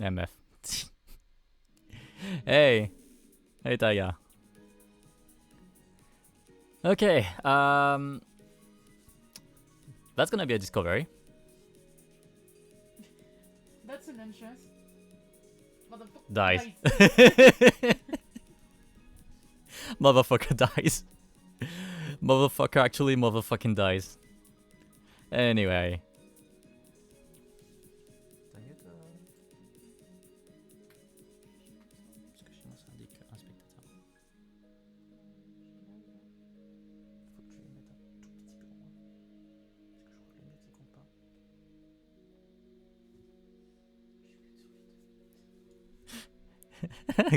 MF. Hey. Hey, Taya. Okay, that's gonna be a discovery. That's an entrance. Motherfucker Dies. dies. Motherfucker dies. Motherfucker actually motherfucking dies. Anyway.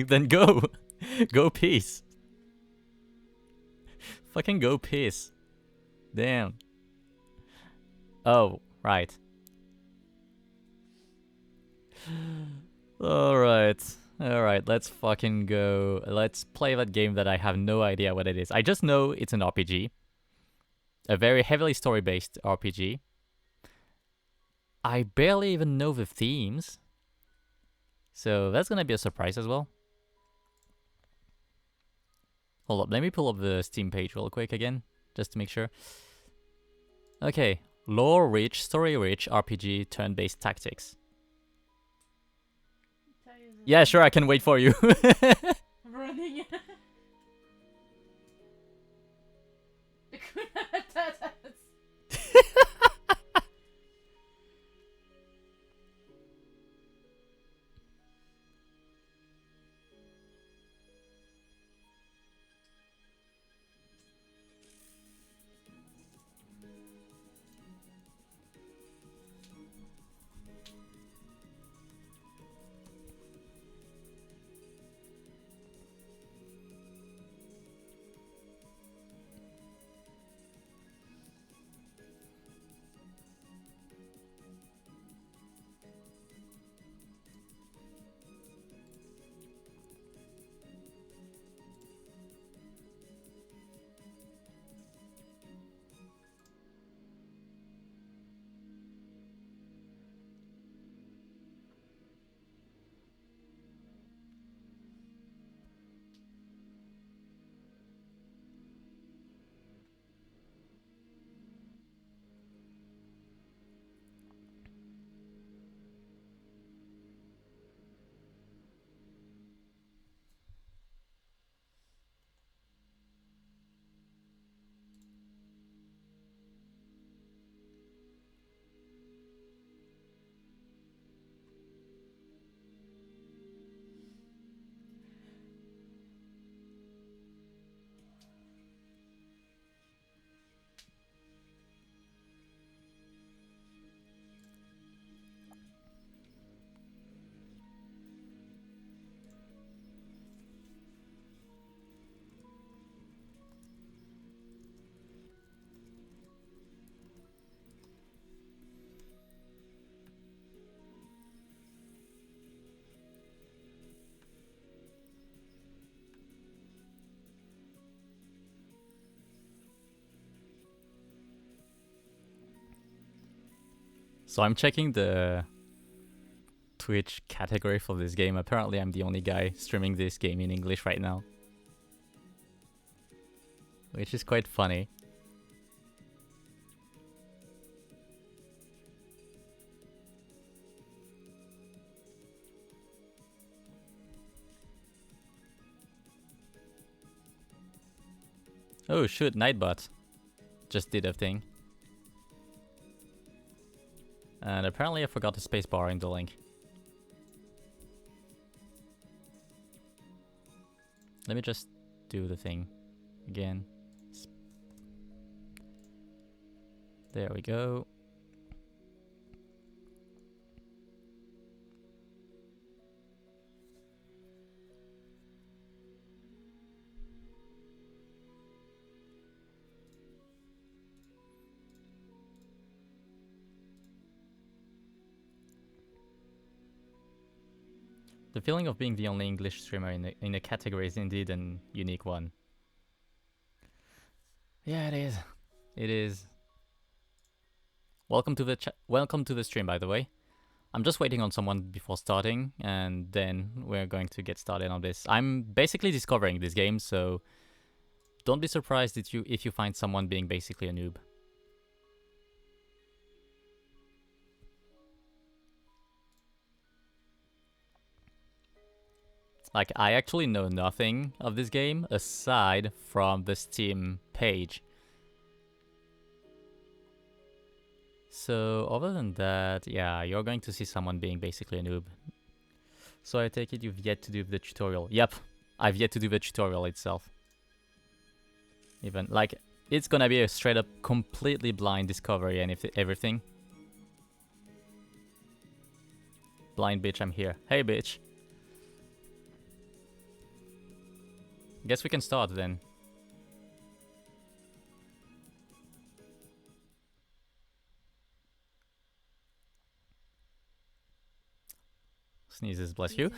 Then go. Go peace. Fucking go peace. Damn. Oh, right. Alright. Alright, let's fucking go. Let's play that game that I have no idea what it is. I just know it's an RPG. A very heavily story-based RPG. I barely even know the themes. So that's gonna be a surprise as well. Hold up, let me pull up the Steam page real quick again, just to make sure. Okay, lore-rich, story-rich RPG turn-based tactics. Yeah, sure, I can wait for you. Running. So I'm checking the Twitch category for this game. Apparently I'm the only guy streaming this game in English right now. Which is quite funny. Oh shoot, Nightbot just did a thing. And apparently I forgot the spacebar in the link. Let me just do the thing again. There we go. The feeling of being the only English streamer in a category is indeed an unique one. Yeah, it is. It is. Welcome to the stream, by the way. I'm just waiting on someone before starting, and then we're going to get started on this. I'm basically discovering this game, so don't be surprised if you find someone being basically a noob. Like, I actually know nothing of this game aside from the Steam page. So, other than that, yeah, you're going to see someone being basically a noob. So I take it you've yet to do the tutorial. Yep, I've yet to do the tutorial itself. Even, like, it's gonna be a straight up completely blind discovery and everything. Blind bitch, I'm here. Hey bitch. Guess we can start then. Sneezes, bless you.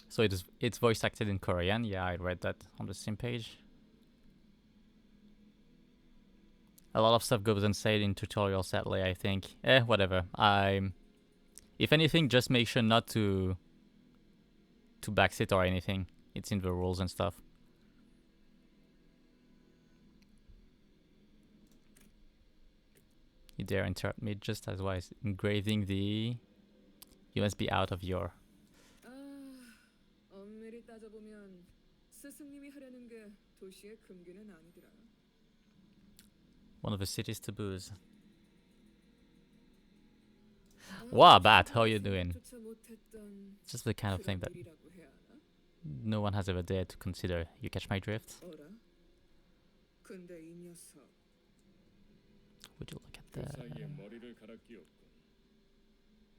So it's voice acted in Korean. Yeah, I read that on the same page. A lot of stuff goes unsaid in tutorials, sadly, I think. Whatever. If anything, just make sure not to backseat or anything. It's in the rules and stuff. You dare interrupt me just as I was engraving the USB out of your... 엄밀히 따져보면 스승님이 하려는 게 도시의 금기는 아니더라. One of the city's taboos. Wow, Bat, how you doing? Just the kind of thing that no one has ever dared to consider. You catch my drift? Would you look at that?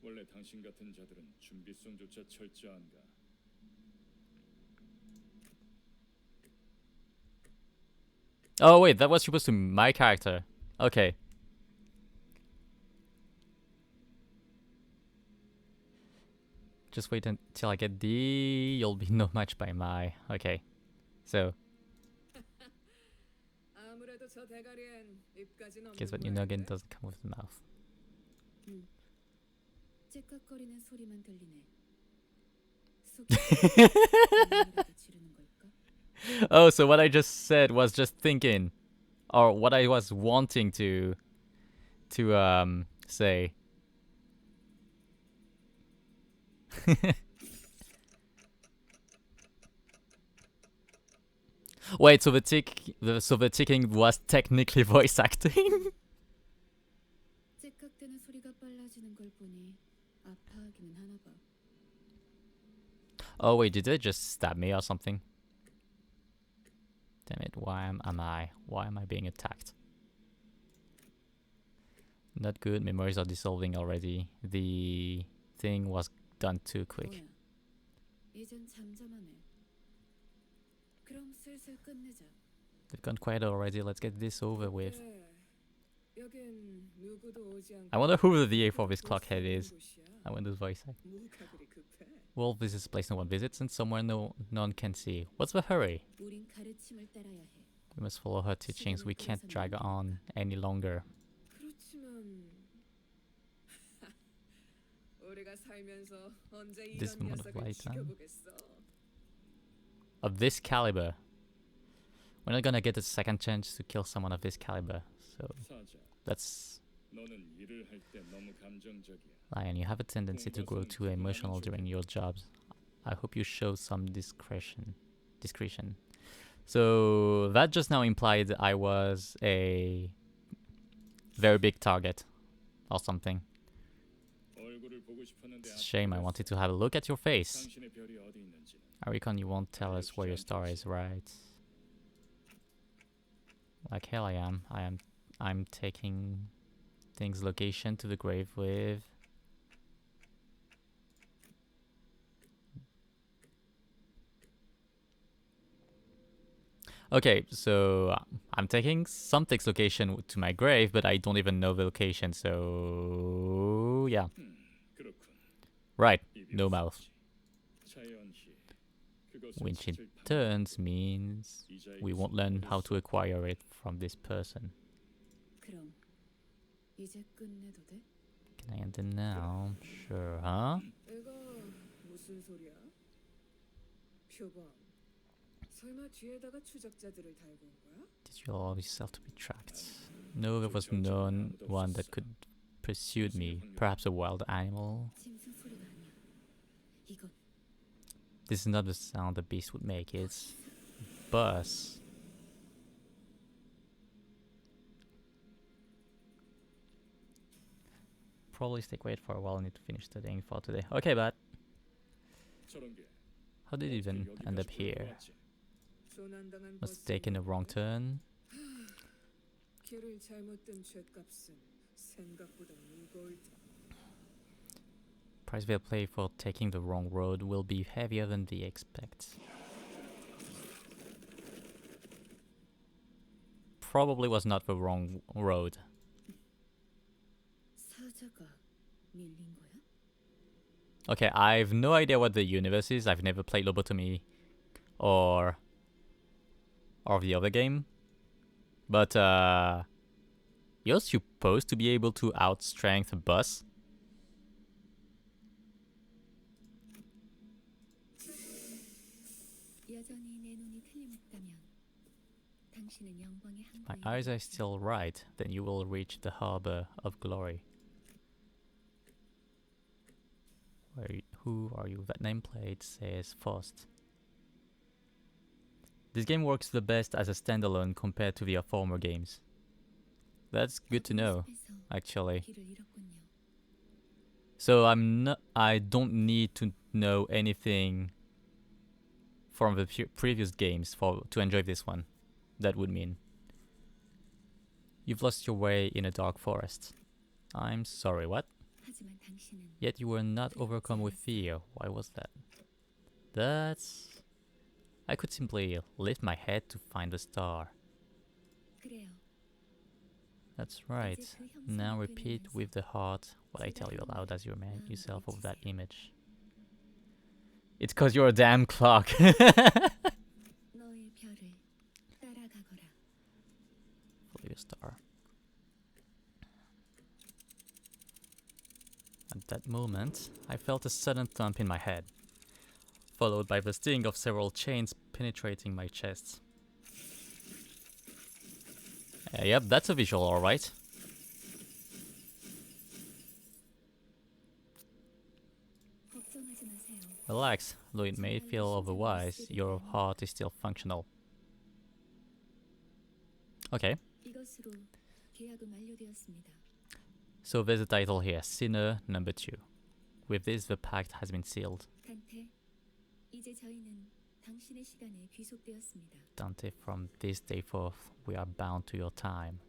원래 당신 같은 자들은 준비성조차 철저한가? Oh wait, that was supposed to be my character. Okay. Just wait until I get the... You'll be no match by my... Okay. So... Guess what, nugget doesn't come with the mouth. Oh, so what I just said was just thinking, or what I was wanting to say. Wait, so the ticking was technically voice acting? Oh wait, did they just stab me or something? Damn it, why am I being attacked? Not good, memories are dissolving already. The thing was done too quick. They've gone quiet already, let's get this over with. I wonder who the VA for this clockhead is. I wonder his voice. Well, this is a place no one visits and somewhere none can see. What's the hurry? We must follow her teachings. We can't drag on any longer. This moment of lifetime. Of this caliber. We're not gonna get a second chance to kill someone of this caliber. So that's... Lion, you have a tendency to grow too emotional during your jobs. I hope you show some discretion. So that just now implied I was a very big target or something. It's a shame, I wanted to have a look at your face. I reckon you won't tell us where your star is, right? Like hell I am. I'm taking things location to the grave with... Okay, so I'm taking something's location to my grave, but I don't even know the location, so... yeah. Right, no mouth. Which in turns means we won't learn how to acquire it from this person. 이제 끝내도 돼? Can I end it now? Sure, huh? 애가 무슨 소리야? 표범. 설마 뒤에다가 추적자들을 달고 온 거야? Did you allow yourself to be tracked? No, there was no one that could pursue me. Perhaps a wild animal? 짐승 소리가 아니야. 이건 This is not the sound a beast would make, it's buzz. Probably stay quiet for a while. I need to finish studying for today. Okay, but 저런 게 how did it even 어떻게 end up 여기까지 here? 끌려왔지? 조난당한 Must have taken a wrong turn. 길을 잘못 든 죗값은 생각보다 무거울 듯. Price they'll pay for taking the wrong road will be heavier than they expect. Probably was not the wrong road. 사자가 밀린 거야? Okay, I've no idea what the universe is. I've never played Lobotomy or the other game. But you're supposed to be able to outstrength a bus. 여전히 내 눈이 틀림없다면 당신은 영광의 If my 항구에 eyes are still right, then you will reach the harbor of glory. Who are you? That nameplate says Faust. This game works the best as a standalone compared to the former games. That's good to know, actually. 길을 잃었군요. So I don't need to know anything from the previous games to enjoy this one. That would mean you've lost your way in a dark forest. I'm sorry, what? 하지만 당신은 Yet you were not overcome with fear. Why was that? I could simply lift my head to find the star. 그래요. That's right. Now repeat with the heart what I tell you aloud as you remind yourself of that image. It's 'cause you're a damn clock. 너의 별을 따라가거라. Follow your star. At that moment, I felt a sudden thump in my head, followed by the sting of several chains penetrating my chest. Yep, that's a visual, alright. 걱정하지 마세요. Relax, though it may feel otherwise, your heart is still functional. Okay, 이것으로 계약은 완료되었습니다. so there's a title here, Sinner number 2. With this, the pact has been sealed. 단테, 이제 저희는 당신의 시간에 귀속되었습니다. Dante, from this day forth, we are bound to your time.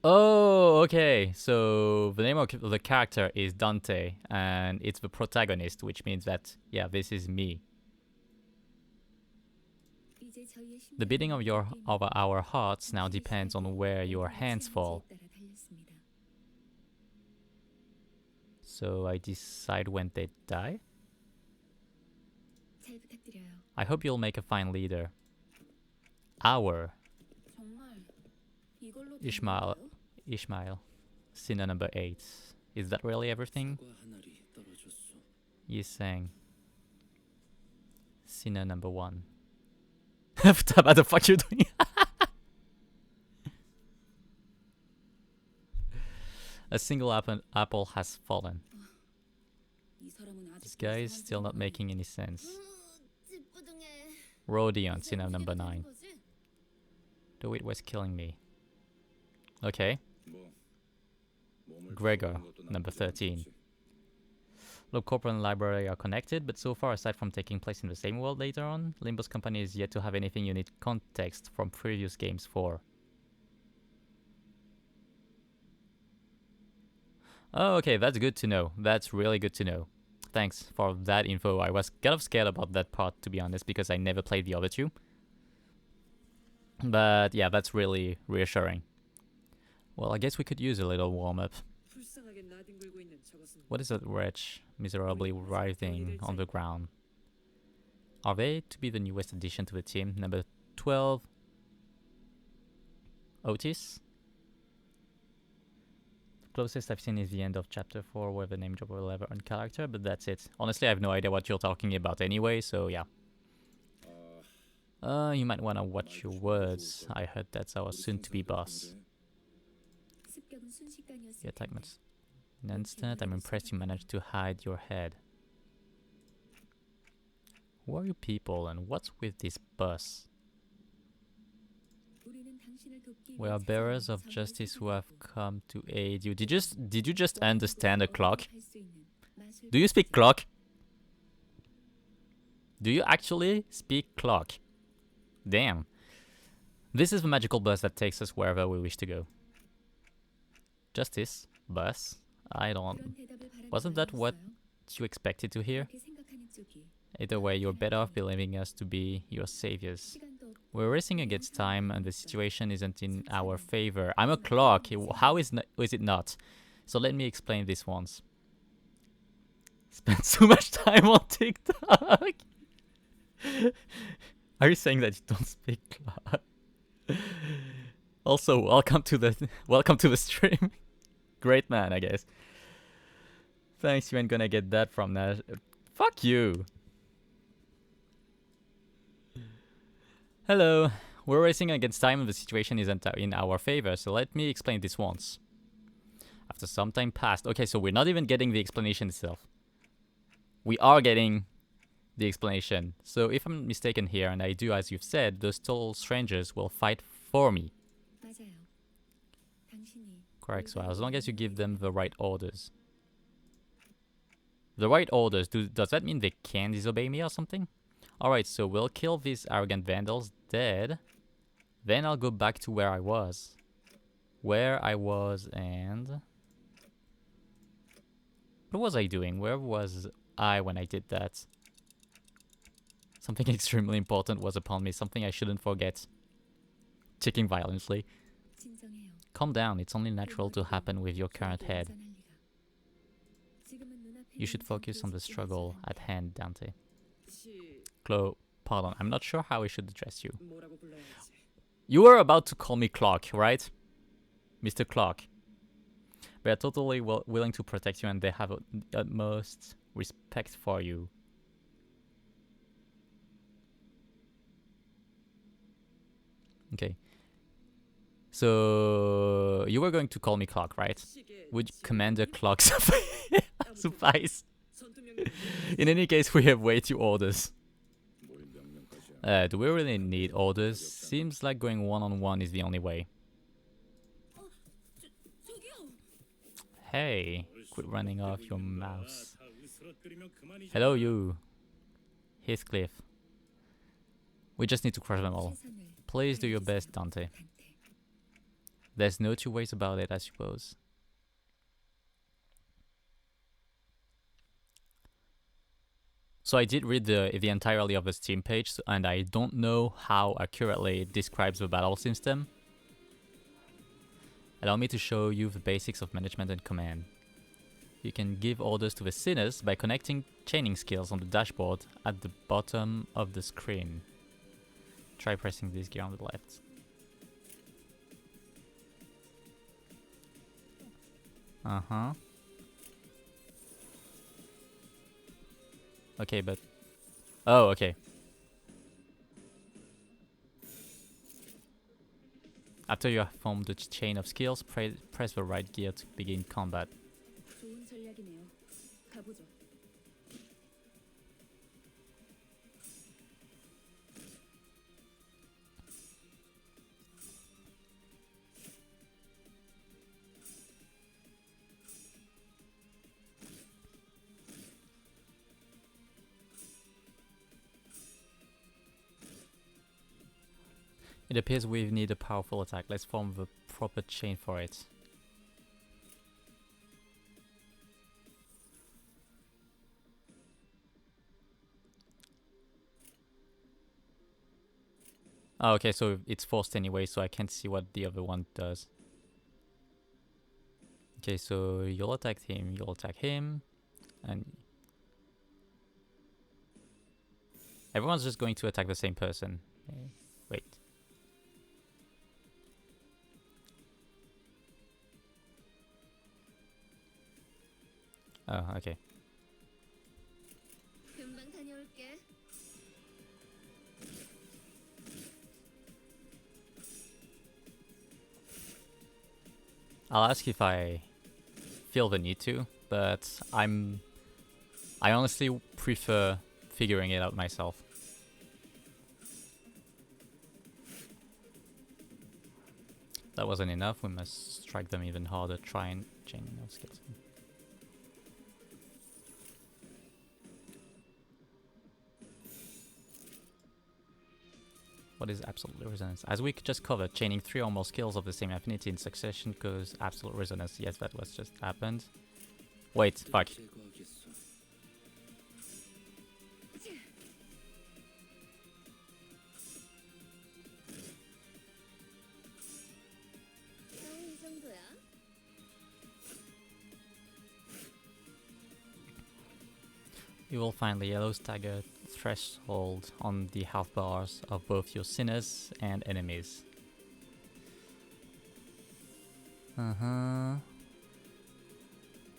Oh, okay. So the name of the character is Dante, and it's the protagonist, which means that, yeah, this is me. 이제 저희의 The beating of 심장은 our hearts now depends on where your hands fall. 따라 달렸습니다. So I decide when they die. 잘 부탁드려요. I hope you'll make a fine leader. Our 정말 이걸로 된 Ishmael. 건가요? Ishmael, sinner number 8. Is that really everything? You sang sinner number 1. What the fuck you doing? A single apple has fallen. 이 사람은 아직 This guy is still not making any sense. 찌뿌둥해. Rodion, sinner number 9. The weight was killing me. Okay. 뭐, 몸을 Gregor, 풀어보는 것도 number 나쁘지 않은 13. 거지. Look, corporate and library are connected, but so far, aside from taking place in the same world later on, Limbus Company is yet to have anything you need context from previous games for. Oh, okay, that's good to know. That's really good to know. Thanks for that info. I was kind of scared about that part, to be honest, because I never played the other two. But yeah, that's really reassuring. Well, I guess we could use a little warm-up. 불쌍하게 나뒹굴고 있는 저것은 What is that wretch miserably writhing on the ground? Are they to be the newest addition to the team, number 12. Otis. Closest I've seen is the end of chapter 4 where the name drop will ever on character, but that's it. Honestly, I have no idea what you're talking about anyway, so yeah. You might wanna watch your words. I heard that's our soon-to-be boss. 습격은 순식간이었을 The attack 텐데. much. In an instant, I'm impressed you managed to hide your head. Who are you people and what's with this bus? 우리는 당신을 돕기 We are 위해 bearers of 찾아온 justice who 선물을 have 가지고 come to aid you. Did you just understand a clock? 할 수 있는 마술 Do you speak 가지고 clock? Do you actually speak clock? Damn. This is the magical bus that takes us wherever we wish to go. Justice? Bus? I don't... 그런 대답을 바라는 Wasn't 건 that what 아니었어요? you expected to hear? 그렇게 생각하는 쪽이 Either way, you're better off believing us to be your saviors. 시간도 없고 We're racing against time and the situation isn't in our favor. I'm a clock. How is it not? So let me explain this once. Spend so much time on TikTok. Are you saying that you don't speak clock? Also, welcome to the stream. Great man, I guess. Thanks, you ain't gonna get that from Nash. Fuck you. Hello. We're racing against time and the situation isn't in our favor, so let me explain this once. After some time passed. Okay, so we're not even getting the explanation itself. We are getting the explanation. So if I'm mistaken here and I do as you've said, those total strangers will fight for me. 맞아요. 당신이 Correct, so as long as you give them the right orders. The right orders, does that mean they can disobey me or something? Alright, so we'll kill these arrogant vandals dead. Then I'll go back to where I was. And... What was I doing? Where was I when I did that? Something extremely important was upon me, something I shouldn't forget. Ticking violently. 진정해요. Calm down, it's only natural to happen with your current 절대 head. 우선할 리가. 지금은 눈앞에 You should 있는 focus on 전투에 the 집중하지 struggle at 않아요. hand, Dante. 시 Chloe, pardon, I'm not sure how I should address you. 뭐라고 불러야지? You were about to call me Clock, right? Mr. Clock. They are totally willing to protect you and they have utmost respect for you. Okay. So, you were going to call me Clock, right? Would Commander Clock suffice? In any case, we have way too orders. Do we really need orders? Seems like going one-on-one is the only way. Hey, quit running off your mouse. Hello, you. Heathcliff. We just need to crush them all. 최선을 Please do your best, Dante. Dante. There's no two ways about it, I suppose. So I did read the entirety of the Steam page, and I don't know how accurately it describes the battle system. Allow me to show you the basics of management and command. You can give orders to the sinners by connecting chaining skills on the dashboard at the bottom of the screen. Try pressing this gear on the left. Uh-huh. Okay, but... Oh, okay. After you have formed the chain of skills, press the right gear to begin combat. 좋은 전략이네요. 가보죠. It appears we need a powerful attack. Let's form the proper chain for it. Oh, okay, so it's forced anyway, so I can't see what the other one does. Okay, so you'll attack him, and everyone's just going to attack the same person. Wait. Oh, okay. 금방 다녀올게. I'll ask if I feel the need to, but I honestly prefer figuring it out myself. That wasn't enough, we must strike them even harder, try and chaining our skills. What is absolute resonance? As we just covered, chaining 3 or more skills of the same affinity in succession causes absolute resonance. Yes, that was just happened. Wait, fuck. 이 정도야. You will find the yellow stagger threshold on the health bars of both your sinners and enemies.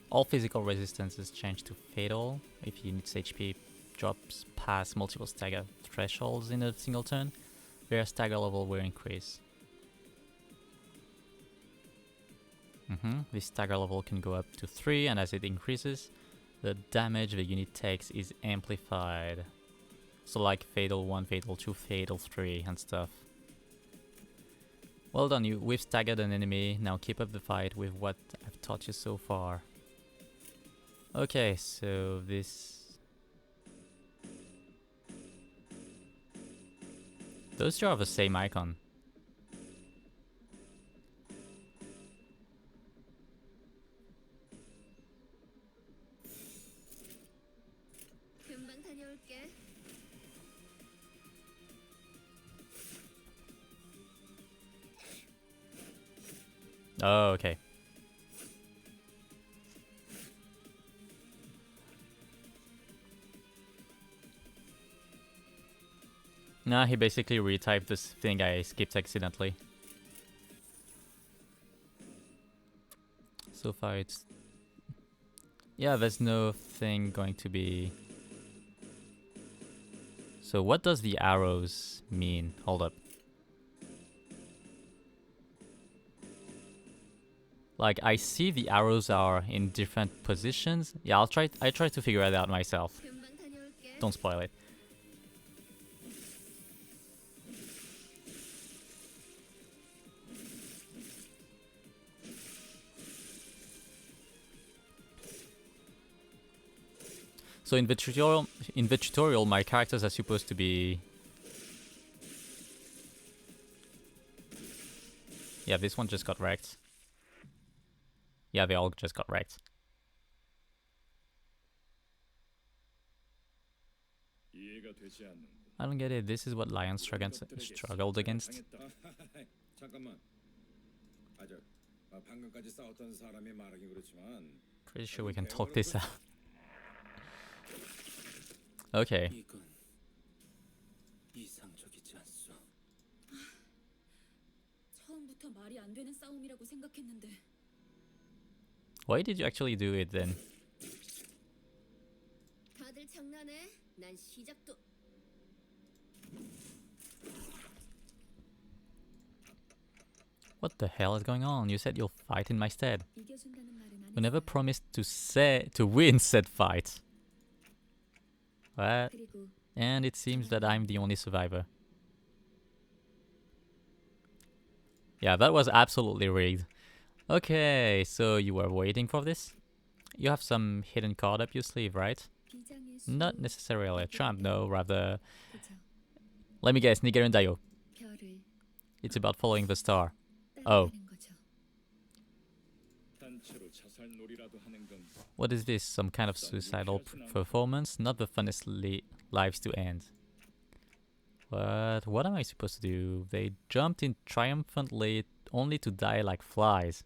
All physical resistances change to fatal if unit's HP drops past multiple stagger thresholds in a single turn. Their stagger level will increase. This stagger level can go up to 3, and as it increases, the damage the unit takes is amplified. So like Fatal 1, Fatal 2, Fatal 3 and stuff. Well done, we've staggered an enemy, now keep up the fight with what I've taught you so far. Okay, so this... Those two are the same icon. 금방 다녀올게. Oh, okay. Nah, he basically retyped this thing I skipped accidentally. So far it's... Yeah, there's no thing going to be... So what does the arrows mean? Hold up. Like, I see the arrows are in different positions. Yeah, I try to figure it out myself. 금방 다녀올게. Don't spoil it. So in the tutorial, my characters are supposed to be... Yeah, this one just got wrecked. Yeah, they all just got wrecked. 이해가 되지 않는군. I don't get it. This is what Lion struggled against. 잠깐만. 방금까지 싸웠던 사람이 말하긴 그렇지만 Pretty sure we can talk this out. Okay. 이건 이상적이지 않소. 처음부터 말이 안 되는 싸움이라고 생각했는데. Why did you actually do it then? 다들 장난해? 난 시작도. What the hell is going on? You said you'll fight in my stead. 이겨준다는 말은 You never promised to win said fight. What? 그리고 And it seems that I'm the only survivor. Yeah, that was absolutely rigged. Okay, so you were waiting for this? You have some hidden card up your sleeve, right? 비장의 수. Not necessarily a trump, no, rather... 그저 Let me guess, Nigerin Dayo. 별을 It's about following the star. Oh. 따라가는 거죠. 단체로 자살놀이라도 하는 건 What is this? Some kind of suicidal performance? Not the funnest lives to end. What am I supposed to do? They jumped in triumphantly only to die like flies.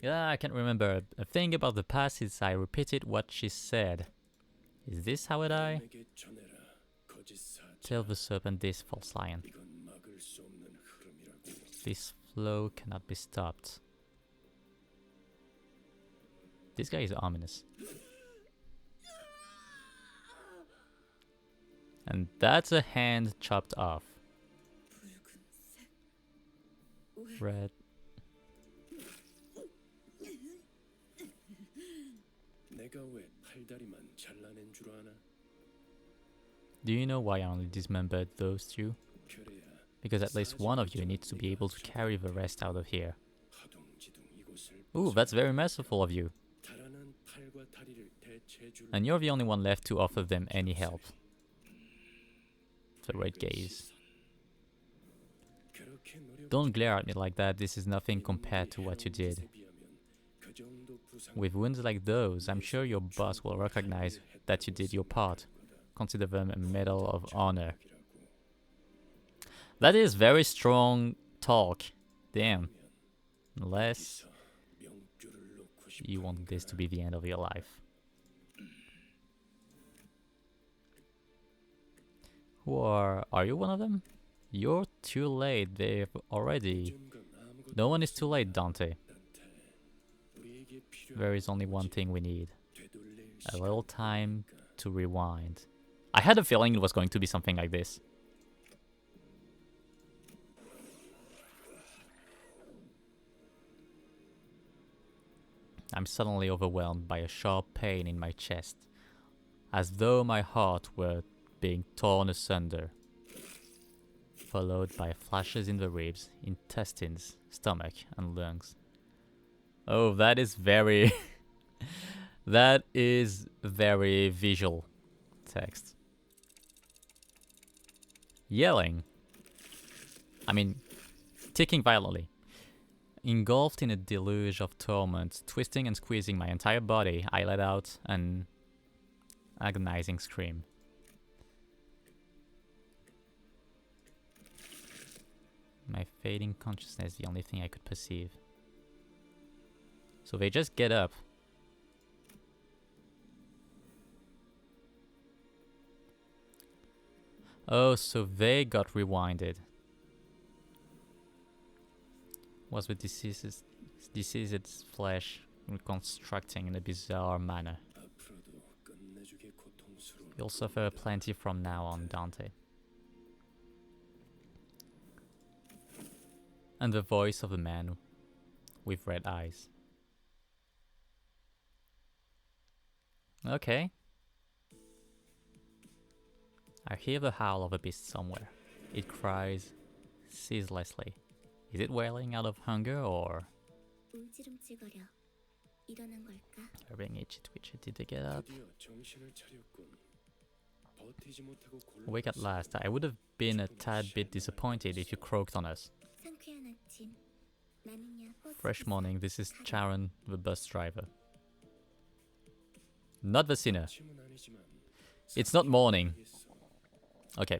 Yeah, I can't remember. A thing about the past is I repeated what she said. Is this how I die? 내게 전해라, 거짓 사자. Tell the serpent this, false lion. 이건 막을 수 없는 흐름이라고. This flow cannot be stopped. This guy is ominous. And that's a hand chopped off. 붉은색. 왜? Red. 내가 왜 팔다리만 잘라낸 줄 아나? Do you know why I only dismembered those two? 그래야 Because at least one of you needs to be able to carry the rest out of here. 하동지둥 이곳을 Ooh, that's very merciful of you. 달아난 팔과 다리를 대체해 줄. And you're the only one left to offer them any help. The red gaze. 그렇게 노력. Don't glare at me like that, this is nothing compared to what you did. 그 정도 부상. With wounds like those, I'm sure your boss will recognize that you did your part. Consider them a medal of honor. That is very strong talk. Damn. Unless 명줄을 놓고 싶어. you want this to be the end of your life. Are you one of them? You're too late, they've already... No one is too late, Dante. There is only one thing we need. A little time to rewind. I had a feeling it was going to be something like this. I'm suddenly overwhelmed by a sharp pain in my chest, as though my heart were being torn asunder, followed by flashes in the ribs, intestines, stomach, and lungs. Oh, that is very... that is very visual text. Yelling. I mean, ticking violently. Engulfed in a deluge of torment, twisting and squeezing my entire body, I let out an agonizing scream. My fading consciousness, the only thing I could perceive. So they just get up. Oh, so they got rewinded. Was the diseased flesh reconstructing in a bizarre manner. 앞으로도 끝내주게 고통스러운. You'll suffer plenty from now on, Dante. And the voice of the man with red eyes. Okay. I hear the howl of a beast somewhere. It cries ceaselessly. Is it wailing out of hunger or 움찔움찔거려 일어난 걸까? being itchy twitchy? Did they get up? 드디어 정신을 차렸군. 버티지 못하고 Awake at last. I would have been a tad bit disappointed if you croaked on us. 상쾌한 아침. 나는야 Fresh morning, this is Charon, the bus driver. Not the sinner. It's not morning. Okay,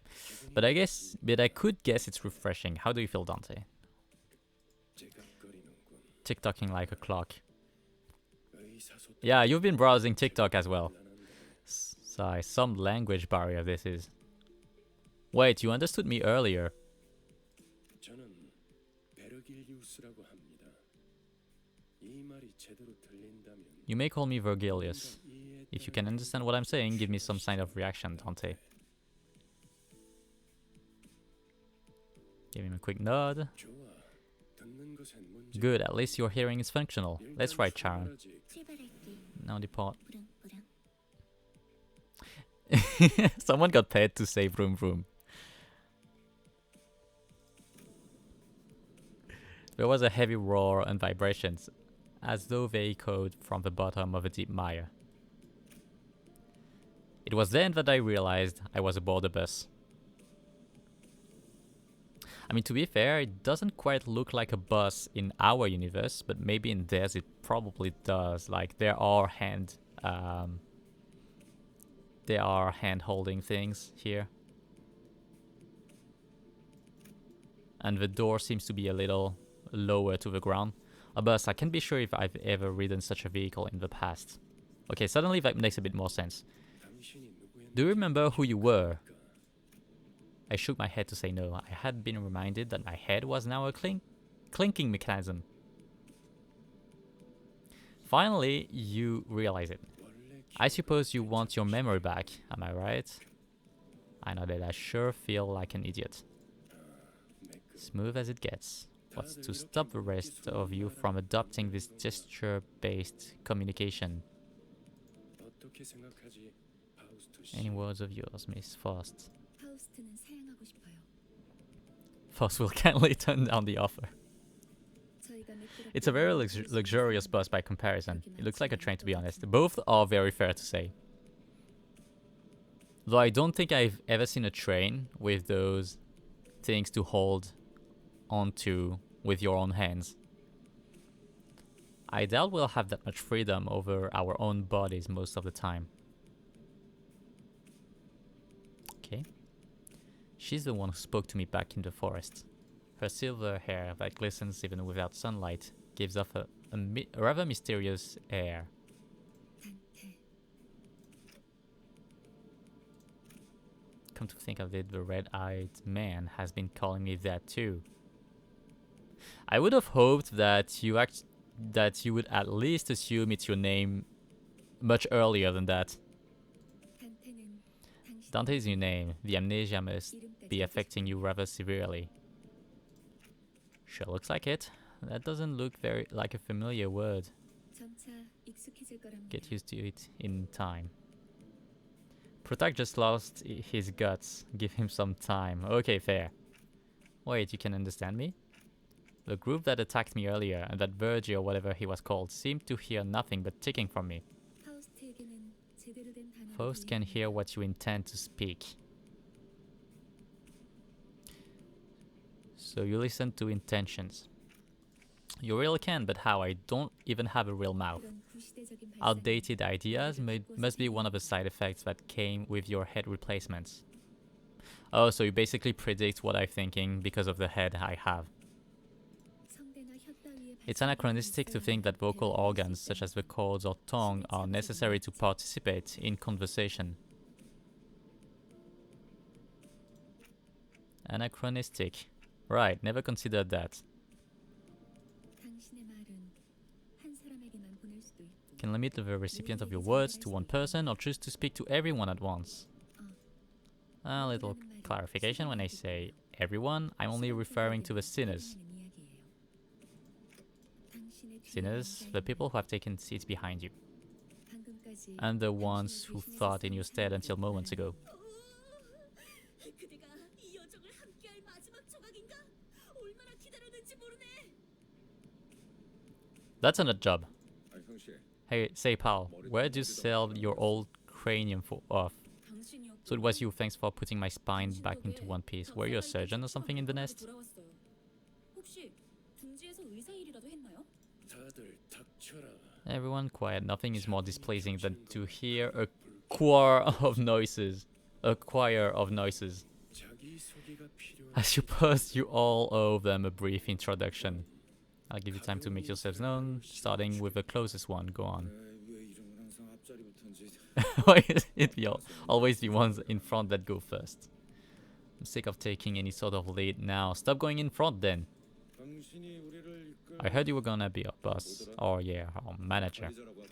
but I could guess it's refreshing. How do you feel, Dante? TikToking like a clock. Yeah, you've been browsing TikTok as well. Sigh, some language barrier this is. Wait, you understood me earlier. 저는 베르길리우스라고 합니다. 이 말이 제대로 들린다면 You may call me Virgilius. If you can understand what I'm saying, give me some sign of reaction, Dante. Give him a quick nod. 좋아. 듣는 것엔 문제. Good, at least your hearing is functional. Let's ride, Charon. 출발할게. Now depart. 부릉부릉. Someone got paid to say vroom vroom. There was a heavy roar and vibrations, as though they echoed from the bottom of a deep mire. It was then that I realized I was aboard a bus. I mean, to be fair, it doesn't quite look like a bus in our universe, but maybe in theirs it probably does. Like, there are hand-holding things here. And the door seems to be a little lower to the ground. A bus, I can't be sure if I've ever ridden such a vehicle in the past. Okay, suddenly that makes a bit more sense. Do you remember who you were? I shook my head to say no. I had been reminded that my head was now a clinking mechanism. Finally, you realize it. I suppose you want your memory back, am I right? I nodded. I sure feel like an idiot. Smooth as it gets. What's to stop the rest of you from adopting this gesture-based communication? 어떻게 생각하지, 파우스트 씨? Any words of yours, Miss Faust? 파우스트는 사양하고 싶어요. Faust will kindly turn down the offer. 저희가 매끄럽게 It's a very luxurious bus by comparison. It looks like a train, to be honest. Both are very fair to say. Though I don't think I've ever seen a train with those things to hold onto with your own hands. I doubt we'll have that much freedom over our own bodies most of the time. Okay. She's the one who spoke to me back in the forest. Her silver hair that glistens even without sunlight gives off a rather mysterious air. 단테. Come to think of it, the red-eyed man has been calling me that too. I would have hoped that you would at least assume it's your name much earlier than that. 단테는 당신 Dante is your name. The amnesia must 이름까지 be affecting you rather severely. Sure looks like it. That doesn't look very like a familiar word. 점차 익숙해질 거랍니다. Get used to it in time. Protac just lost his guts. Give him some time. Okay, fair. Wait, you can understand me? The group that attacked me earlier, and that Virgil or whatever he was called, seemed to hear nothing but ticking from me. 파우스트에게는 제대로 된 단어가 Faust can 들리는 hear what you intend to speak. So you listen to intentions. You really can, but how? I don't even have a real mouth. 그런 구시대적인 발상이 Outdated ideas must be one of the side effects that came with your head replacements. Oh, so you basically predict what I'm thinking because of the head I have. 성대나 혀 따위의 It's 발상이 anachronistic to 있어야만 think that vocal 대화를 할수 organs, such as the cords or tongue, are necessary to participate in conversation. Anachronistic. Right, never considered that. 당신의 말은 한 사람에게만 보낼 수도 있고 Can limit the recipient of your words to one person or choose to speak to everyone at once. A little clarification: when I say everyone, I'm only referring to the sinners. Sinners, the people who have taken seats behind you, and the ones who thought in your stead until moments ago. 그대가 이 여정을 함께할 마지막 조각인가? 얼마나 기다렸는지 모르네. That's a nut job. 아, 형씨, Hey, say pal, where'd you sell your old cranium for off? So it was you, thanks for putting my spine back into one piece. Were you a surgeon or something in the nest? 혹시 둥지에서 의사 일이라도 했나요? 다들 닥쳐라. Everyone quiet. Nothing is more displeasing than to hear a choir of noises. A choir of noises. 자기소개가 필요해. I suppose you all owe them a brief introduction. I'll give you time to make yourselves known, starting with the closest one. Go on. 왜 이런 건 항상 앞자리부터인지. Why is it always the ones in front that go first? I'm sick of taking any sort of lead now. Stop going in front then. 당신이 우리를 이끌. I heard you were gonna be a boss. Or yeah, or manager. 관리자라고.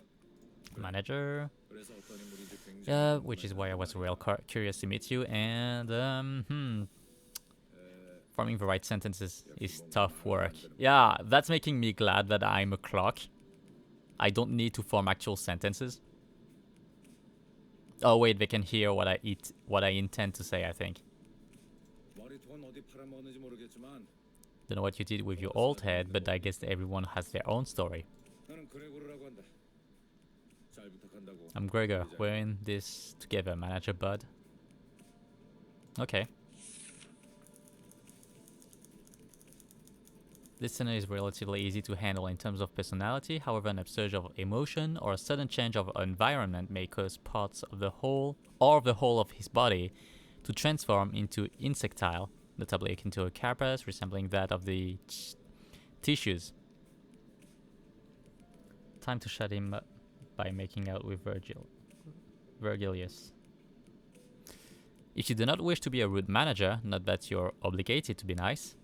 Manager. 그래서 어떤 인물인지 굉장히 Yeah, which is why I was real curious to meet you. And forming the right sentences is tough work. Yeah, that's making me glad that I'm a clock. I don't need to form actual sentences. Oh wait, they can hear what I intend to say, I think. 머리통은 어디 팔아먹었는지 모르겠지만 Don't know what you did with your old head, but I guess everyone has their own story. 나는 그레고르라고 한다. 잘 부탁한다고. I'm Gregor. We're in this together, Manager Bud. Okay. Listener is relatively easy to handle in terms of personality. However, an upsurge of emotion or a sudden change of environment may cause parts of the whole or the whole of his body to transform into insectile, notably akin to a carapace resembling that of the tissues. Time to shut him up by making out with Virgilius. If you do not wish to be a rude manager, not that you're obligated to be nice,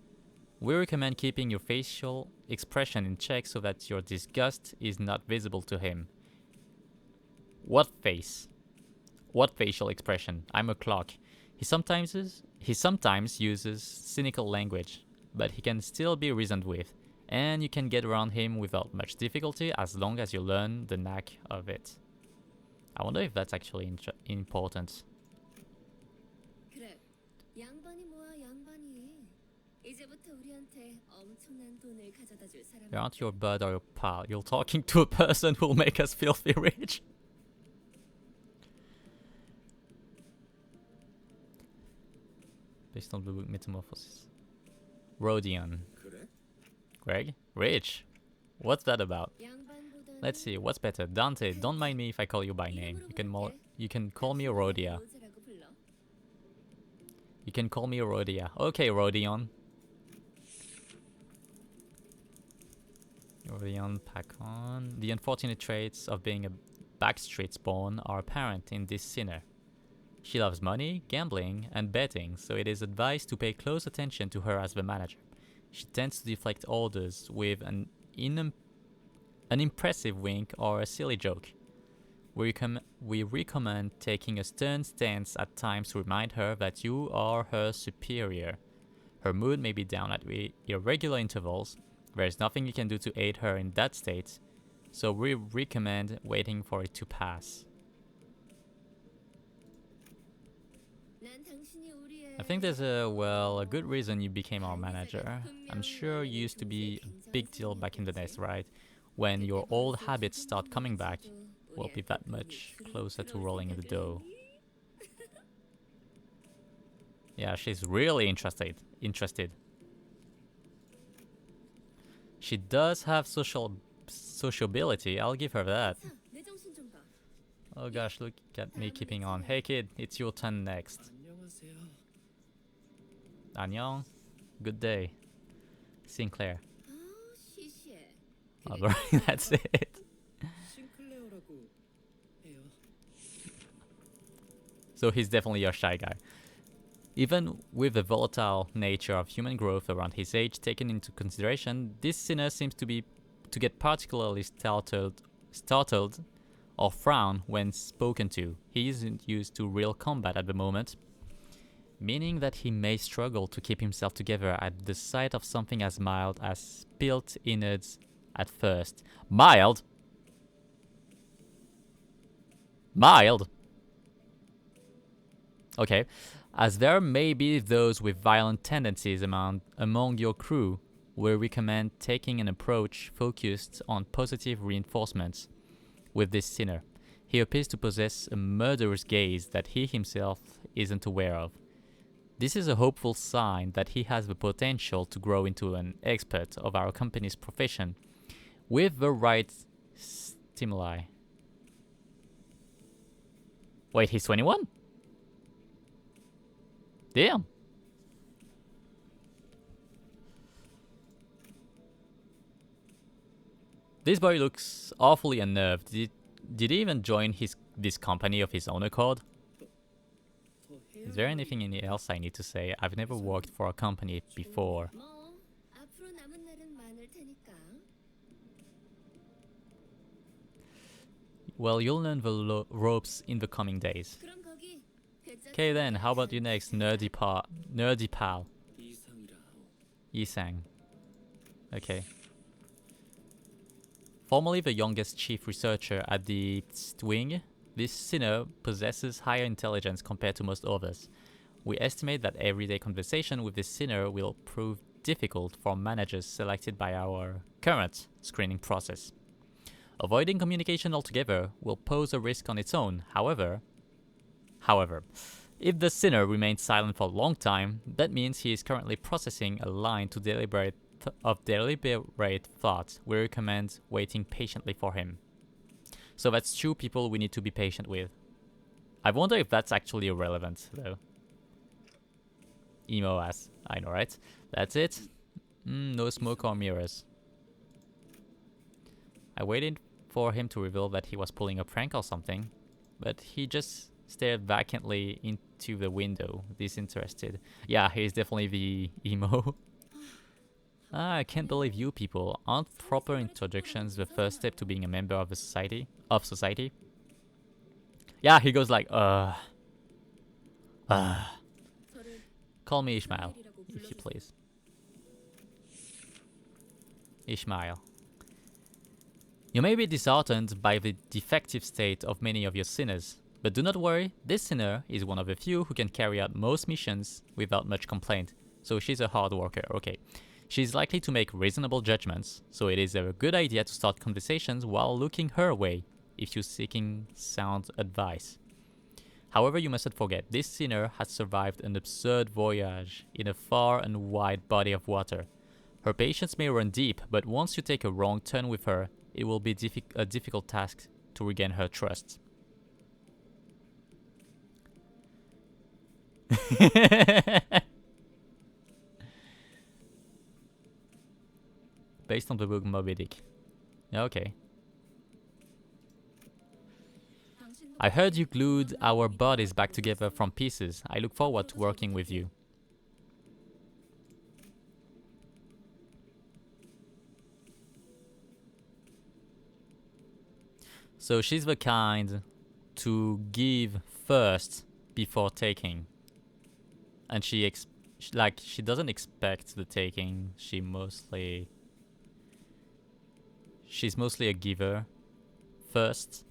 we recommend keeping your facial expression in check so that your disgust is not visible to him. What face? What facial expression? I'm a clock. He sometimes uses cynical language, but he can still be reasoned with, and you can get around him without much difficulty as long as you learn the knack of it. I wonder if that's actually important. 그래, 양반이 뭐야 양반이. 이제부터 우리한테 엄청난 돈을 가져다 줄 사람. They aren't your bud or your pal. You're talking to a person who'll make us filthy rich. Based on Blue Book Metamorphosis. Rodion. 그래? Greg? Rich? What's that about? 양반보다는 Let's see, what's better? Dante, don't mind me if I call you by name. You can call me Rhodia. 로제라고 불러. You can call me Rhodia. Okay, Rodion. Rodion Pacon. The unfortunate traits of being a backstreet spawn are apparent in this sinner. She loves money, gambling, and betting, so it is advised to pay close attention to her as the manager. She tends to deflect orders with an impressive wink or a silly joke. We recommend taking a stern stance at times to remind her that you are her superior. Her mood may be down at irregular intervals. There is nothing you can do to aid her in that state, so we recommend waiting for it to pass. I think there's a good reason you became our manager. I'm sure you used to be a big deal back in the days, right? When your old habits start coming back, we'll be that much closer to rolling in the dough. Yeah, she's really interested. She does have sociability, I'll give her that. 내 정신 좀 봐. Oh gosh, look at me keeping on. Hey kid, it's your turn next. 안녕하세요. Annyeong. Good day. Sinclair. 시시해. Alright, that's it. 싱클레어라고 해요. So he's definitely a shy guy. Even with the volatile nature of human growth around his age taken into consideration, this sinner seems to get particularly startled or frown when spoken to. He isn't used to real combat at the moment, meaning that he may struggle to keep himself together at the sight of something as mild as spilt innards at first. Mild? Mild? Okay. As there may be those with violent tendencies among your crew, we recommend taking an approach focused on positive reinforcements with this sinner. He appears to possess a murderous gaze that he himself isn't aware of. This is a hopeful sign that he has the potential to grow into an expert of our company's profession with the right stimuli. Wait, he's 21? Damn. This boy looks awfully unnerved. Did he even join this company of his own accord? 더 해야 Is there anything else I need to say? I've never worked for a company before. 뭐 앞으로 남은 날은 많을 테니까. Well, you'll learn the ropes in the coming days. 그럼 거기 Okay then, how about you next, nerdy pal? 이상이라 하오. Yisang. Okay. Formerly the youngest chief researcher at the wing, this sinner possesses higher intelligence compared to most others. We estimate that everyday conversation with this sinner will prove difficult for managers selected by our current screening process. Avoiding communication altogether will pose a risk on its own. However, if the sinner remains silent for a long time, that means he is currently processing a line to deliberate thought. We recommend waiting patiently for him. So that's two people we need to be patient with. I wonder if that's actually irrelevant, though. Emo ass. I know, right? That's it. No smoke or mirrors. I waited for him to reveal that he was pulling a prank or something, but he just stared vacantly into to the window, disinterested. Yeah, he's definitely the emo. Ah, I can't believe you people. Aren't proper introductions the first step to being a member of a society? Yeah, he goes like, 저를 Call me Ishmael, 이라고 if you 불러주세요. please. Ishmael. You may be disheartened by the defective state of many of your sinners, but do not worry, this sinner is one of the few who can carry out most missions without much complaint. So she's a hard worker, okay. She's likely to make reasonable judgments, so it is a good idea to start conversations while looking her way if you're seeking sound advice. However, you mustn't forget, this sinner has survived an absurd voyage in a far and wide body of water. Her patience may run deep, but once you take a wrong turn with her, it will be a difficult task to regain her trust. Based on the book Moby Dick. Okay. I heard you glued our bodies back together from pieces. I look forward to working with you. So she's the kind to give first before taking. And she doesn't expect the taking. She's mostly a giver first.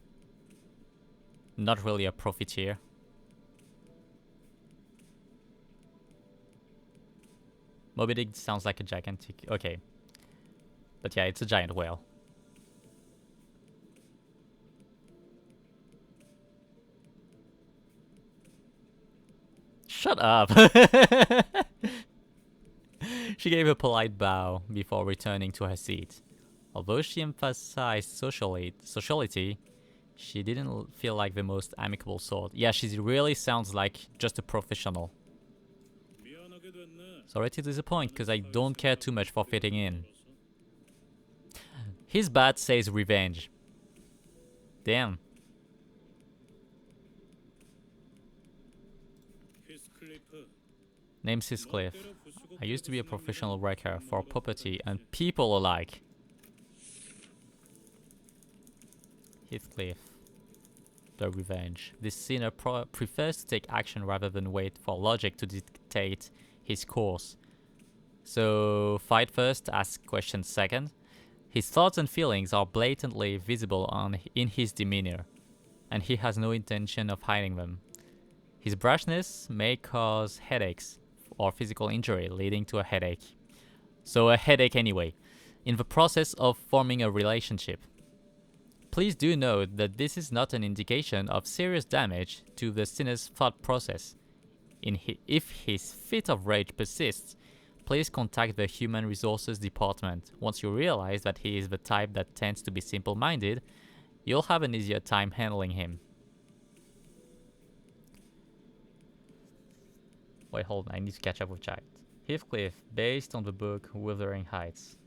Not really a profiteer. Moby Dick sounds like a gigantic... Okay. But yeah, it's a giant whale. Shut up! She gave a polite bow before returning to her seat. Although she emphasized sociality, she didn't feel like the most amicable sort. Yeah, she really sounds like just a professional. Sorry to disappoint, because I don't care too much for fitting in. His bat says revenge. Damn. Name's Heathcliff. I used to be a professional wrecker for property and people alike. Heathcliff. The revenge. This sinner prefers to take action rather than wait for logic to dictate his course. So, fight first, ask questions second. His thoughts and feelings are blatantly visible in his demeanor, and he has no intention of hiding them. His brashness may cause headaches or physical injury, leading to a headache. So a headache anyway, in the process of forming a relationship. Please do note that this is not an indication of serious damage to the sinner's thought process. If his fit of rage persists, please contact the Human Resources Department. Once you realize that he is the type that tends to be simple-minded, you'll have an easier time handling him. Wait, hold on, I need to catch up with chat. Heathcliff, based on the book Wuthering Heights.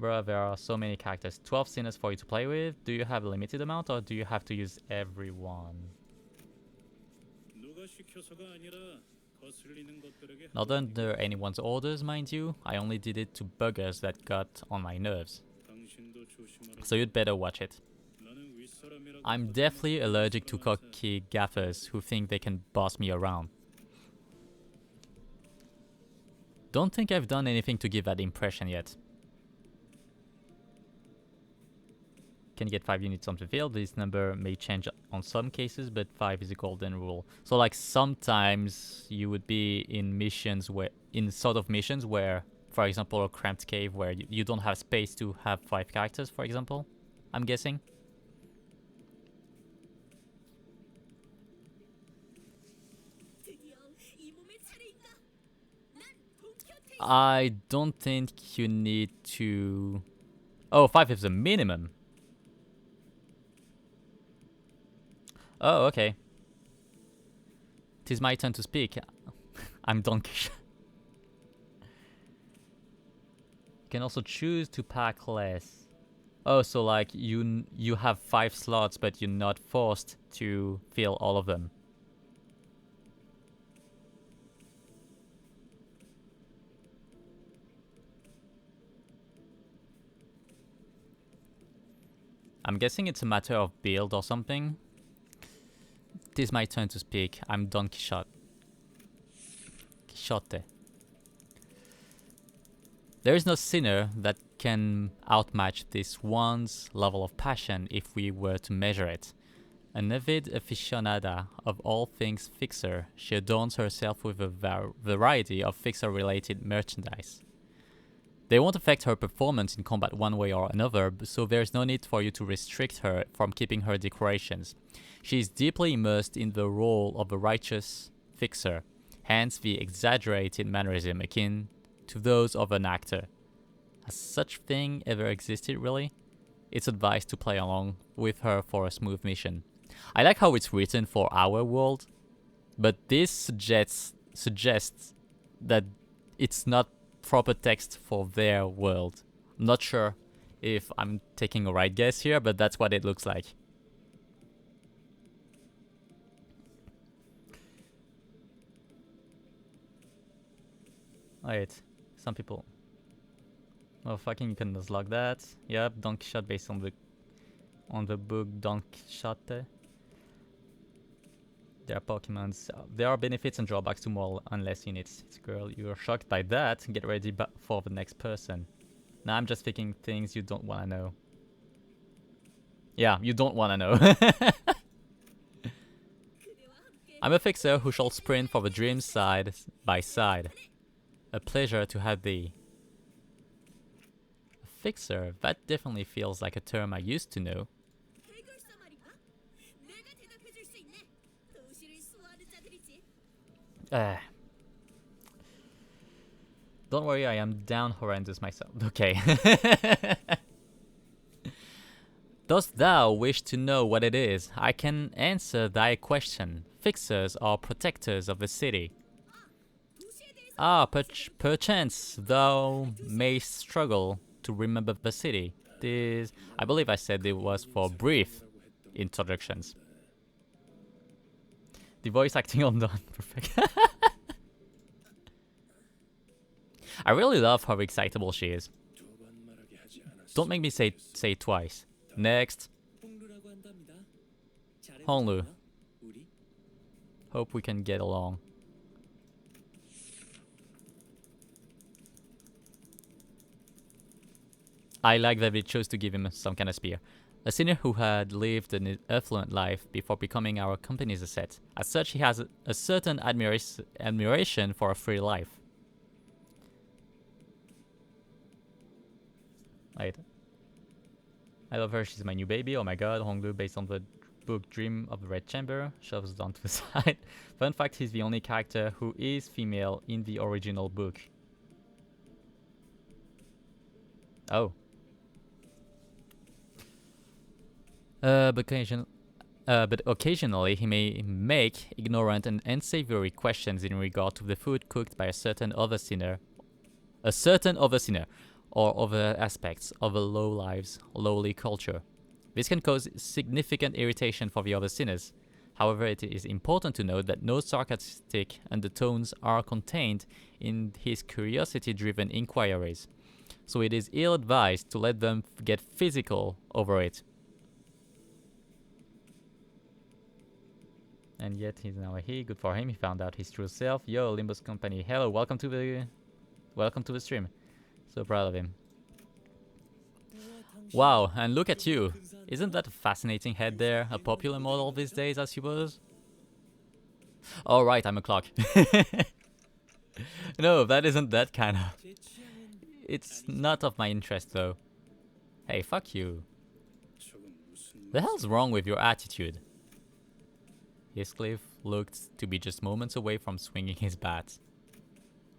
Bruh, there are so many characters. 12 sinners for you to play with. Do you have a limited amount or do you have to use everyone? Not under anyone's orders, mind you. I only did it to buggers that got on my nerves. So you'd better watch it. I'm definitely allergic to cocky gaffers who think they can boss me around. Don't think I've done anything to give that impression yet. Can get 5 units on the field. This number may change on some cases, but 5 is a golden rule. So like sometimes you would be in missions where, for example, a cramped cave where you don't have space to have 5 characters, for example, I'm guessing. I don't think you need to... Oh, 5 is the minimum. Oh, okay. It is my turn to speak. I'm Donkey. You can also choose to pack less. Oh, so like you have 5 slots, but you're not forced to fill all of them. I'm guessing it's a matter of build or something. It is my turn to speak. I'm Don Quixote. Quixote. There is no sinner that can outmatch this one's level of passion if we were to measure it. An avid aficionada of all things fixer, she adorns herself with a variety of fixer-related merchandise. They won't affect her performance in combat one way or another, so there's no need for you to restrict her from keeping her decorations. She is deeply immersed in the role of a righteous fixer, hence the exaggerated mannerism akin to those of an actor. Has such thing ever existed, really? It's advised to play along with her for a smooth mission. I like how it's written for our world, but this suggests that it's not proper text for their world. I'm not sure if I'm taking a right guess here, but that's what it looks like. Alright, some people. Oh fucking, you can just log that. Yep, Don Quixote based on the book Don Quixote. There are Pokemons. There are benefits and drawbacks to more and less units. It's a girl. You're shocked by that. Get ready for the next person. Now I'm just thinking things you don't want to know. Yeah, you don't want to know. I'm a fixer who shall sprint for the dream side by side. A pleasure to have thee. A fixer? That definitely feels like a term I used to know. Don't worry, I am down horrendous myself. Okay. Dost thou wish to know what it is? I can answer thy question. Fixers are protectors of the city. Ah, perchance thou mayst struggle to remember the city. This, I believe I said it was for brief introductions. The voice acting on Dawn, perfect. I really love how excitable she is. Don't make me say it twice. Next. Honglu. Hope we can get along. I like that they chose to give him some kind of spear. A sinner who had lived an affluent life before becoming our company's asset. As such, he has a certain admiration for a free life. Wait. I love her, she's my new baby. Oh my god, Honglu, based on the book Dream of the Red Chamber, shoves down to the side. Fun fact, he's the only character who is female in the original book. Oh. But occasionally he may make ignorant and unsavory questions in regard to the food cooked by a certain other sinner, or other aspects of a lowly culture. This can cause significant irritation for the other sinners. However, it is important to note that no sarcastic undertones are contained in his curiosity-driven inquiries, so it is ill-advised to let them get physical over it. And yet he's now a he. Good for him. He found out his true self. Yo, Limbus Company. Hello, welcome to the stream. So proud of him. Wow, and look at you. Isn't that a fascinating head there? A popular model these days, I suppose? Oh right, I'm a clock. No, that isn't that kind of. It's not of my interest though. Hey, fuck you. The hell's wrong with your attitude? Heathcliff looked to be just moments away from swinging his bat.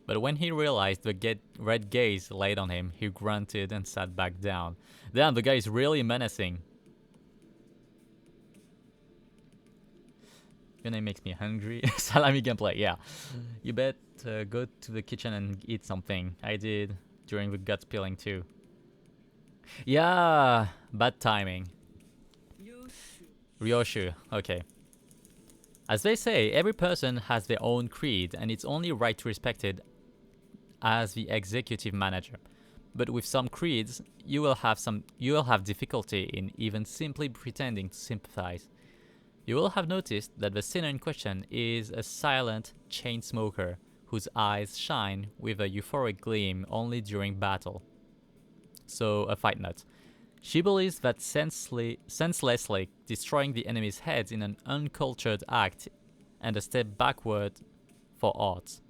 But when he realized the red gaze laid on him, he grunted and sat back down. Damn, the guy is really menacing. Your name makes me hungry. Salami gameplay, yeah. You bet go to the kitchen and eat something. I did during the gut peeling too. Yeah, bad timing. Ryoshu, okay. As they say, every person has their own creed, and it's only right to respect it as the executive manager. But with some creeds, you will have difficulty in even simply pretending to sympathize. You will have noticed that the sinner in question is a silent chain smoker whose eyes shine with a euphoric gleam only during battle. So, a fight nut. She believes that senselessly destroying the enemy's heads in an uncultured act and a step backward for art.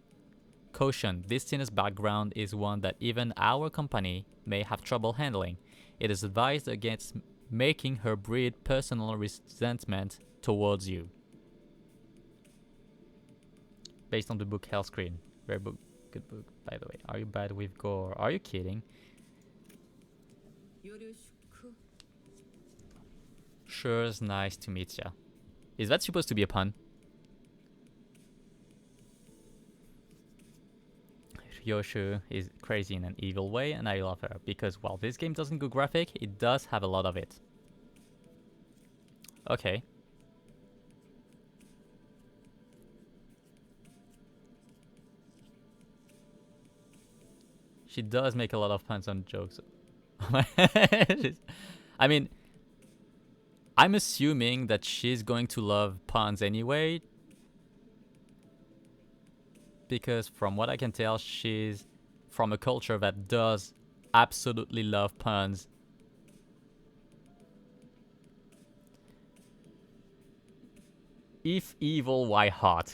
Caution, this sinner's background is one that even our company may have trouble handling. It is advised against making her breed personal resentment towards you. Based on the book Hellscreen. Very good book, by the way. Are you bad with gore? Are you kidding? Sure, it's nice to meet ya. Is that supposed to be a pun? Ryoshu is crazy in an evil way, and I love her because while this game doesn't go graphic, it does have a lot of it. Okay. She does make a lot of puns on jokes. I mean, I'm assuming that she's going to love puns anyway, because from what I can tell, she's from a culture that does absolutely love puns. If evil, why hot?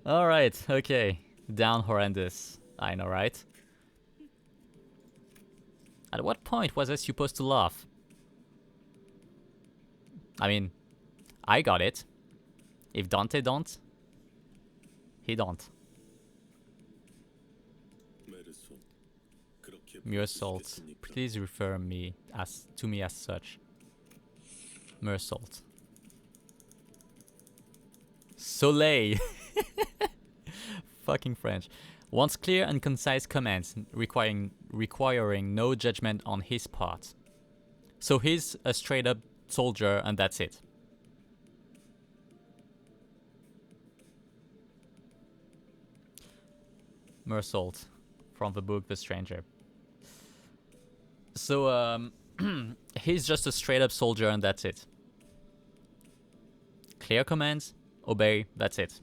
Alright, okay. Down horrendous. I know, right? At what point was I supposed to laugh? I mean, I got it. If Dante don't, he don't. Mersault, please refer to me as such. Mersault. Soleil. Fucking French. Wants clear and concise commands, requiring no judgment on his part. So he's a straight up soldier and that's it. Mersault, from the book The Stranger. So, he's just a straight up soldier and that's it. Clear commands, obey, that's it.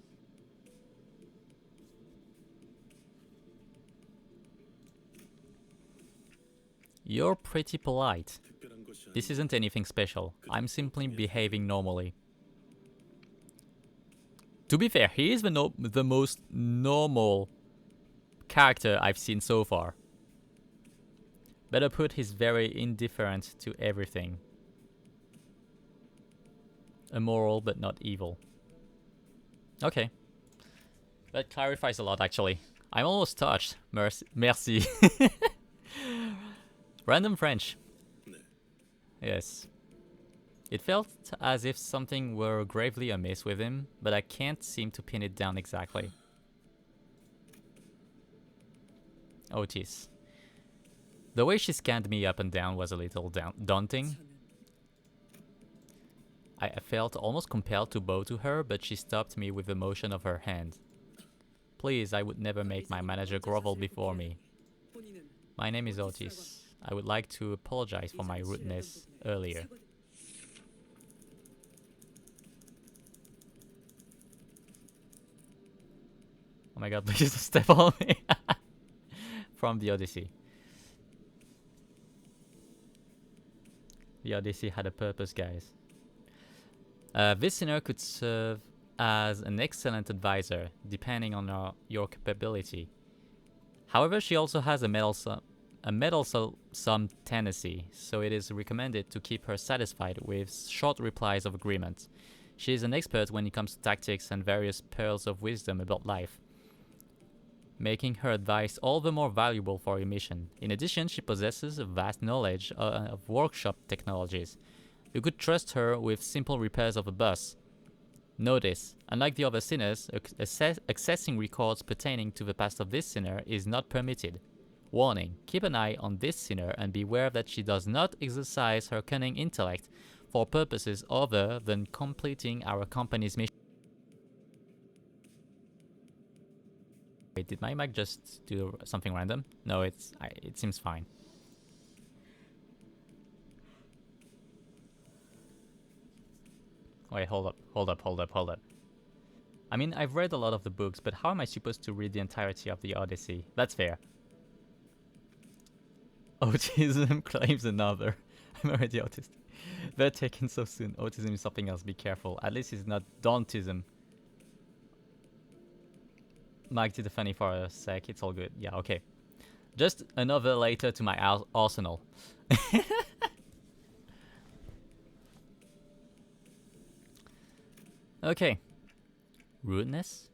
You're pretty polite. This isn't anything special. I'm simply behaving normally. To be fair, he is the most normal character I've seen so far. Better put, he's very indifferent to everything. Immoral but not evil. Okay. That clarifies a lot actually. I'm almost touched. Merci. Random French. Yes. It felt as if something were gravely amiss with him, but I can't seem to pin it down exactly. Otis. The way she scanned me up and down was a little daunting. I felt almost compelled to bow to her, but she stopped me with a motion of her hand. Please, I would never make my manager grovel before me. My name is Otis. I would like to apologize for my rudeness earlier. Oh my god, please step on me. From the Odyssey. The Odyssey had a purpose, guys. This sinner could serve as an excellent advisor, depending on your capability. However, she also has a meddlesome tendency, so it is recommended to keep her satisfied with short replies of agreement. She is an expert when it comes to tactics and various pearls of wisdom about life, making her advice all the more valuable for your mission. In addition, she possesses a vast knowledge of workshop technologies. You could trust her with simple repairs of a bus. Notice, unlike the other sinners, accessing records pertaining to the past of this sinner is not permitted. Warning, keep an eye on this sinner and beware that she does not exercise her cunning intellect for purposes other than completing our company's mission. Wait, did my mic just do something random? No, it seems fine. Wait, hold up. I mean, I've read a lot of the books, but how am I supposed to read the entirety of the Odyssey? That's fair. Autism claims another. I'm already autistic. They're taken so soon. Autism is something else. Be careful. At least it's not Dauntism. Mike did a funny for a sec. It's all good. Yeah, okay. Just another later to my arsenal. Okay. Rudeness?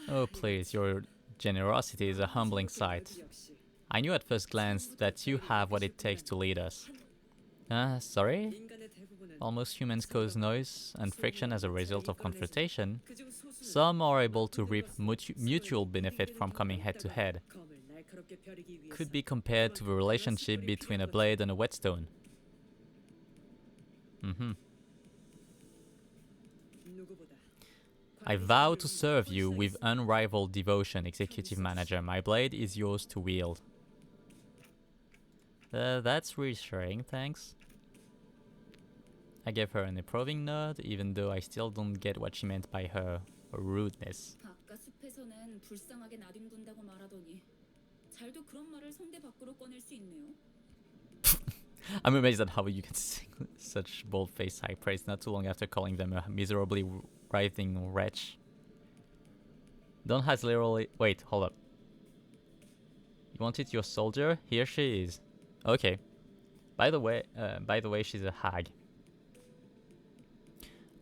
Oh, please. Your generosity is a humbling sight. I knew at first glance that you have what it takes to lead us. Sorry? Almost humans cause noise and friction as a result of confrontation. Some are able to reap mutual benefit from coming head to head. Could be compared to the relationship between a blade and a whetstone. I vow to serve you with unrivaled devotion, Executive Manager. My blade is yours to wield. That's reassuring, thanks. I gave her an approving nod, even though I still don't get what she meant by her rudeness. 아까 숲에서는 불쌍하게 나뒹군다고 말하더니 잘도 그런 말을 성대 밖으로 꺼낼 수 있네요. I'm amazed at how you can sing such bold-faced high praise not too long after calling them a miserably writhing wretch. Don has literally... Wait, hold up. You wanted your soldier? Here she is. Okay. By the way, she's a hag.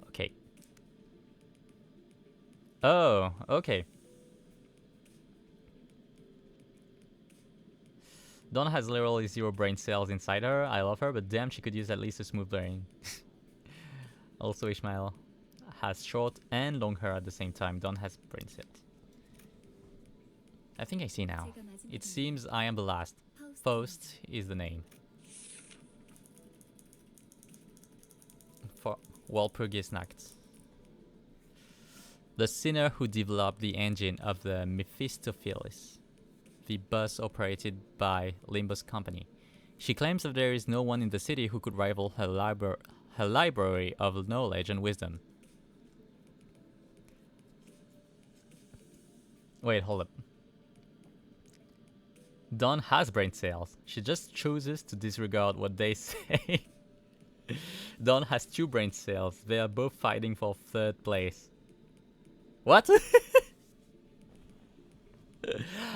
Okay. Oh, okay. Dawn has literally 0 brain cells inside her. I love her, but damn, she could use at least a smooth brain. Also, Ishmael has short and long hair at the same time. Dawn has brain cells. I think I see now. It seems I am the last. Faust is the name. For Walpurgisnacht. The sinner who developed the engine of the Mephistopheles, the bus operated by Limbus Company. She claims that there is no one in the city who could rival her library of knowledge and wisdom. Wait, hold up. Dawn has brain cells. She just chooses to disregard what they say. Dawn has 2 brain cells. They are both fighting for 3rd place. What?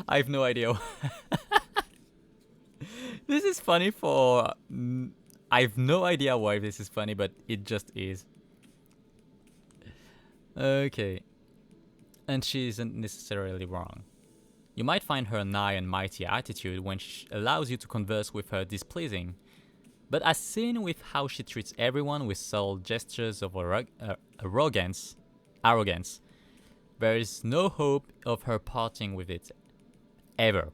I have no idea. This is funny for... I have no idea why this is funny, but it just is. Okay. And she isn't necessarily wrong. You might find her nigh and mighty attitude when she allows you to converse with her displeasing. But as seen with how she treats everyone with subtle gestures of arrogance, there is no hope of her parting with it, ever.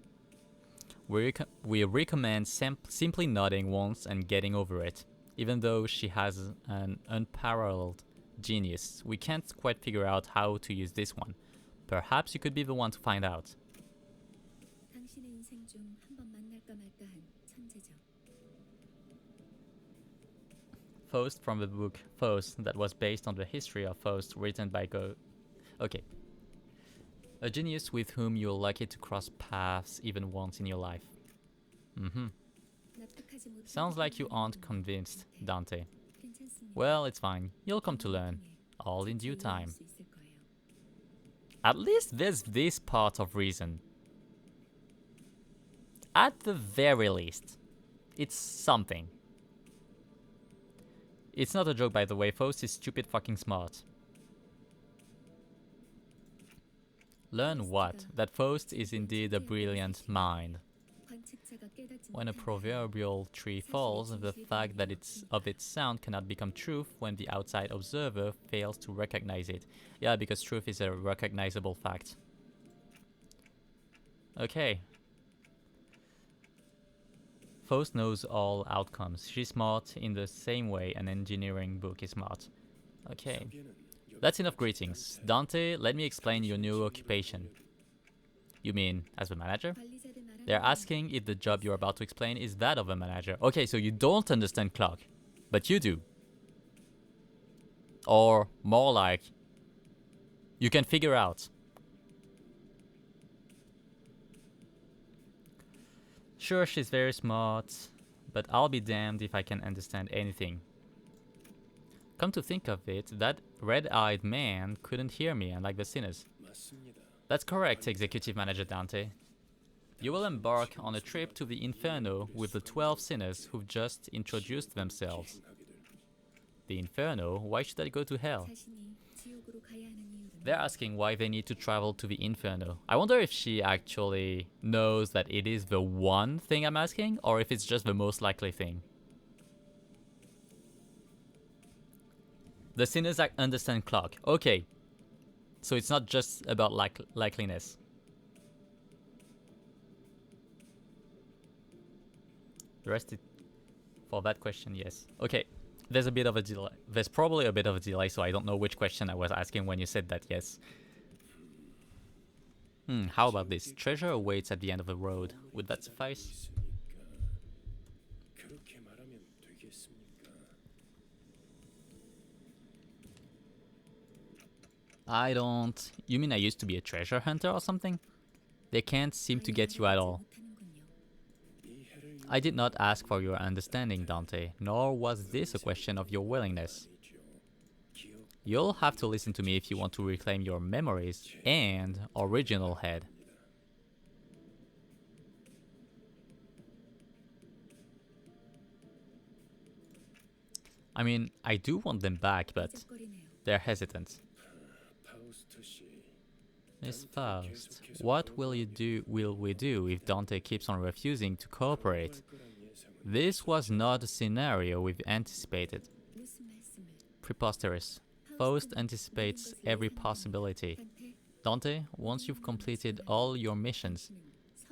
We recommend simply nodding once and getting over it. Even though she has an unparalleled genius, we can't quite figure out how to use this one. Perhaps you could be the one to find out. 당신의 인생 중 한 번 만날까 말까한 천재죠. Faust from the book Faust that was based on the history of Faust written by Okay. A genius with whom you're lucky to cross paths even once in your life. Sounds like you aren't convinced, Dante. Well, it's fine. You'll come to learn. All in due time. At least there's this part of reason. At the very least. It's something. It's not a joke, by the way. Faust is stupid fucking smart. Learn what? That Faust is indeed a brilliant mind. When a proverbial tree falls, the fact that its sound cannot become truth when the outside observer fails to recognize it. Yeah, because truth is a recognizable fact. Okay. Faust knows all outcomes. She's smart in the same way an engineering book is smart. Okay. That's enough greetings. Dante, let me explain your new occupation. You mean as a manager? 관리자들 말하는 They're asking if the job you're about to explain is that of a manager. Okay, so you don't understand clock, but you do. Or more like, you can figure out. Sure, she's very smart, but I'll be damned if I can understand anything. Come to think of it, that red-eyed man couldn't hear me, unlike the sinners. 맞습니다. That's correct, Executive Manager Dante. You will embark on a trip to the Inferno with the 12 sinners who've just introduced themselves. The Inferno? Why should I go to hell? 자신이 지옥으로 가야 하는 이유는 They're asking why they need to travel to the Inferno. I wonder if she actually knows that it is the one thing I'm asking, or if it's just the most likely thing. The sinners understand clock. Okay. So it's not just about likeliness. The rest is for that question, yes. Okay. There's a bit of a delay. There's probably a bit of a delay, so I don't know which question I was asking when you said that, yes. How about this? Treasure awaits at the end of the road. Would that suffice? 있으니까 그렇게 말하면 되겠습니까? I don't... You mean I used to be a treasure hunter or something? They can't seem to get you at all. 못하는군요. I did not ask for your understanding, Dante, nor was this a question of your willingness. You'll have to listen to me if you want to reclaim your memories and original head. I mean, I do want them back, but 쩍거리네요. they're hesitant. 파우스트 씨, Miss Faust, what will we do if Dante keeps on refusing to cooperate? 거란 예상은 This was not a scenario we've anticipated. 무슨 말씀을? Preposterous. Faust anticipates every possibility. 단테, Dante, once you've completed all your missions,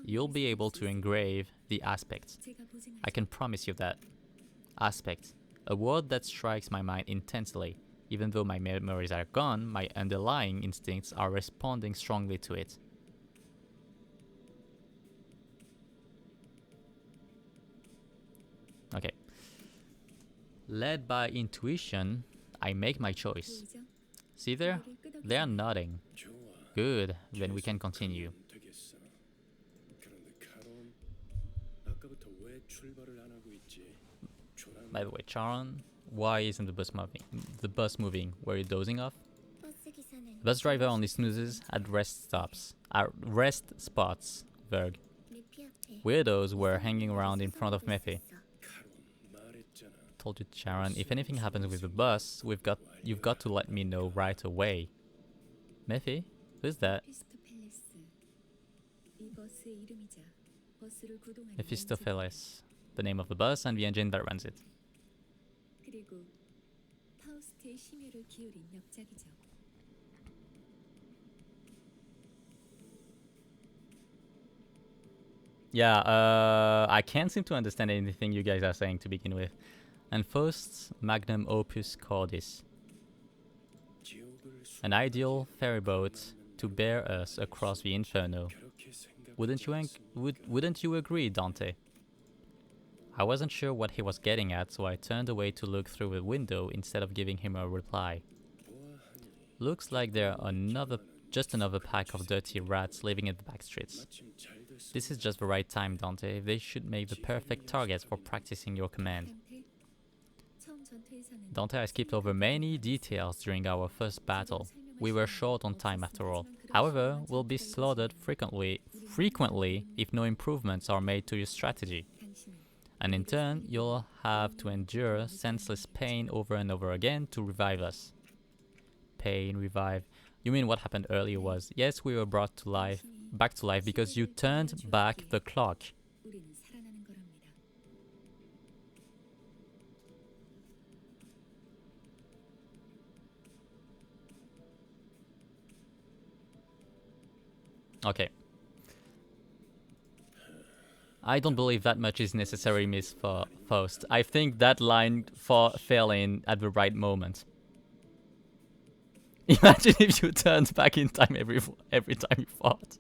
you'll be able to engrave the aspect. 제가 보증하죠. I can promise you that. Aspect. A word that strikes my mind intensely. Even though my memories are gone, my underlying instincts are responding strongly to it. Okay. Led by intuition, I make my choice. 보이죠? See there? 머리를 끄덕이죠. They are nodding. 좋아. Good, then we can continue. 되겠어. 그런데 카론, 아까부터 왜 출발을 안 하고 있지? 조란 By the way, Charon, why isn't the bus moving? The bus moving? Were you dozing off? 버스 기사는 Bus driver only snoozes at rest stops. At rest spots. Verg. 메피 앞에 Weirdos were hanging around in front of Mephie. 카론 말했잖아. Told you, Charon, if anything happens with the bus, you've got to let me know right away. Mephie? Who's that? 피스토펠레스. 이 버스의 이름이자 버스를 구동하는 Mephistopheles. The name of the bus and the engine that runs it. 연주. 그리고 파우스트의 심혈을 기울인 역작이죠. Yeah, I can't seem to understand anything you guys are saying to begin with. And Faust's magnum opus cordis. 지옥을 An ideal ferryboat to bear us across the inferno. 그렇게 생각하지 Wouldn't you agree, Dante? I wasn't sure what he was getting at, so I turned away to look through the window instead of giving him a reply. 보아하니 Looks like they're just another pack of dirty rats living in the back streets. 마침 잘 됐어. This is just the right time, Dante. They should make the perfect targets for practicing your command. 단테, 처음 전투에서는 Dante, I skipped over many details during our first battle. We were short on time after all. However, we'll be slaughtered frequently if no improvements are made to your strategy. 당신은 And in turn, you'll have to endure senseless pain over and over again to revive us. Pain, revive. You mean what happened earlier was, yes, we were brought to life, back to life because you turned back the clock. 우리는 살아나는 거랍니다. Okay. I don't believe that much is necessary, Miss Faust. I think that line fell in at the right moment. Imagine if you turned back in time every time you fought.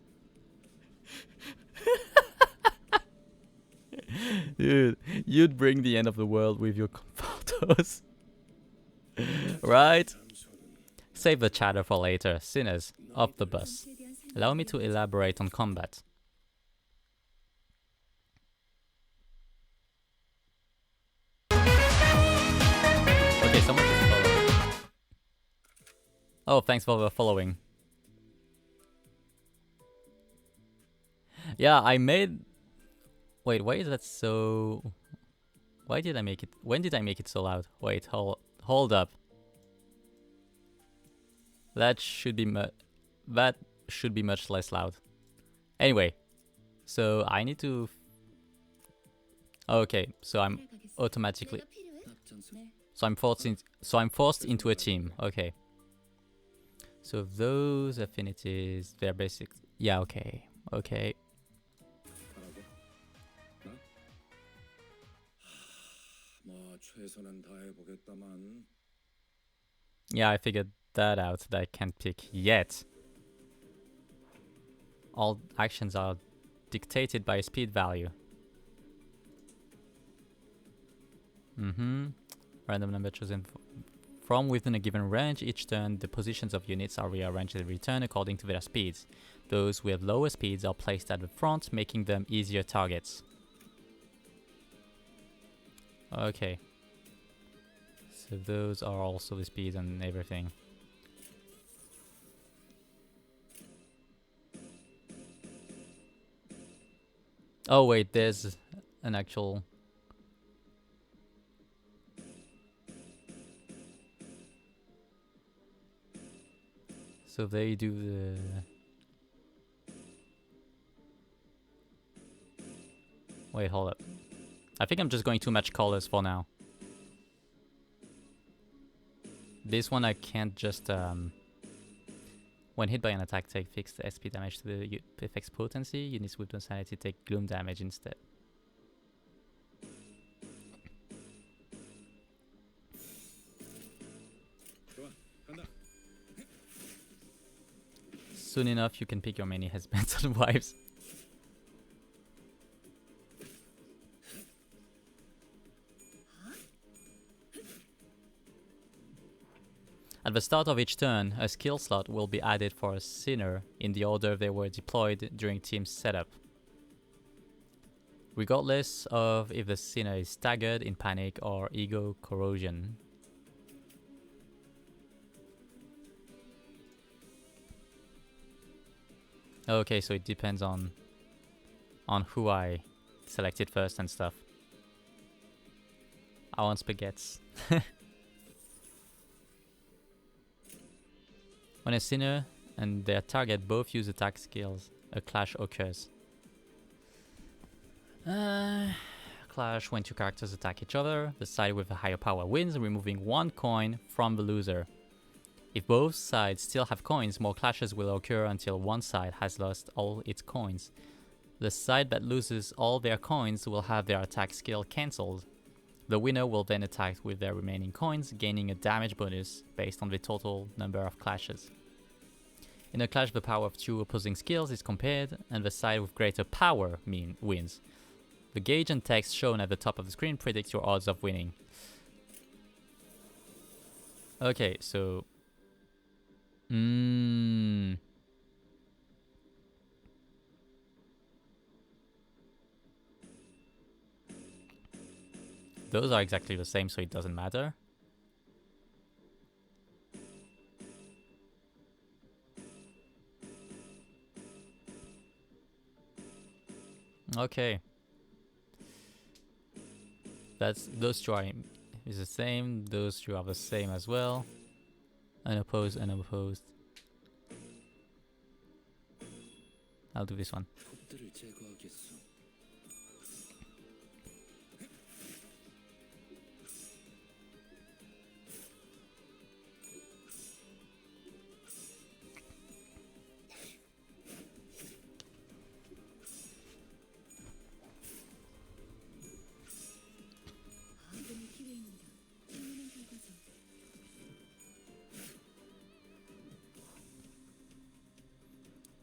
Dude, you'd bring the end of the world with your photos. Right? Save the chatter for later. Sinners, off the bus. Allow me to elaborate on combat. Okay, someone just followed. Oh, thanks for the following. Yeah, I made... Wait, why is that so... Why did I make it... When did I make it so loud? Wait, hold up. That should be much less loud. Anyway, so I need to... Okay, so I'm automatically... So I'm forced into a team. Okay. So those affinities, they're basic. Yeah, okay. Okay. 뭐 최선은 다해보겠다만. Yeah, I figured that out, that I can't pick yet. All actions are dictated by a speed value. Random number chosen from within a given range. Each turn, the positions of units are rearranged and returned according to their speeds. Those with lower speeds are placed at the front, making them easier targets. Okay. So those are also the speeds and everything. Oh wait, there's an actual... So they do the... Wait, hold up. I think I'm just going too much colors for now. This one I can't just... When hit by an attack, take fixed SP damage to the effect's potency. Units with insanity take gloom damage instead. Soon enough, you can pick your many husbands and wives. At the start of each turn, a skill slot will be added for a sinner in the order they were deployed during team setup. Regardless of if the sinner is staggered, in panic, or ego corrosion. Okay, so it depends on who I selected first and stuff. I want spaghettis. When a sinner and their target both use attack skills, a clash occurs. Clash when two characters attack each other. The side with the higher power wins, removing one coin from the loser. If both sides still have coins, more clashes will occur until one side has lost all its coins. The side that loses all their coins will have their attack skill cancelled. The winner will then attack with their remaining coins, gaining a damage bonus based on the total number of clashes. In a clash, the power of two opposing skills is compared, and the side with greater power wins. The gauge and text shown at the top of the screen predict your odds of winning. Okay, so... Those are exactly the same, so it doesn't matter. Okay. Those two are is the same. Those two are the same as well. Unopposed, unopposed. I'll do this one.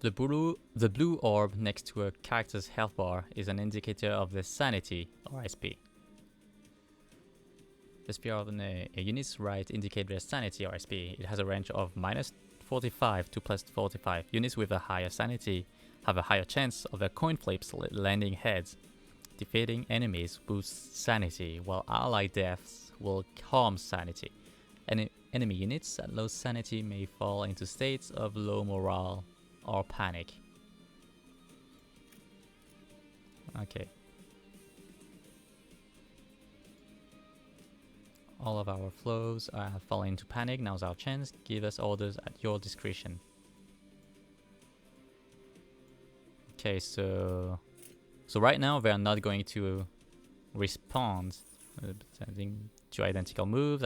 The blue orb next to a character's health bar is an indicator of their sanity, or SP. The spear of a unit's right indicate their sanity, or SP. It has a range of minus 45 to plus 45. Units with a higher sanity have a higher chance of their coin flips landing heads. Defeating enemies boosts sanity, while ally deaths will harm sanity. Enemy units at low sanity may fall into states of low morale or panic. Okay. All of our flows have fallen into panic. Now's our chance. Give us orders at your discretion. Okay, so right now they are not going to respond to identical moves.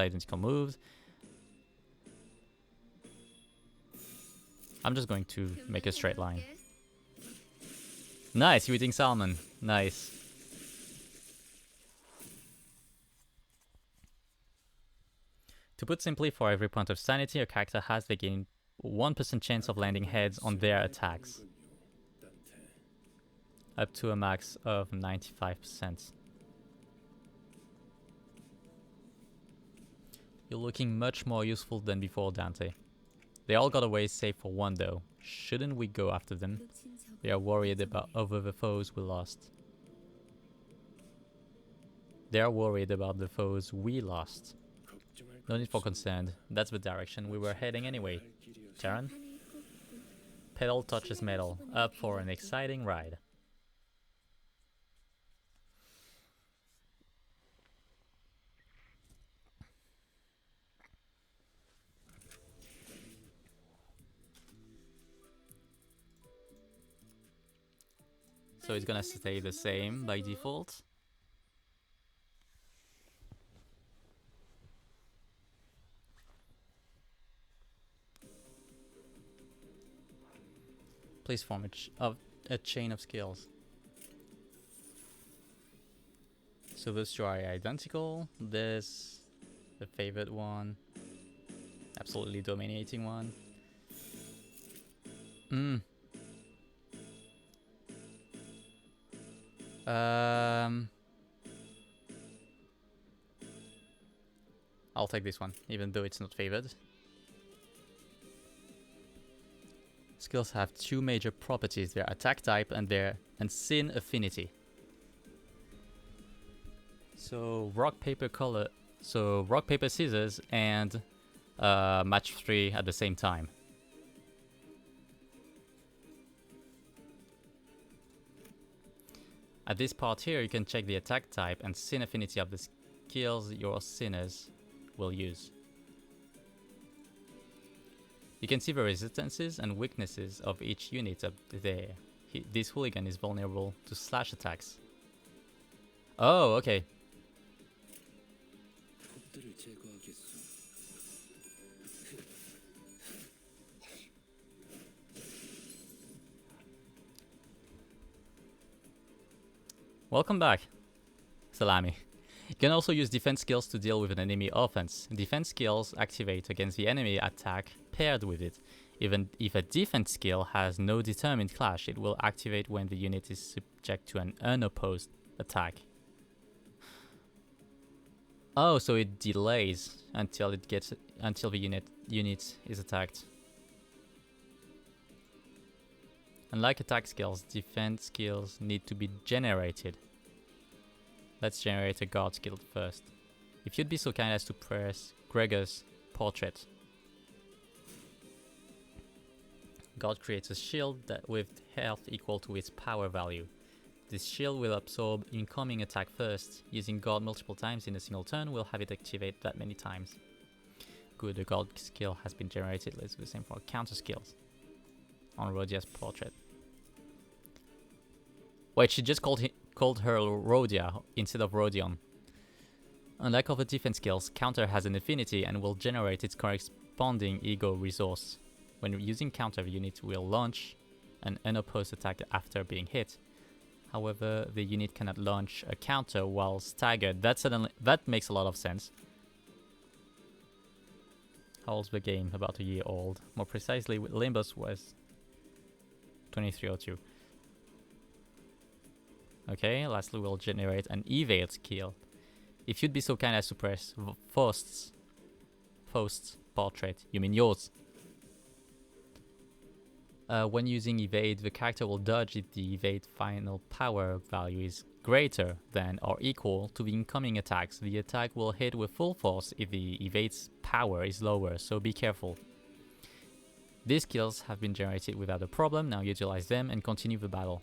I'm just going to make a straight line. Nice, you're eating salmon. Nice. To put simply, for every point of sanity a character has, they gain 1% chance of landing heads on their attacks, up to a max of 95%. You're looking much more useful than before, Dante. They all got away save for one though. Shouldn't we go after them? They are worried about over the foes we lost. They are worried about the foes we lost. No need for concern. That's the direction we were heading anyway. Terran? Pedal touches metal. Up for an exciting ride. So it's gonna stay the same by default. Please form a chain of skills. So those two are identical. This, the favorite one, absolutely dominating one. I'll take this one, even though it's not favored. Skills have two major properties: their attack type and their sin affinity. So rock paper scissors and match 3 at the same time. At this part here, you can check the attack type and sin affinity of the skills your sinners will use. You can see the resistances and weaknesses of each unit up there. This hooligan is vulnerable to slash attacks. Oh, okay. Welcome back, Salami. You can also use defense skills to deal with an enemy offense. Defense skills activate against the enemy attack paired with it. Even if a defense skill has no determined clash, it will activate when the unit is subject to an unopposed attack. Oh, so it delays until the unit is attacked. Unlike attack skills, defense skills need to be generated. Let's generate a guard skill first. If you'd be so kind as to press Gregor's portrait. Guard creates a shield with health equal to its power value. This shield will absorb incoming attack first. Using guard multiple times in a single turn will have it activate that many times. Good, the guard skill has been generated. Let's do the same for counter skills on Rhodia's portrait. Wait, she just called her Rhodia instead of Rhodion. Unlike other defense skills, counter has an affinity and will generate its corresponding ego resource. When using counter, the unit will launch an unopposed attack after being hit. However, the unit cannot launch a counter while staggered. That makes a lot of sense. How old's the game? About a year old. More precisely, Limbus was 2302. Okay, lastly we'll generate an evade skill. If you'd be so kind as to press Faust's portrait, you mean yours. When using evade, the character will dodge if the evade final power value is greater than or equal to the incoming attacks. The attack will hit with full force if the evade's power is lower, so be careful. These skills have been generated without a problem, now utilize them and continue the battle.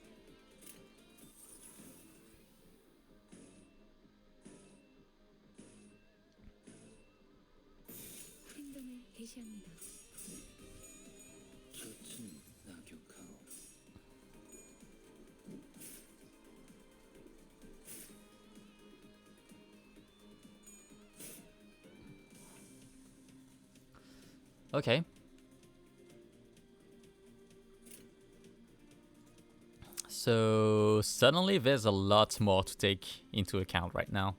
행동을 개시합니다. 젖은 낙엽하오. Okay. So suddenly there's a lot more to take into account right now.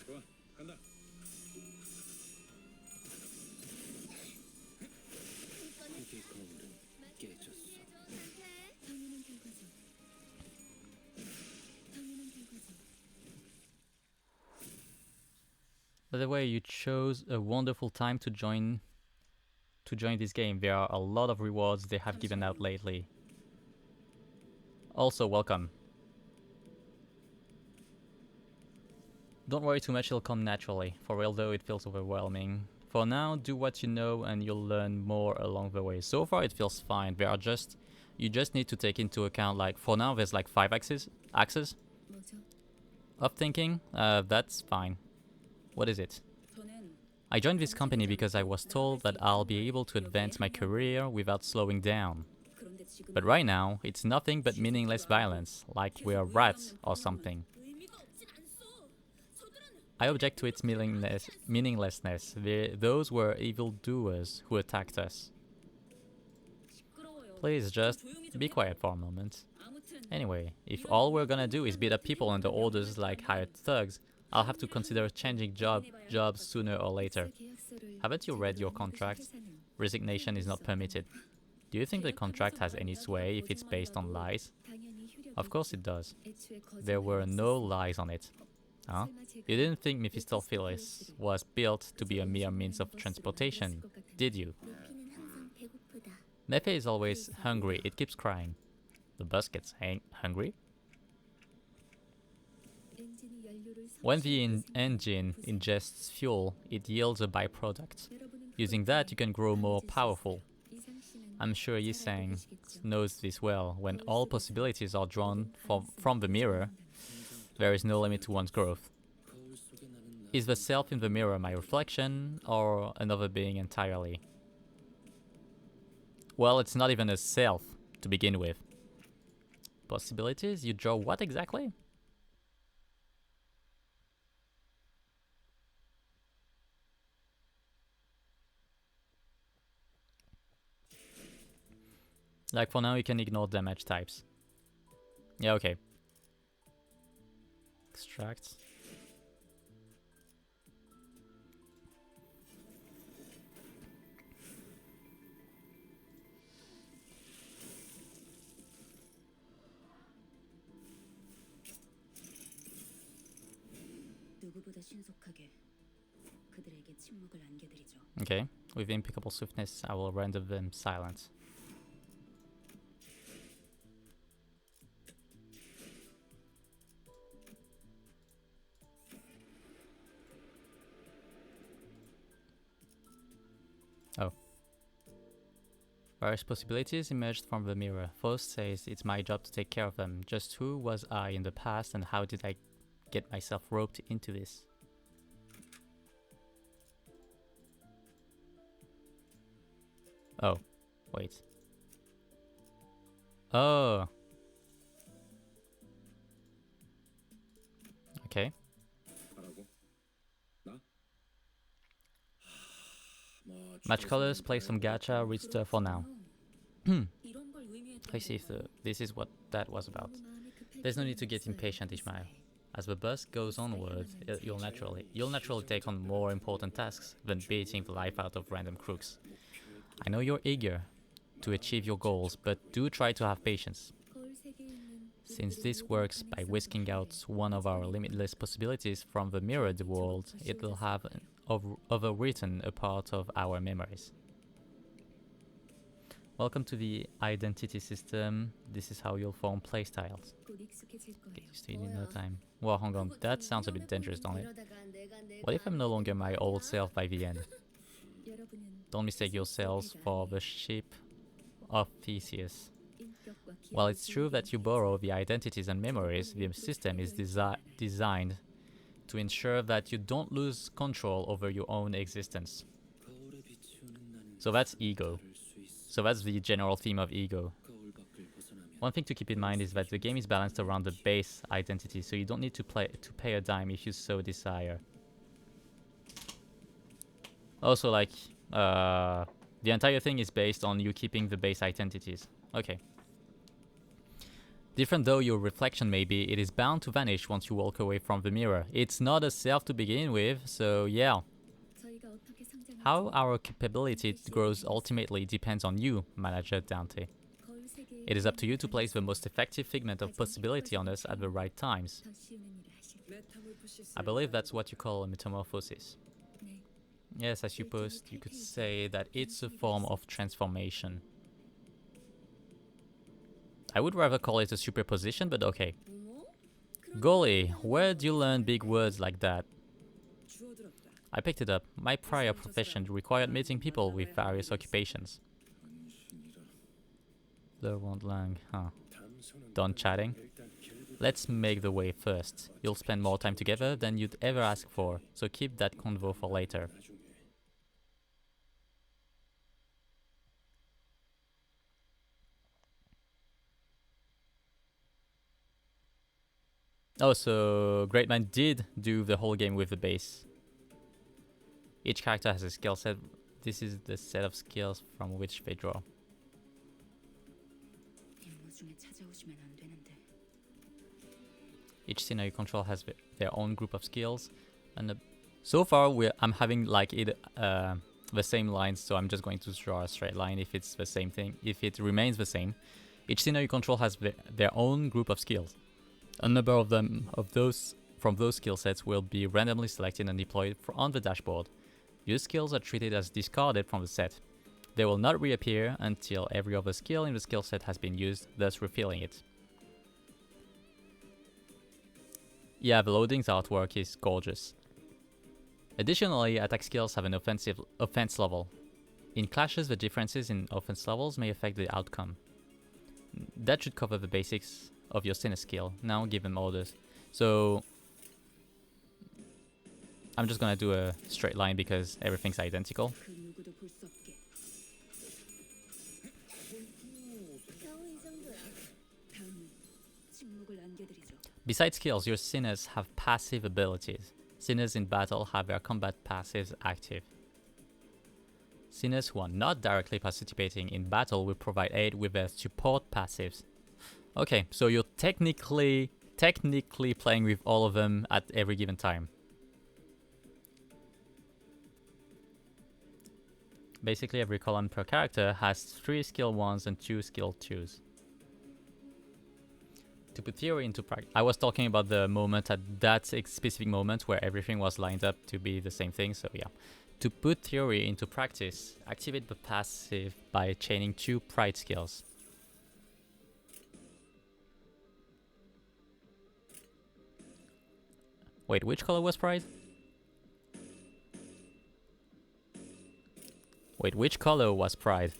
좋아, 간다. 고개 거울은 깨졌어. 당연한 결과죠. 당연한 결과죠. By the way, you chose a wonderful time to join this game. There are a lot of rewards they have given out lately. Also, welcome. Don't worry too much, it'll come naturally. For real though, it feels overwhelming. For now, do what you know and you'll learn more along the way. So far it feels fine. You just need to take into account, like, for now there's like 5 axes 뭐죠? of thinking. That's fine. What is it? 저는 I joined this company because I was told that I'll be able to advance my career without slowing down. 그런데 지금 But right now, it's nothing but meaningless violence, like we're rats or something. 의미가 없진 않소. 저들은 I object to its meaninglessness. Those were evildoers who attacked us. 시끄러워요. Please just 조용히 좀 be 해봐. quiet for a moment. 아무튼 Anyway, if all we're gonna do is beat up people under orders like hired thugs, I'll have to consider changing jobs sooner or later. Haven't you read your contract? Resignation is not permitted. Do you think the contract has any sway if it's based on lies? Of course it does. There were no lies on it. Huh? You didn't think Mephistopheles was built to be a mere means of transportation, did you? 루피는 항상 배고프다. Mephi is always hungry, it keeps crying. The bus gets hungry? When the engine ingests fuel, it yields a byproduct. Using that, you can grow more powerful. I'm sure Yisang knows this well. When all possibilities are drawn from the mirror, there is no limit to one's growth. 거울 속에 나는 Is the self in the mirror my reflection, or another being entirely? Well, it's not even a self, to begin with. Possibilities? You draw what exactly? Like for now, you can ignore damage types. Yeah, okay. Extract. 누구보다 신속하게 그들에게 침묵을 안겨드리죠. Okay. With impeccable swiftness, I will render them silent. Oh. Various possibilities emerged from the mirror. Faust says it's my job to take care of them. Just who was I in the past and how did I get myself roped into this? Oh, wait. Oh. Okay. 하라고? 나? 뭐 Match colors, play some 최선은 gacha, read stuff for now. 이런 걸 의미했던 I see if this is what that was about. There's no need to get impatient, Ishmael. As the bus goes onward, you'll naturally take on more important tasks than beating the life out of random crooks. I know you're eager to achieve your goals, but do try to have patience. Since this works by whisking out one of our limitless possibilities from the mirrored world, it will have overwritten a part of our memories. Welcome to the identity system. This is how you'll form playstyles. Get used to it in no time. Well, hang on, that sounds a bit dangerous, don't it? What if I'm no longer my old self by the end? Don't mistake yourselves for the sheep of Theseus. While it's true that you borrow the identities and memories, the system is designed to ensure that you don't lose control over your own existence. So that's ego. So that's the general theme of ego. One thing to keep in mind is that the game is balanced around the base identity, so you don't need to pay a dime if you so desire. Also, like, the entire thing is based on you keeping the base identities. Okay. Different though your reflection may be, it is bound to vanish once you walk away from the mirror. It's not a self to begin with, so yeah. How our capability grows ultimately depends on you, Manager Dante. It is up to you to place the most effective figment of possibility on us at the right times. I believe that's what you call a metamorphosis. Yes, I suppose you could say that it's a form of transformation. I would rather call it a superposition, but okay. Golly, where do you learn big words like that? I picked it up. My prior profession required meeting people with various occupations. Laurent Lang, huh? Done chatting? Let's make the way first. You'll spend more time together than you'd ever ask for, so keep that convo for later. Oh, so Great Man did do the whole game with the base. Each character has a skill set. This is the set of skills from which they draw. Each scene you control has their own group of skills, and so far I'm having like it the same lines. So I'm just going to draw a straight line if it's the same thing. If it remains the same, each scene you control has their own group of skills. A number of them from those skill sets will be randomly selected and deployed on the dashboard. Used skills are treated as discarded from the set. They will not reappear until every other skill in the skill set has been used, thus refilling it. Yeah, the loading's artwork is gorgeous. Additionally, attack skills have an offense level. In clashes, the differences in offense levels may affect the outcome. That should cover the basics of your sinner skill. Now give them orders. So I'm just gonna do a straight line because everything's identical. Besides skills, your sinners have passive abilities. Sinners in battle have their combat passives active. Sinners who are not directly participating in battle will provide aid with their support passives. Okay, so you're technically playing with all of them at every given time. Basically, every column per character has 3 skill 1s and 2 skill 2s. To put theory into practice, I was talking about the moment at that specific moment where everything was lined up to be the same thing, so yeah. To put theory into practice, activate the passive by chaining 2 pride skills. Wait, which color was pride? Wait, which color was pride?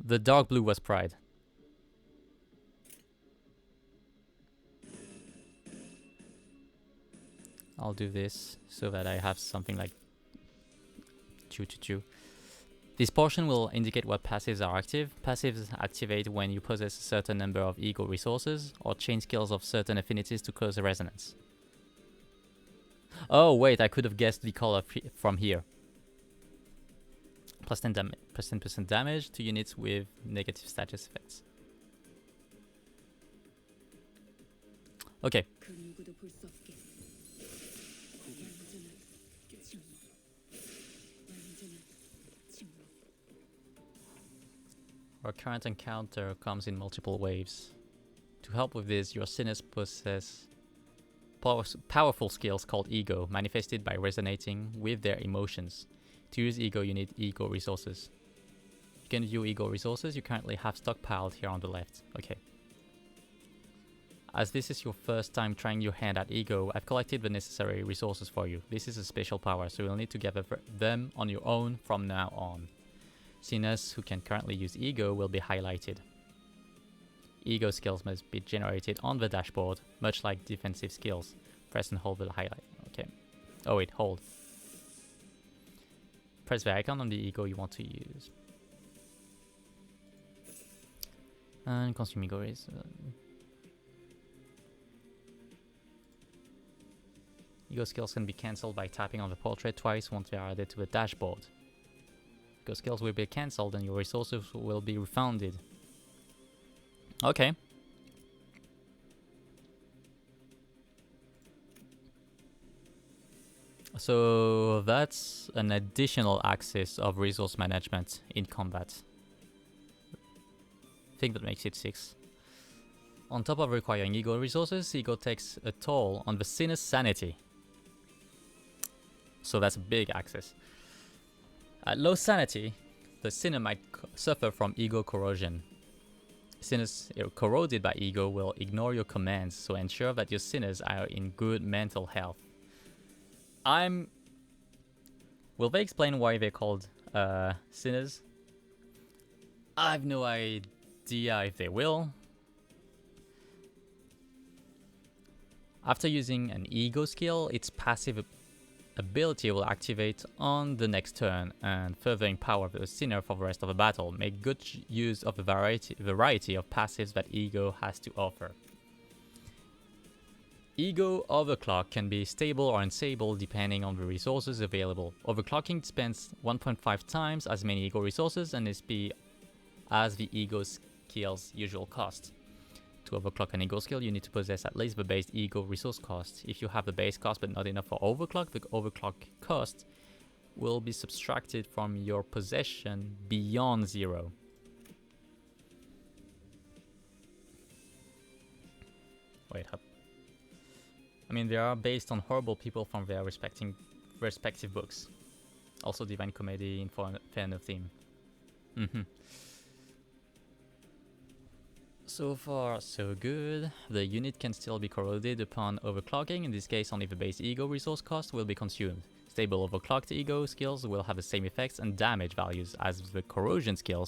The dark blue was pride. I'll do this so that I have something like 2 to 2. This portion will indicate what passives are active. Passives activate when you possess a certain number of ego resources or chain skills of certain affinities to cause a resonance. Oh wait, I could have guessed the color from here. Plus 10% damage to units with negative status effects. Okay. 그 누구도 볼 수 없게. 완전한 침묵. 완전한 침묵. Our current encounter comes in multiple waves. To help with this, your sinners possess powerful skills called ego, manifested by resonating with their emotions. To use ego, you need ego resources. You can view ego resources you currently have stockpiled here on the left. Okay. As this is your first time trying your hand at ego, I've collected the necessary resources for you. This is a special power, so you'll need to gather them on your own from now on. Sinners who can currently use ego will be highlighted. Ego skills must be generated on the dashboard, much like defensive skills. Press and hold the highlight. Okay. Oh wait, hold. Press the icon on the ego you want to use. And consume ego is... Ego skills can be cancelled by tapping on the portrait twice once they are added to the dashboard. Ego skills will be cancelled and your resources will be refunded. Okay. So that's an additional axis of resource management in combat. I think that makes it 6. On top of requiring ego resources, ego takes a toll on the sinner's sanity. So that's a big axis. At low sanity, the sinner might suffer from ego corrosion. Sinners corroded by ego will ignore your commands, so ensure that your sinners are in good mental health. Will they explain why they're called sinners? I have no idea if they will. After using an ego skill, its passive ability will activate on the next turn and further empower the sinner for the rest of the battle. Make good use of the variety of passives that ego has to offer. Ego overclock can be stable or unstable depending on the resources available. Overclocking spends 1.5 times as many ego resources and SP as the ego skill's usual cost. To overclock an ego skill, you need to possess at least the base ego resource cost. If you have the base cost but not enough for overclock, the overclock cost will be subtracted from your possession beyond 0. Wait up. I mean, they are based on horrible people from their respective books. Also Divine Comedy, Inferno theme. So far, so good. The unit can still be corroded upon overclocking. In this case, only the base ego resource cost will be consumed. Stable overclocked ego skills will have the same effects and damage values as the corrosion skill,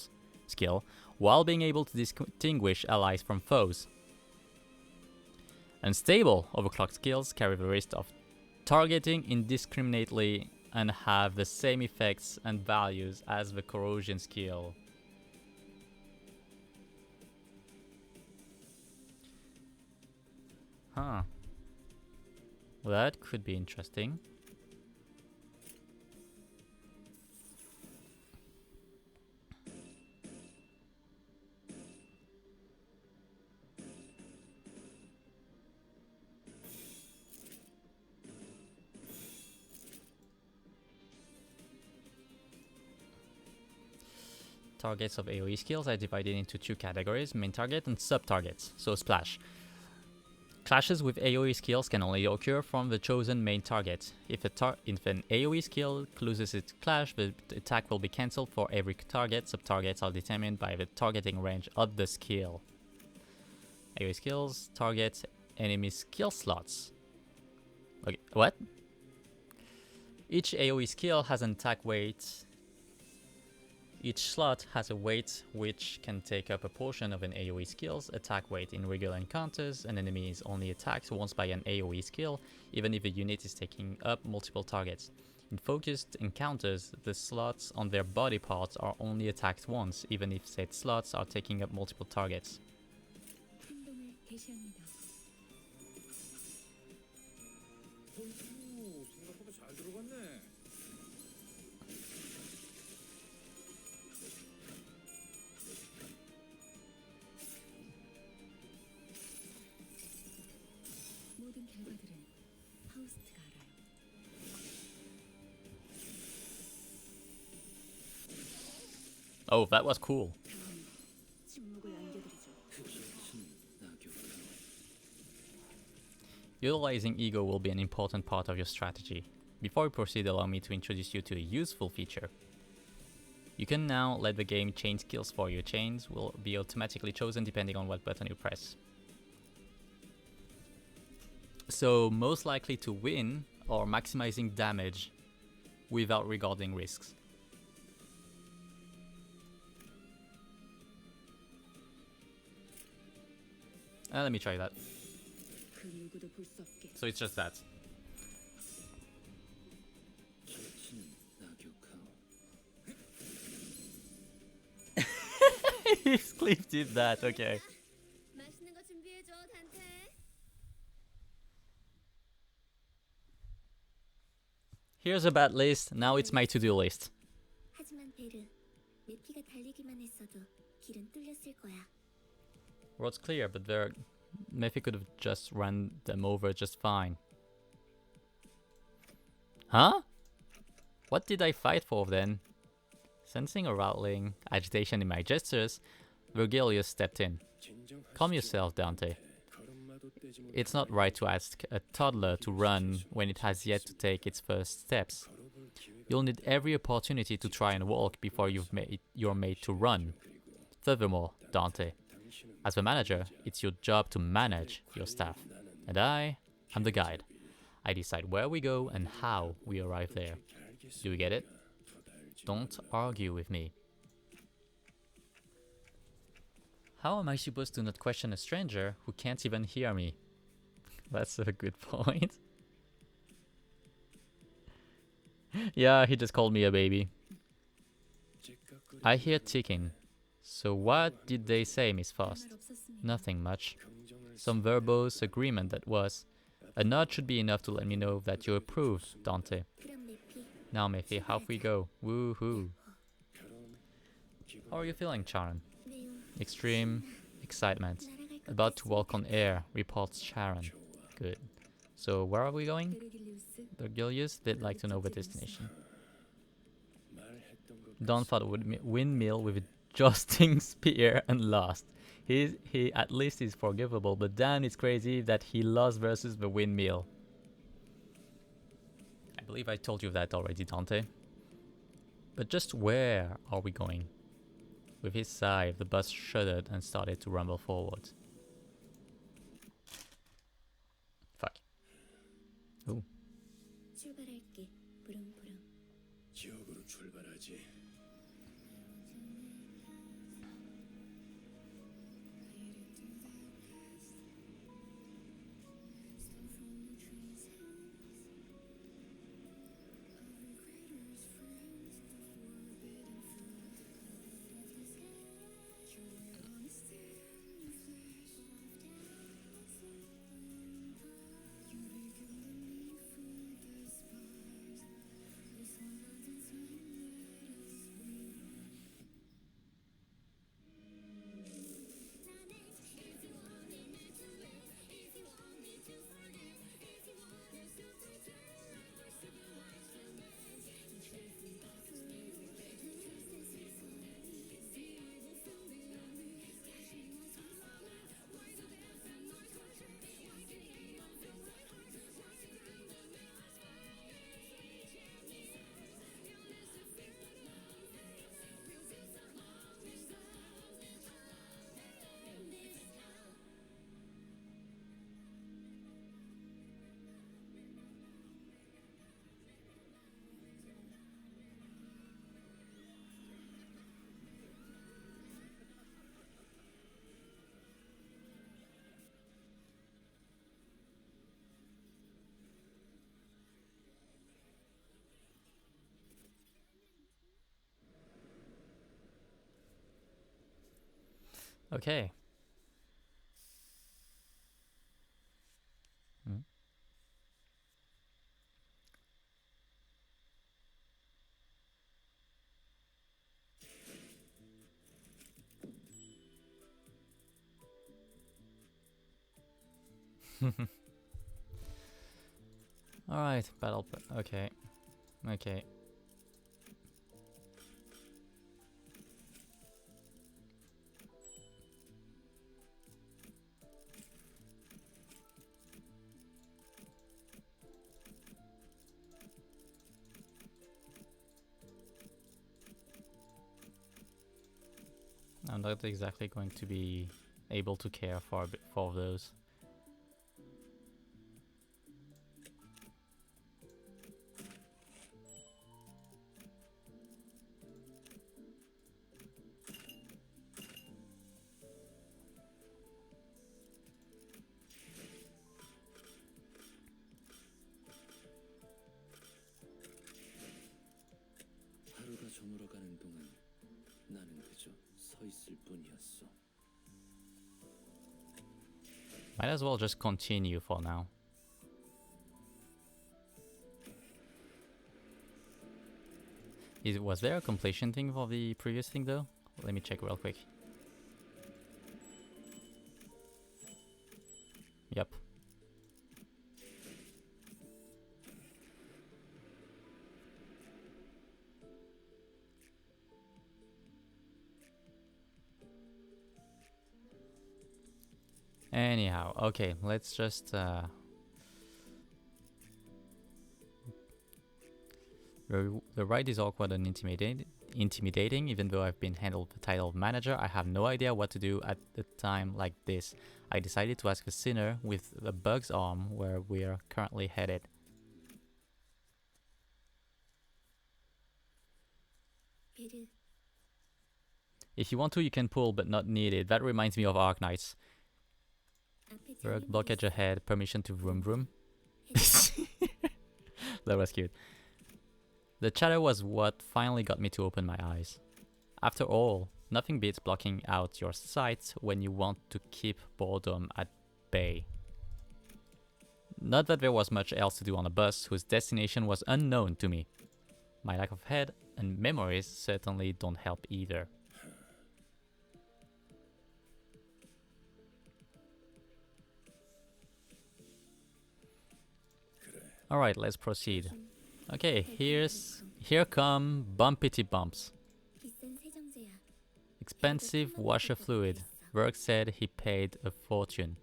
while being able to distinguish allies from foes. Unstable overclocked skills carry the risk of targeting indiscriminately and have the same effects and values as the corrosion skill. Huh. Well, that could be interesting. Targets of AoE skills are divided into 2 categories, main target and sub-targets, so splash. Clashes with AoE skills can only occur from the chosen main target. If an AoE skill loses its clash, the attack will be cancelled for every target. Sub-targets are determined by the targeting range of the skill. AoE skills target enemy skill slots. Okay, what? Each AoE skill has an attack weight. Each slot has a weight which can take up a portion of an AoE skill's attack weight. In regular encounters, an enemy is only attacked once by an AoE skill, even if the unit is taking up multiple targets. In focused encounters, the slots on their body parts are only attacked once, even if said slots are taking up multiple targets. 행동을 개시합니다. 생각보다 잘 들어갔네. 모든 결과들은 파우스트가 알아요. Oh, that was cool. 다음은 침묵을 안겨드리죠. 흑역순 낙엽하오. Utilizing ego will be an important part of your strategy. Before we proceed, allow me to introduce you to a useful feature. You can now let the game chain skills for you. Chains will be automatically chosen depending on what button you press. So, most likely to win or maximizing damage without regarding risks. Let me try that. 그 누구도 볼 수 없게. So it's just that. 흑역순 낙엽하오. Cliff did that, okay. 맛있는 거 준비해줘, 단테. Here's a bad list, now it's my to-do list. 하지만 베르, 내 피가 달리기만 했어도 길은 뚫렸을 거야. Road's clear, but Mephi could have just run them over just fine. Huh? What did I fight for then? Sensing a rattling agitation in my gestures, Virgilius stepped in. Calm yourself, Dante. It's not right to ask a toddler to run when it has yet to take its first steps. You'll need every opportunity to try and walk before you're made to run. Furthermore, Dante, as the manager, it's your job to manage your staff. And I'm the guide. I decide where we go and how we arrive there. Do you get it? Don't argue with me. How am I supposed to not question a stranger who can't even hear me? That's a good point. Yeah, he just called me a baby. I hear ticking. So what did they say, Miss Faust? 말 없었습니다. Nothing much. Some verbose agreement, that was. A nod should be enough to let me know that you approve, Dante. 그럼 내 피, Now, Mephi, off we go. Woohoo. How are you feeling, Charon? 매우 Extreme excitement. 날아갈 것 About to 같습니다. walk on air, reports Charon. Good. So, where are we going? 베르길리우스, Virgilius did like to know the destination. Don fought a windmill with a jousting spear and lost. He at least is forgivable, but damn, it's crazy that he lost versus the windmill. I believe I told you that already, Dante. But just where are we going? With his sigh, the bus shuddered and started to rumble forward. Fuck. Ooh. 출발할게. 부릉부릉. 지역으로 출발하지. Okay. Hmm. Alright, okay. Okay. I'm not exactly going to be able to care for for those. 하루가 저물어가는 동안 나는 그저 서 있을 뿐이었어. Might as well just continue for now. Was there a completion thing for the previous thing though? Let me check real quick. Yep. Anyhow, okay, let's just the ride is awkward and intimidating. Even though I've been handled the title of manager, I have no idea what to do at a time like this. I decided to ask a sinner with the bug's arm where we're currently headed. 베르, If you want to, you can pull, but not needed. That reminds me of Arknights. 앞에 Rogue 장애물이 blockage 있어. ahead, permission to vroom vroom. 헤드, That was cute. The chatter was what finally got me to open my eyes. After all, nothing beats blocking out your sight when you want to keep boredom at bay. Not that there was much else to do on a bus whose destination was unknown to me. My lack of head and memories certainly don't help either. Alright, let's proceed. Okay, here come bumpity bumps. 비싼 세정제야. Expensive washer fluid. Verk said he paid a fortune.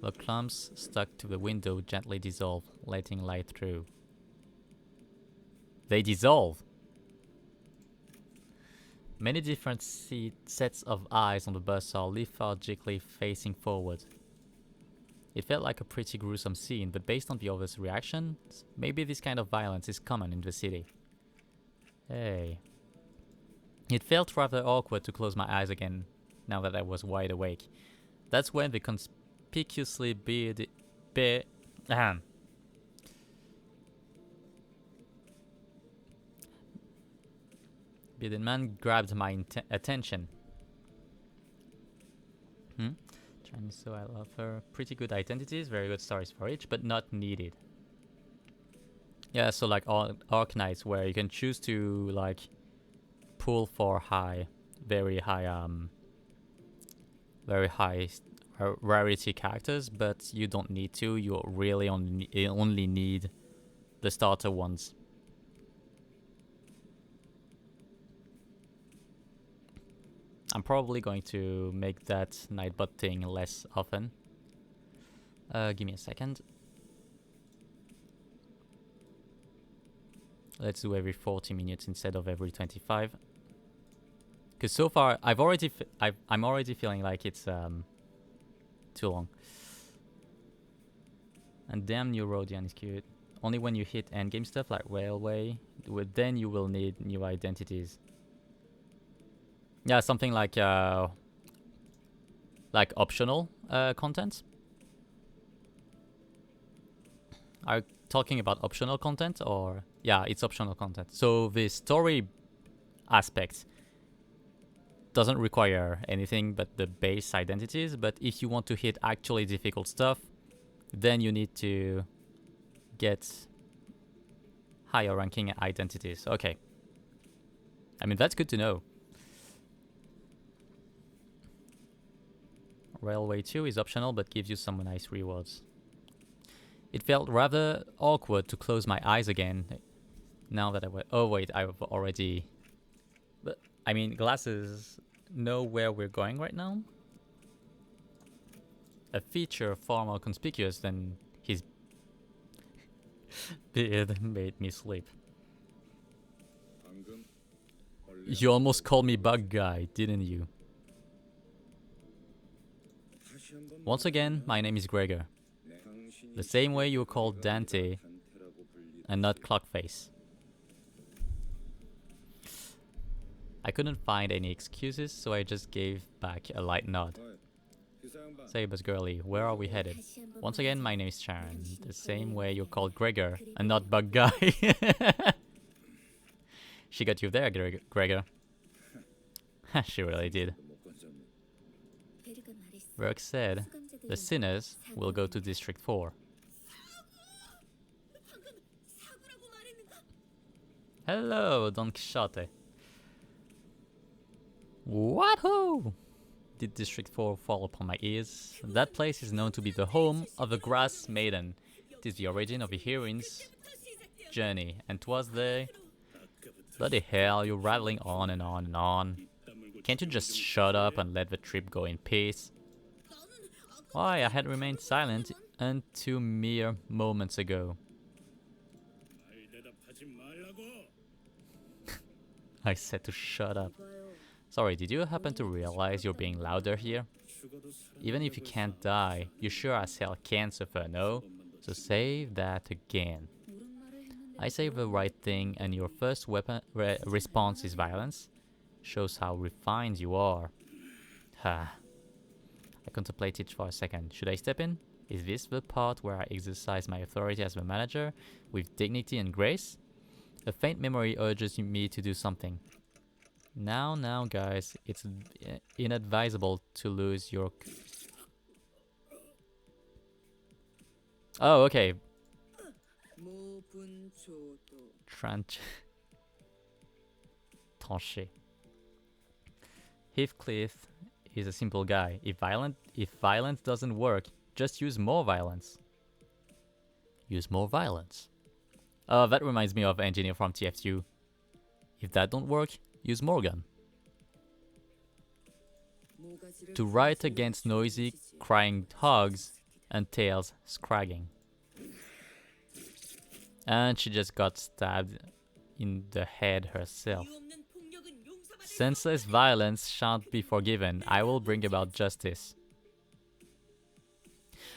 The clumps stuck to the window gently dissolve, letting light through. They dissolve! Many different sets of eyes on the bus are lethargically facing forward. It felt like a pretty gruesome scene, but based on the others' reactions, maybe this kind of violence is common in the city. Hey. It felt rather awkward to close my eyes again, now that I was wide awake. That's when the conspicuously bearded man grabbed my attention. Chinese, so I love her. Pretty good identities, very good stories for each, but not needed. Yeah, so like Arknights, where you can choose to like pull for very high rarity characters, but you don't need to. You really only need the starter ones. I'm probably going to make that Nightbot thing less often. Give me a second. Let's do every 40 minutes instead of every 25. Because so far, I'm already feeling like it's too long. And damn, New Rodian is cute. Only when you hit endgame stuff like Railway, then you will need new identities. Yeah, something like optional content. Are you talking about optional content or yeah, it's optional content. So the story aspects. Doesn't require anything but the base identities, but if you want to hit actually difficult stuff, then you need to get higher ranking identities. Okay. I mean, that's good to know. Railway 2 is optional but gives you some nice rewards. It felt rather awkward to close my eyes again now that I was... Oh wait, I've already... But, I mean, glasses know where we're going right now. A feature far more conspicuous than his beard made me sleep. 방금 You almost called me bug guy, didn't you? 다시 한번 Once again, my name is Gregor. The same way you were called Dante and not Clockface. I couldn't find any excuses, so I just gave back a light nod. Sabers girly, where are we headed? Once again, my name is Sharon. The same way you're called Gregor and not Bug Guy. She got you there, Gregor. She really did. 베르가 말했어. Rourke said, the sinners will go to District 4. Hello, Don Quixote. Wahoo! Did District 4 fall upon my ears? That place is known to be the home of the Grass Maiden. It is the origin of the heroine's journey, and 'twas there... Bloody hell, you're rattling on and on and on. Can't you just shut up and let the trip go in peace? Why, I had remained silent until mere moments ago. I said to shut up. Sorry, did you happen to realize you're being louder here? Even if you can't die, you sure as hell can suffer, no? So save that again. I say the right thing and your first response is violence? Shows how refined you are. Ha. I contemplated for a second. Should I step in? Is this the part where I exercise my authority as the manager, with dignity and grace? A faint memory urges me to do something. Now, guys, it's inadvisable to lose your... Oh, okay. Tranché. Heathcliff is a simple guy. If violence doesn't work, just use more violence. Use more violence. That reminds me of Engineer from TF2. If that don't work, use Morgan. To write against noisy, crying hogs and tails scragging. And she just got stabbed in the head herself. Senseless violence shan't be forgiven. I will bring about justice.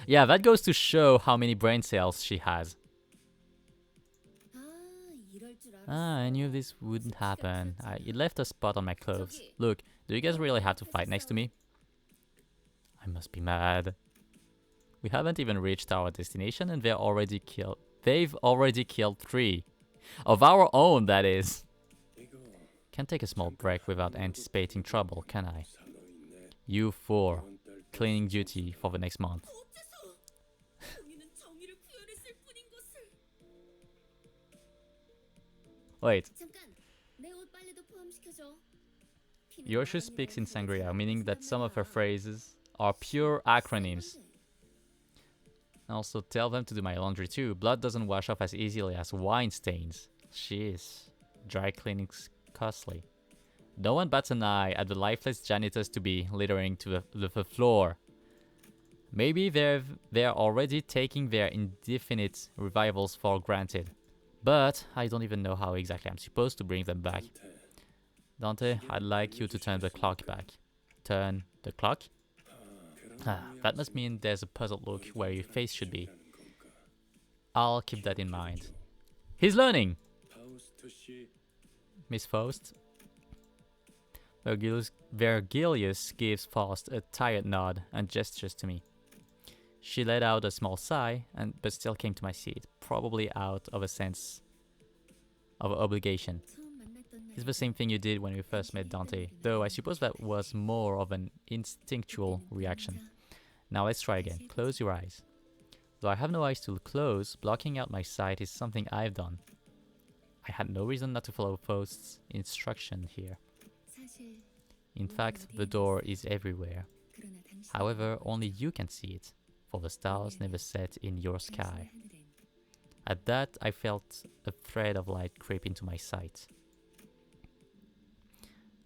Yeah, that goes to show how many brain cells she has. I knew this wouldn't happen. It left a spot on my clothes. Look, do you guys really have to fight next to me? I must be mad. We haven't even reached our destination and they've already killed 3. Of our own, that is. Can't take a small break without anticipating trouble, can I? You 4. Cleaning duty for the next month. Wait. Yoshu speaks in Sangria, meaning that some of her phrases are pure acronyms. Also, tell them to do my laundry too. Blood doesn't wash off as easily as wine stains. Jeez. Dry cleaning's costly. No one bats an eye at the lifeless janitors to be littering to the floor. Maybe they're already taking their indefinite revivals for granted. But I don't even know how exactly I'm supposed to bring them back. Dante, I'd like you to turn the clock back. Turn the clock? That must mean there's a puzzled look where your face should be. I'll keep that in mind. He's learning! Miss Faust? Vergilius gives Faust a tired nod and gestures to me. She let out a small sigh, but still came to my seat, probably out of a sense of obligation. It's the same thing you did when we first met Dante, though I suppose that was more of an instinctual reaction. Now let's try again. Close your eyes. Though I have no eyes to close, blocking out my sight is something I've done. I had no reason not to follow Faust's instruction here. In fact, the door is everywhere. However, only you can see it, for the stars never set in your sky. At that, I felt a thread of light creep into my sight.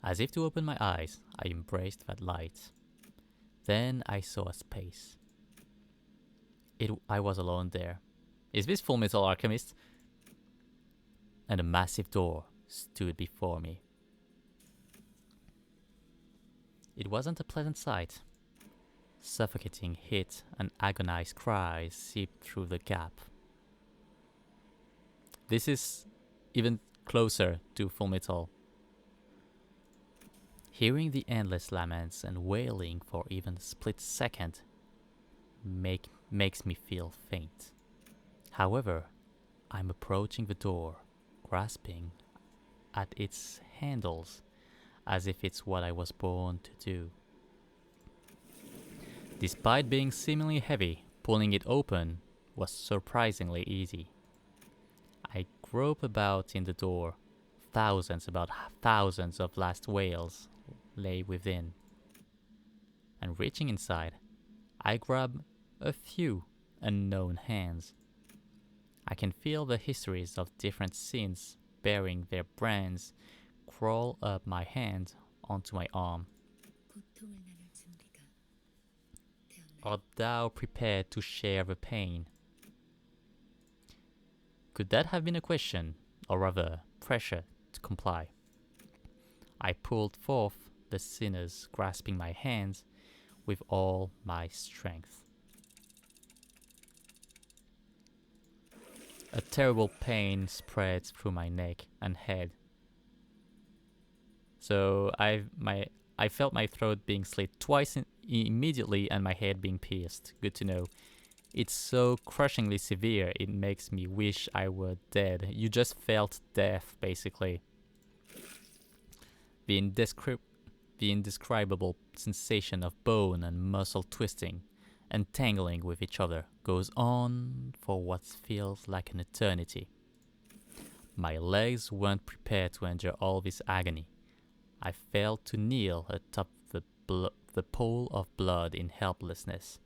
As if to open my eyes, I embraced that light. Then I saw a space. I was alone there. Is this Full Metal Alchemist? And a massive door stood before me. It wasn't a pleasant sight. Suffocating heat and agonized cries seeped through the gap. This is even closer to Full Metal. Hearing the endless laments and wailing for even a split second makes me feel faint. However, I'm approaching the door, grasping at its handles as if it's what I was born to do. Despite being seemingly heavy, pulling it open was surprisingly easy. I grope about in the door. Thousands of last wails lay within. And reaching inside, I grab a few unknown hands. I can feel the histories of different sins bearing their brands crawl up my hand onto my arm. Art thou prepared to share the pain? Could that have been a question, or rather, pressure to comply? I pulled forth the sinners, grasping my hands with all my strength. A terrible pain spreads through my neck and head. So I felt my throat being slit twice immediately and my head being pierced. Good to know. It's so crushingly severe, it makes me wish I were dead. You just felt death, basically. The indescribable sensation of bone and muscle twisting and tangling with each other goes on for what feels like an eternity. My legs weren't prepared to endure all this agony. I fell to kneel atop the pool of blood in helplessness.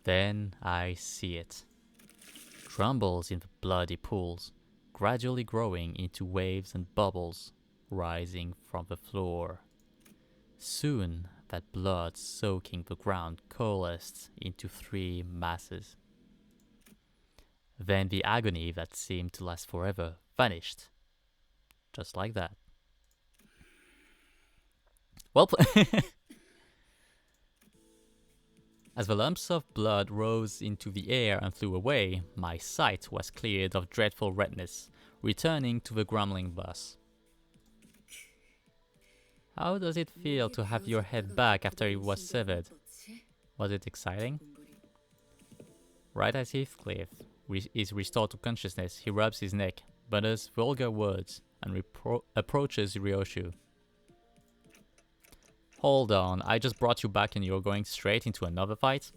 Then I see it. Crumbles in the bloody pools, gradually growing into waves and bubbles, rising from the floor. Soon, that blood soaking the ground coalesced into 3 masses. Then the agony that seemed to last forever vanished. Just like that. Well, as the lumps of blood rose into the air and flew away, my sight was cleared of dreadful redness, returning to the grumbling bus. How does it feel to have your head back after it was severed? Was it exciting? Right as Heathcliff is restored to consciousness, he rubs his neck, mutters vulgar words, and approaches Ryoshu. Hold on, I just brought you back and you're going straight into another fight?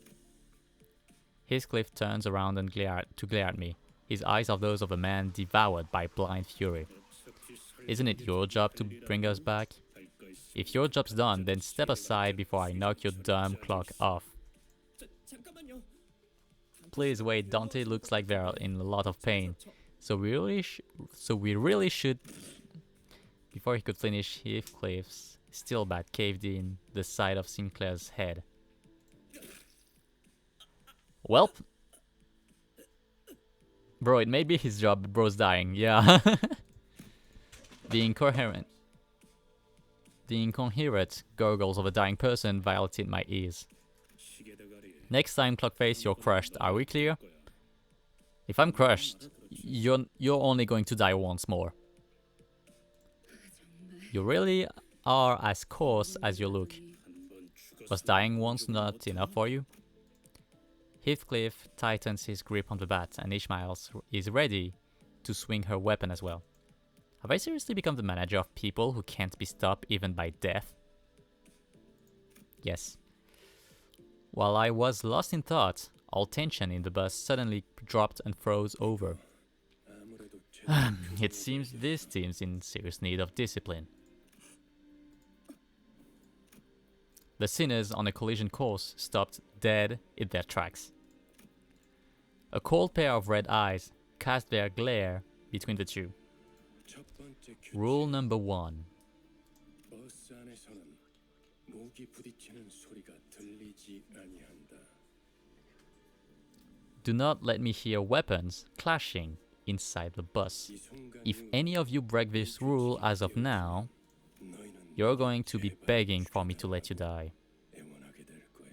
Heathcliff turns around and glare at me. His eyes are those of a man devoured by blind fury. Isn't it your job to bring us back? If your job's done, then step aside before I knock your dumb clock off. Please wait, Dante looks like they're in a lot of pain. So we really should... Before he could finish, Heathcliff's steel bat caved in the side of Sinclair's head. Welp. Bro, it may be his job, but bro's dying, yeah. The incoherent gurgles of a dying person violated my ears. Next time, Clockface, you're crushed. Are we clear? If I'm crushed, you're only going to die once more. You really are as coarse as you look. Was dying once not enough for you? Heathcliff tightens his grip on the bat, and Ishmael is ready to swing her weapon as well. Have I seriously become the manager of people who can't be stopped even by death? Yes. While I was lost in thought, all tension in the bus suddenly dropped and froze over. 아무래도 제대로 It seems this team's in serious need of discipline. The sinners on a collision course stopped dead in their tracks. A cold pair of red eyes cast their glare between the two. 첫 번째 규칙. Rule number 1. 버스 안에서는 목이 부딪히는 소리가 들리지 아니한다. Do not let me hear weapons clashing inside the bus. 이 순간 If any of you break this rule as of now, 너희는 you're going to be begging for me to let you die. 애원하게 될 거야.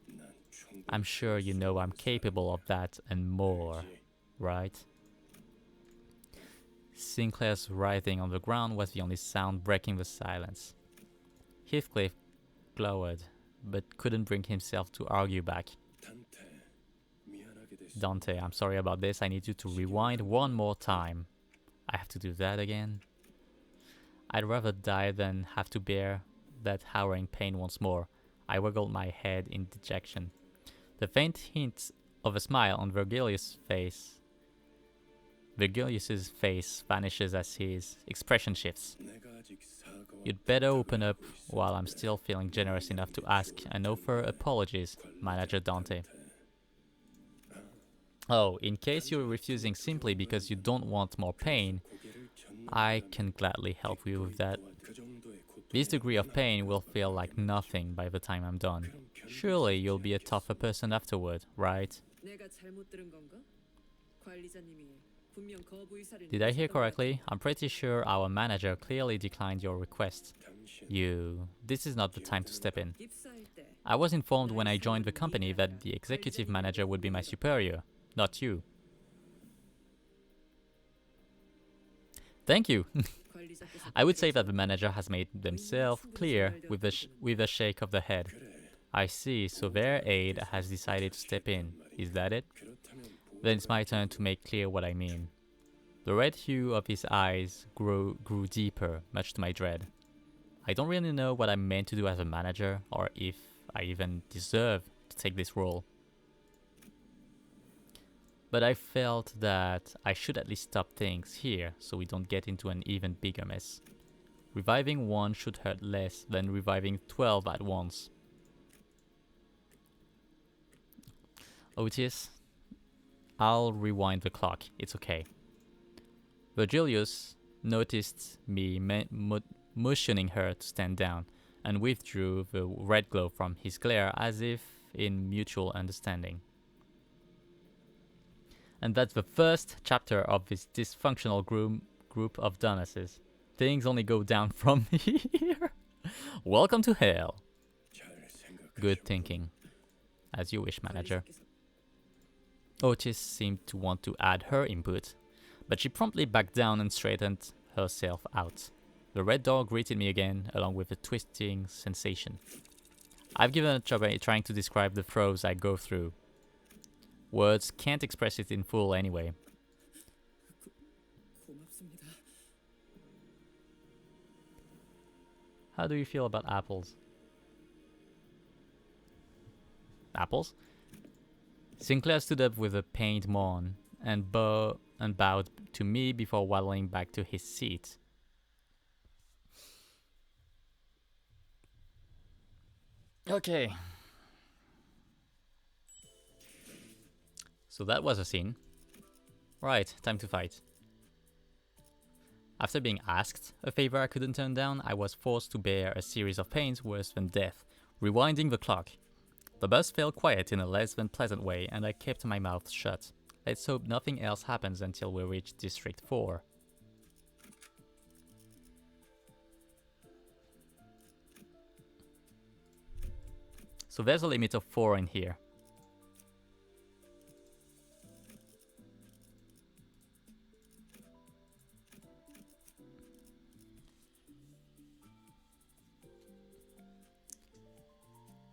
난 충분히 I'm sure you know I'm capable of that and more, right? Sinclair's writhing on the ground was the only sound breaking the silence. Heathcliff glowered, but couldn't bring himself to argue back. 단테 미안하게 됐어. Dante, I'm sorry about this. I need you to rewind one more time. I have to do that again? I'd rather die than have to bear that harrowing pain once more. I wiggled my head in dejection. The faint hint of a smile on Virgilius's face vanishes as his expression shifts. 내가 아직 사과와 You'd better open up 부탁을 하고 있어. while I'm still feeling generous enough to ask and offer apologies, Manager Dante. Oh, in case you're refusing simply because you don't want more pain, 고개를 젓는 I can gladly help you with that. 그 정도의 고통이 This degree of pain will feel like nothing by the time I'm done. Surely you'll be a tougher person afterward, right? 내가 잘못 들은 건가? 관리자님이 분명 거부 의사를 Did I hear 내셨던 것 correctly? I'm pretty sure our manager clearly declined your request. 당신 This is not the time to step in. 같아. 입사할 때 I was informed when I joined the company that the executive manager would be my superior, not you. Thank you. 관리자께서 I would say that the manager has made themselves clear with a shake of the head. 그래. I see, so their aide has decided to step in. Is that it? 그렇다면 Then it's my turn to make clear what I mean. The red hue of his eyes grew deeper, much to my dread. I don't really know what I'm meant to do as a manager, or if I even deserve to take this role. But I felt that I should at least stop things here, so we don't get into an even bigger mess. Reviving one should hurt less than reviving 12 at once. Otis, I'll rewind the clock, it's okay. Virgilius noticed me motioning her to stand down, and withdrew the red glow from his glare as if in mutual understanding. And that's the first chapter of this dysfunctional group of dumbasses. Things only go down from here. Welcome to hell. 잘 생각하셔. Good thinking. As you wish, manager. 관리자께서 Otis seemed to want to add her input, but she promptly backed down and straightened herself out. The red door greeted me again, along with a twisting sensation. I've given a try trying to describe the throes I go through. Words can't express it in full anyway. 고맙습니다. How do you feel about apples? Apples? Sinclair stood up with a pained moan and bowed to me before waddling back to his seat. Okay. So that was a scene. Right, time to fight. After being asked a favor I couldn't turn down, I was forced to bear a series of pains worse than death, rewinding the clock. The bus fell quiet in a less than pleasant way, and I kept my mouth shut. Let's hope nothing else happens until we reach District 4. So there's a limit of 4 in here.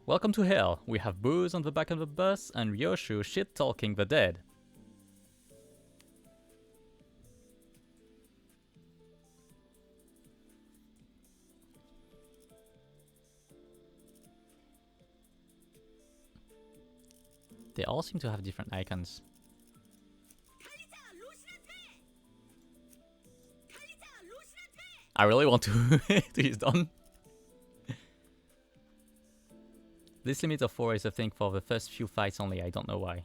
Welcome to hell. We have booze on the back of the bus and Ryoshu shit-talking the dead. They all seem to have different icons. I really want to to use Dawn. This limit of 4 is a thing for the first few fights only. I don't know why.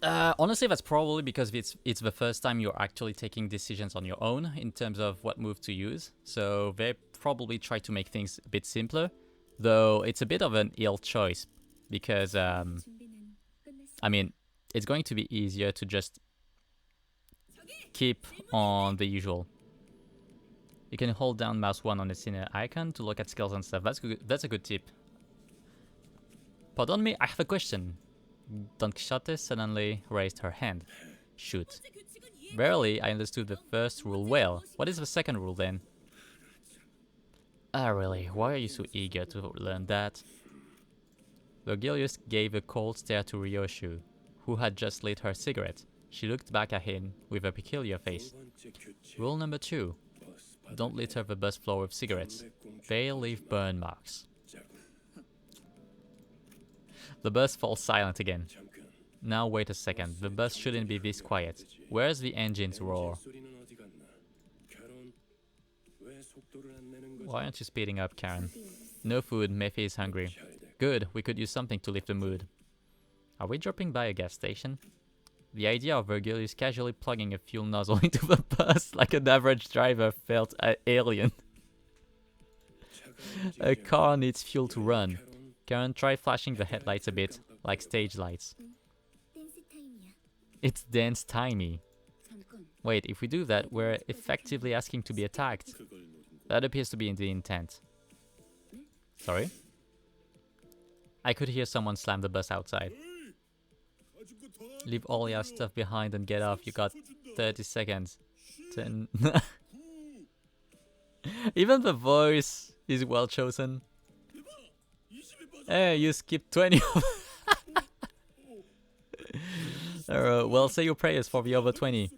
Honestly, that's probably because it's the first time you're actually taking decisions on your own in terms of what move to use. So they probably try to make things a bit simpler, though it's a bit of an ill choice because 준비는 끝났어. I mean, it's going to be easier to just keep on the usual. You can hold down mouse 1 on the inner icon to look at skills and stuff. That's good. That's a good tip. Pardon me, I have a question. Don Quixote suddenly raised her hand. Shoot. Barely, I understood the first rule well. What is the second rule then? Ah, really? Why are you so eager to learn that? Virgilius gave a cold stare to Ryoshu, who had just lit her cigarette. She looked back at him with a peculiar face. Rule number 2. Don't litter the bus floor with cigarettes. They leave burn marks. The bus falls silent again. Now wait a second, the bus shouldn't be this quiet. Where's the engine's roar? Why aren't you speeding up, Karen? No food, Mephi is hungry. Good, we could use something to lift the mood. Are we dropping by a gas station? The idea of Virgilius casually plugging a fuel nozzle into the bus like an average driver felt alien. A car needs fuel to run. Karen, try flashing the headlights a bit, like stage lights. 댄스 타임이야. It's dance timey. 잠깐. Wait, if we do that, we're effectively asking to be attacked. That appears to be the intent. Sorry? I could hear someone slam the bus outside. Leave all your stuff behind and get off. You got 30 seconds. 10. Even the voice is well chosen. Hey, you skipped 20. Well, say your prayers for the over 20.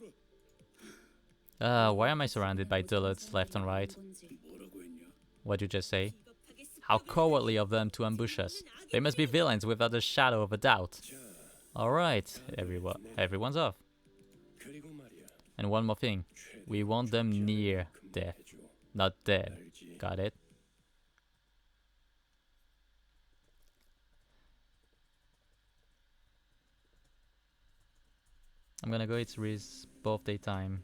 Why am I surrounded by dullards left and right? What'd you just say? How cowardly of them to ambush us. They must be villains without a shadow of a doubt. Alright, everyone's off. And one more thing. We want them near death, not dead. Got it? I'm gonna go, it's Riz birthday time.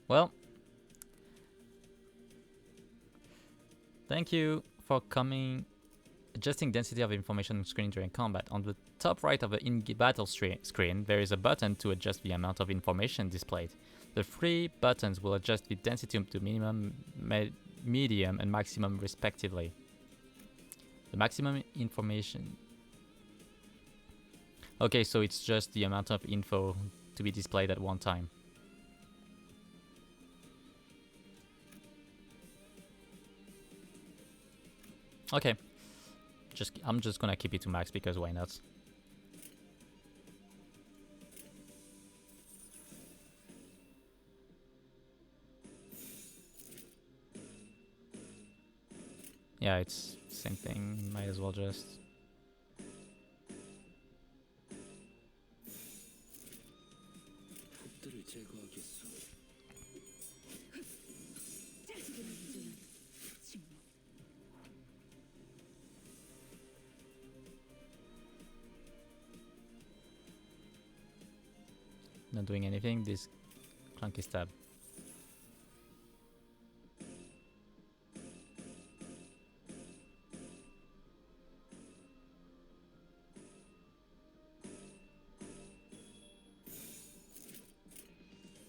Well, thank you for coming. Adjusting density of information on screen during combat. On the top right of the in-battle screen, there is a button to adjust the amount of information displayed. The three buttons will adjust the density to minimum, medium, and maximum respectively. The maximum information... Okay, so it's just the amount of info to be displayed at one time. Okay. I'm just gonna keep it to max because why not? Yeah, it's same thing. Might as well just. 폭들을 제거하겠소. Not doing anything. This clunky stab.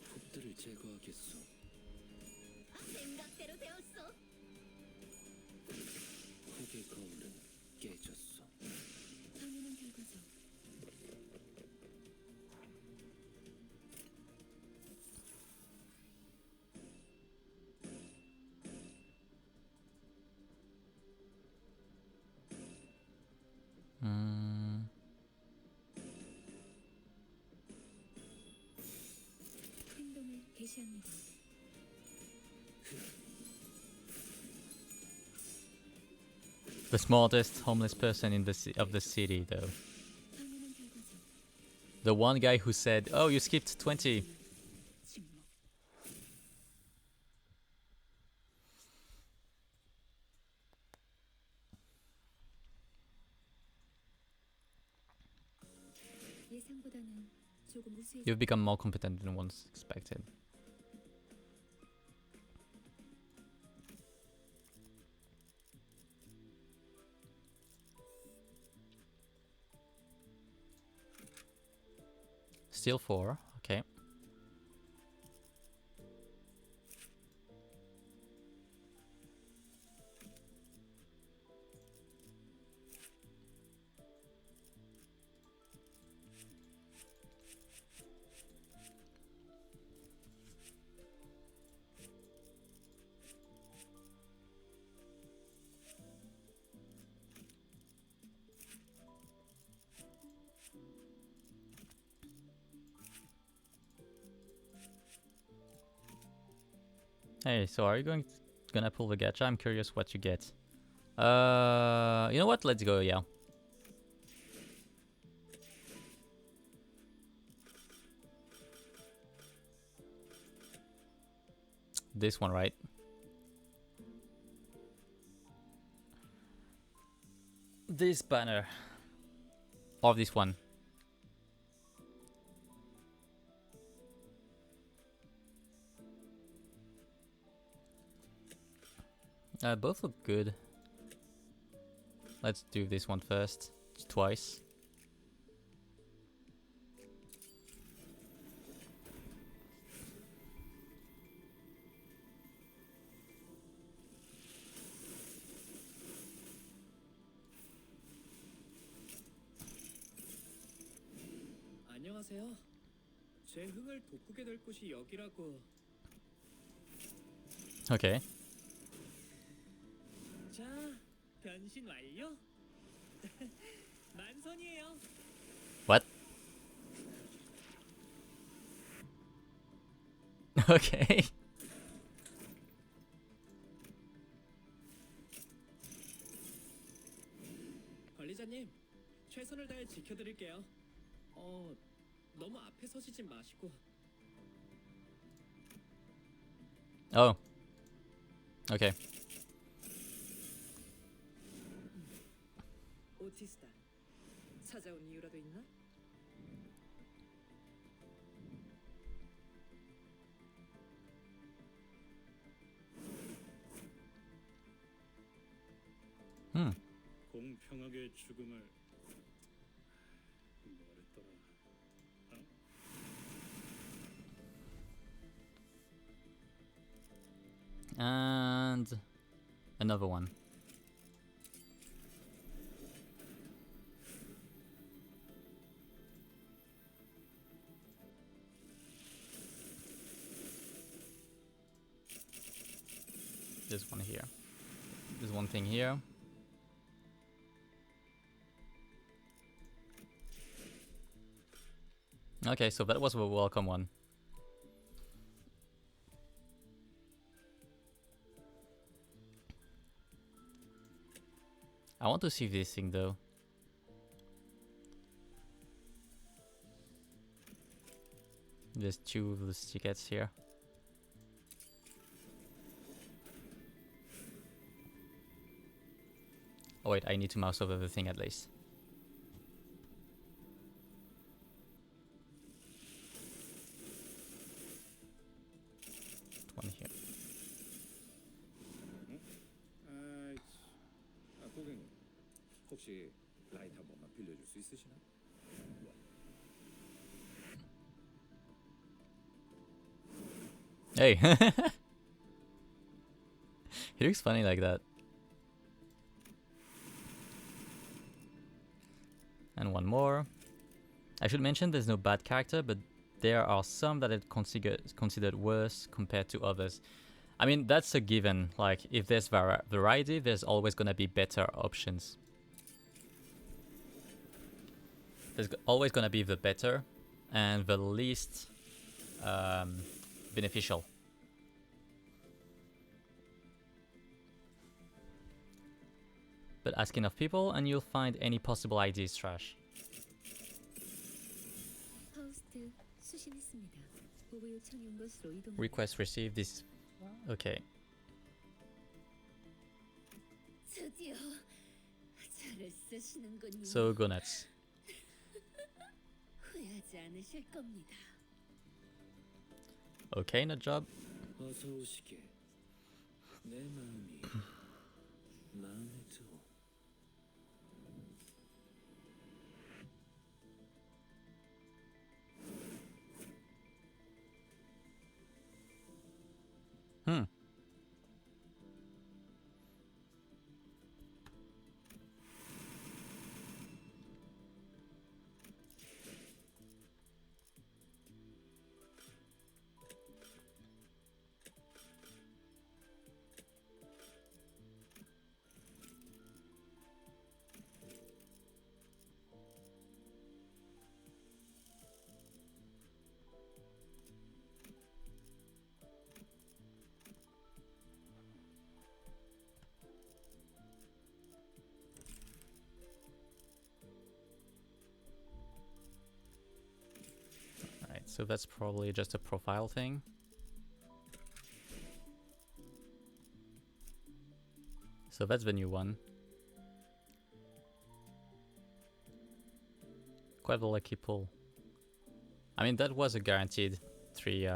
폭들을 제거하겠소. 생각대로 되었어. 흙의 거울은 깨졌소. 당연한 결과죠. 행동을 개시합니다. The smartest homeless person in of the city, though. 당연한 결과죠. The one guy who said, "Oh, you skipped 20." 침묵. 예상보다는 조금 우수해. You've become more competent than once expected. Still 4, okay. Hey, so are you gonna pull the gacha? I'm curious what you get. You know what? Let's go, yeah. This one, right? This banner. Or this one. Both look good. Let's do this one first. Twice. 안녕하세요. 제 흥을 돋구게 될 곳이 여기라고. Okay. 자, 변신 완료. 만선이에요. What? Okay. 관리자님, 최선을 다해 지켜드릴게요. 너무 앞에 서시지 마시고. Oh. Okay. 오티스타. 찾아온 이유라도 있나? Hmm. 공평하게 죽음을 뭐랬더라? And another one. There's one here. There's one thing here. Okay, so that was a welcome one. I want to see this thing though. There's 2 of the tickets here. Oh wait, I need to mouse over the thing at least. One here. 고객님, 혹시 라이트 한 번만 빌려줄 수 있으시나? Hey! He looks funny like that. And one more. I should mention there's no bad character, but there are some that are considered worse compared to others. I mean, that's a given. Like, if there's variety, there's always gonna be better options. There's always gonna be the better and the least beneficial. But ask enough people and you'll find any possible ideas trash. 파우스트 수신했습니다. 보고 요청이 온 것으로 이동. Request received this. Okay. 드디어 저를 쓰시는군요. So go nuts. 후회하지 않으실 겁니다. Okay, nut job. 어서 오시게. 내 마음이 마음에 들어. Hmm. Alright, so that's probably just a profile thing. So that's the new one. Quite a lucky pull. I mean, that was a guaranteed 3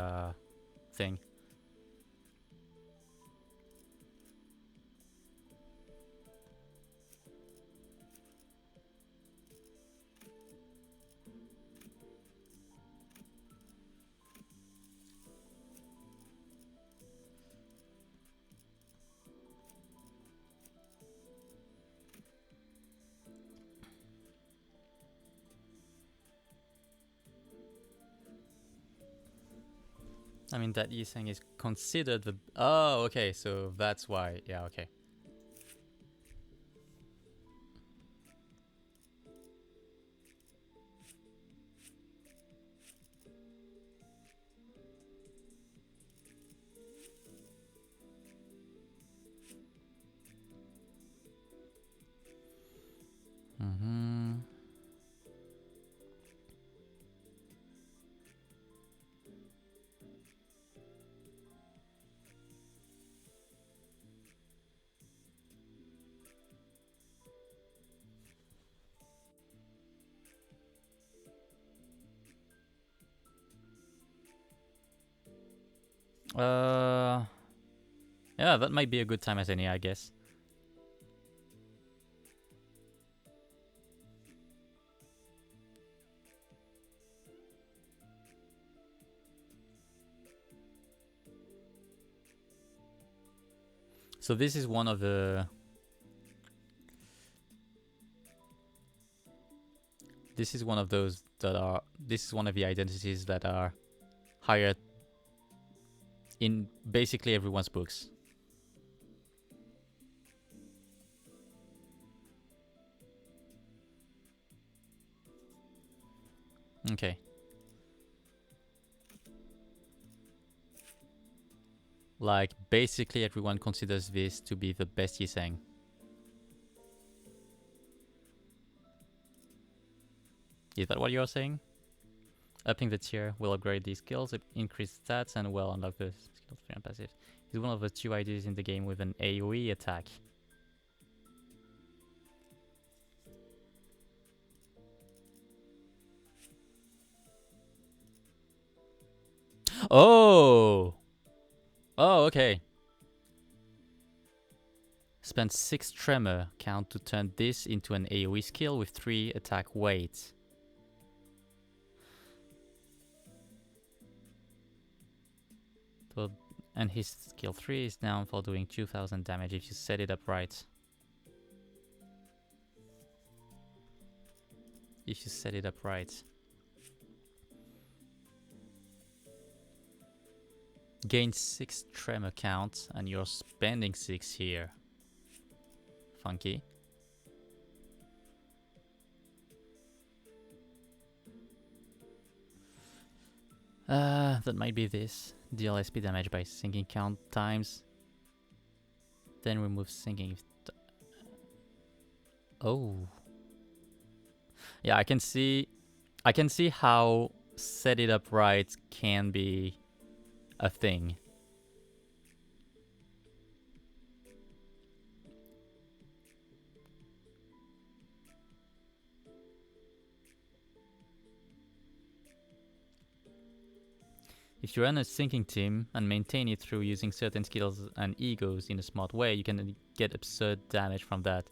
thing. I mean, that Yiseng is considered the... Oh, okay, so that's why. Yeah, okay. Mm-hmm. Yeah, that might be a good time as any, I guess. So this is one of the... This is one of those that are... This is one of the identities that are higher in basically everyone's books. Okay. Like, basically everyone considers this to be the best Yiseng. Is that what you're saying? Upping the tier will upgrade these skills, increase stats, and will unlock the skills free and passive. He's one of the 2 IDs in the game with an AoE attack. Oh! Oh, okay. Spend 6 tremor count to turn this into an AoE skill with 3 attack weight. So, and his skill 3 is down for doing 2000 damage if you set it up right. If you set it up right. Gain 6 tremor count and you're spending 6 here. Funky. That might be this. Deal SP damage by sinking count times. Then remove sinking. Oh. Yeah, I can see how set it up right can be a thing. If you run a sinking team and maintain it through using certain skills and egos in a smart way, you can get absurd damage from that.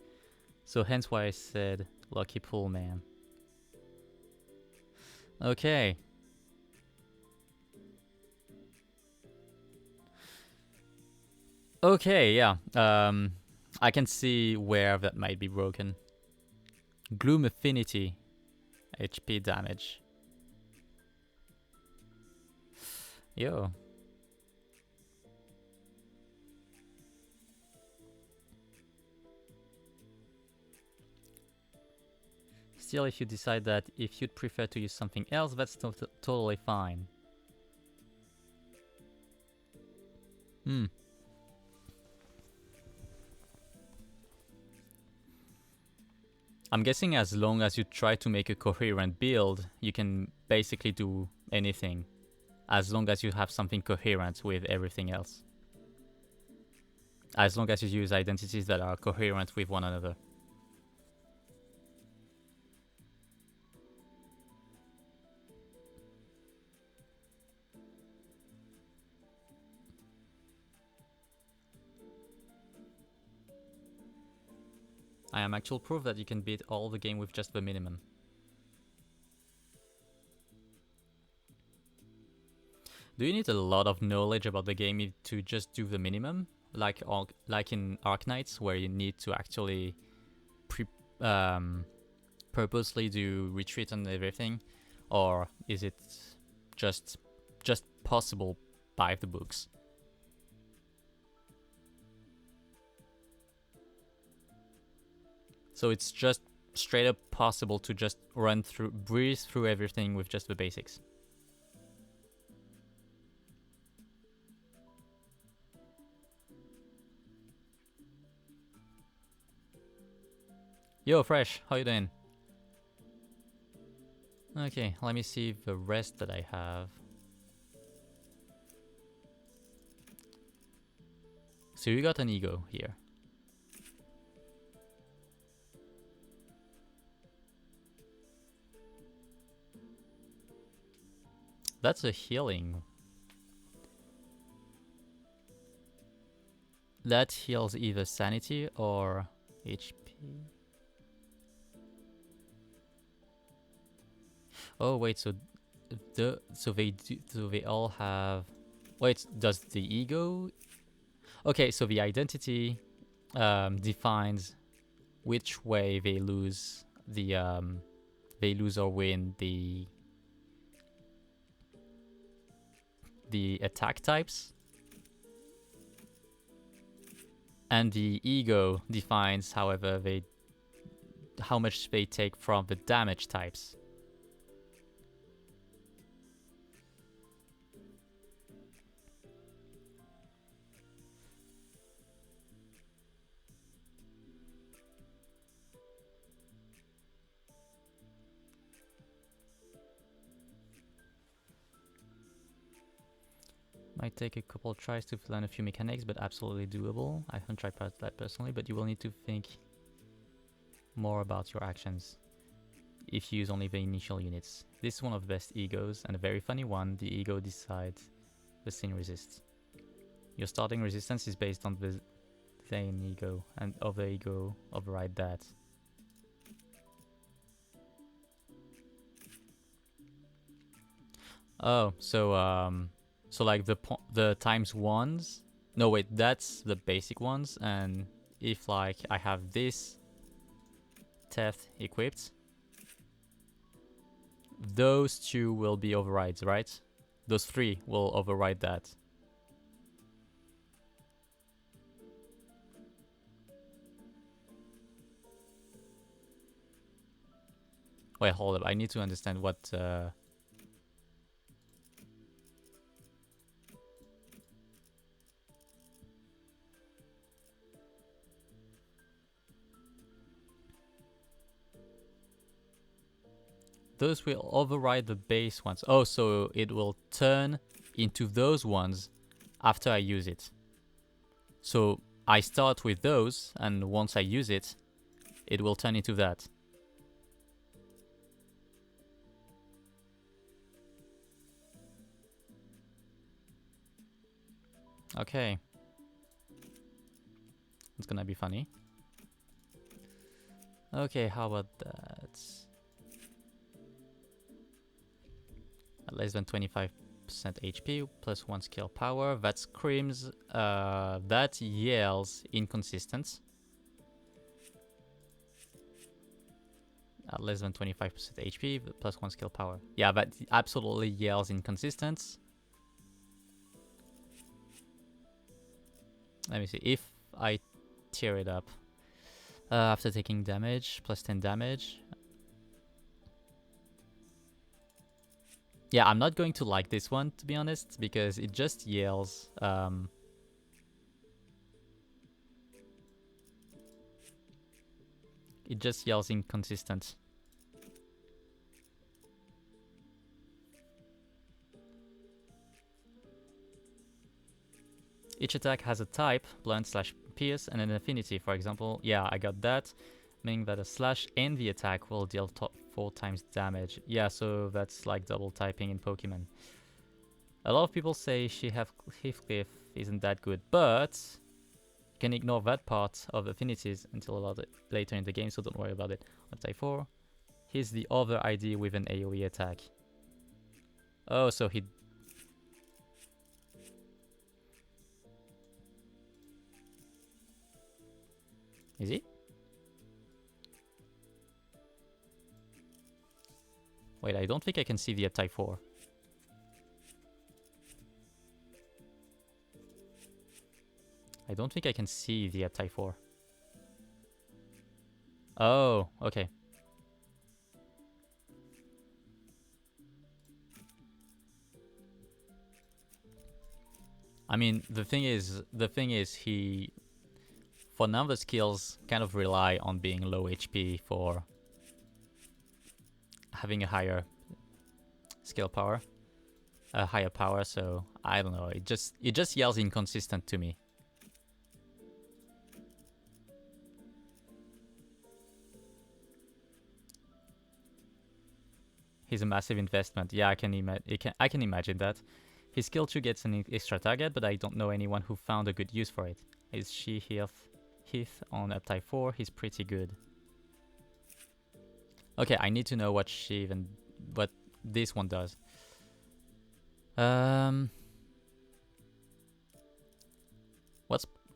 So hence why I said lucky pull, man. Okay. Okay, yeah. I can see where that might be broken. Gloom affinity, HP damage. Yo. Still, if you decide that if you'd prefer to use something else, that's totally fine. Hmm. I'm guessing as long as you try to make a coherent build, you can basically do anything. As long as you have something coherent with everything else. As long as you use identities that are coherent with one another. I am actual proof that you can beat all the game with just the minimum. Do you need a lot of knowledge about the game to just do the minimum? Like in Arknights, where you need to actually purposely do retreat and everything? Or is it just possible by the books? So it's just straight up possible to just breeze through everything with just the basics. Yo, Fresh, how you doing? Okay, let me see the rest that I have. So you got an ego here. That's a healing. That heals either sanity or HP. Oh wait, so they all have. Wait, does the ego? Okay, so the identity defines which way they lose or win the attack types, and the ego defines, however, how much they take from the damage types. Might take a couple of tries to learn a few mechanics, but absolutely doable. I haven't tried that personally, but you will need to think more about your actions if you use only the initial units. This is one of the best egos, and a very funny one. The ego decides the scene resists. Your starting resistance is based on the Thane ego, and of the ego override that. Oh, so like the times ones. No wait, that's the basic ones, and if like I have this theft equipped, those two will be overrides, right? Those three will override that. Wait, hold up. I need to understand what. those will override the base ones. Oh, so it will turn into those ones after I use it. So I start with those, and once I use it, it will turn into that. Okay. It's gonna be funny. Okay, how about that? At less than 25% HP, plus 1 skill power. That screams, that yells inconsistent. At less than 25% HP, plus 1 skill power. Yeah, that absolutely yells inconsistent. Let me see. If I tear it up after taking damage, plus 10 damage. Yeah, I'm not going to like this one, to be honest, because it just yells. It just yells inconsistent. Each attack has a type, blunt/pierce, and an affinity. For example, yeah, I got that, meaning that a slash and the attack will deal 4 times damage. Yeah, so that's like double typing in Pokemon. A lot of people say Heathcliff isn't that good, but you can ignore that part of affinities until a lot later in the game, so don't worry about it. On type 4, here's the other ID with an AoE attack. Oh, so he... Is he? Wait, I don't think I can see the type 4. I don't think I can see the type 4. Oh, okay. I mean, the thing is, he, for number skills, kind of rely on being low HP for having a higher skill power, a higher power. So I don't know. It just yells inconsistent to me. He's a massive investment. Yeah, I can imagine that. His skill 2 gets an extra target, but I don't know anyone who found a good use for it. Is she Heath on up type 4? He's pretty good. Okay, I need to know what this one does.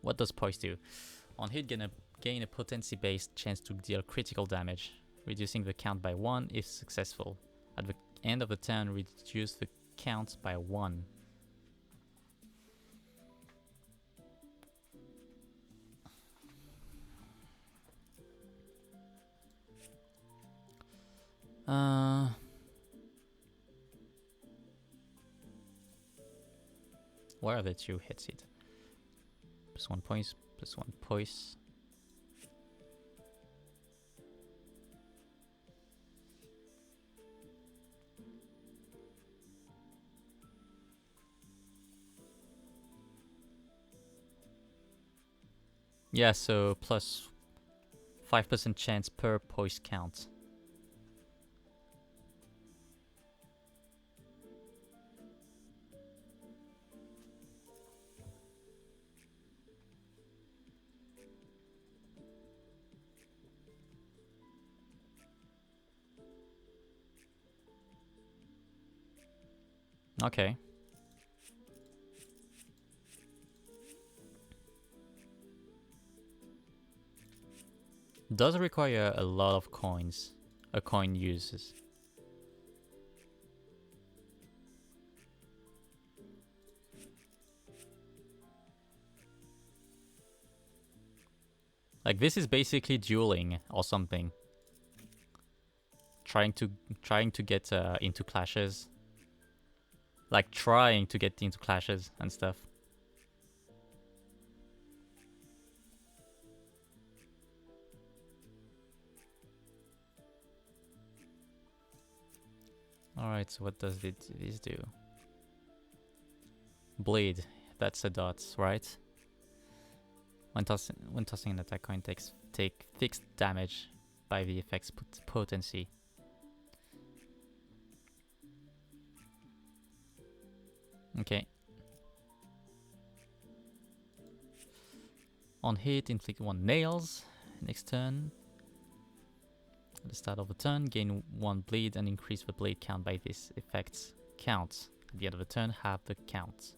What does poise do? On hit, gain a potency-based chance to deal critical damage, reducing the count by 1 if successful. At the end of the turn, reduce the count by 1. Where are the 2 hits it? Plus 1 points, plus 1 poise. Yeah, so plus 5% chance per poise count. Okay. Does require a lot of coins. A coin uses. Like this is basically dueling or something. Trying to get into clashes. Like trying to get into clashes and stuff. Alright, so what does this do? Bleed. That's a dot, right? When tossing an attack coin, take fixed damage by the effect's potency. Okay. On hit, inflict 1 nails. Next turn. At the start of the turn, gain 1 bleed and increase the bleed count by this effect's count. At the end of the turn, halve the count.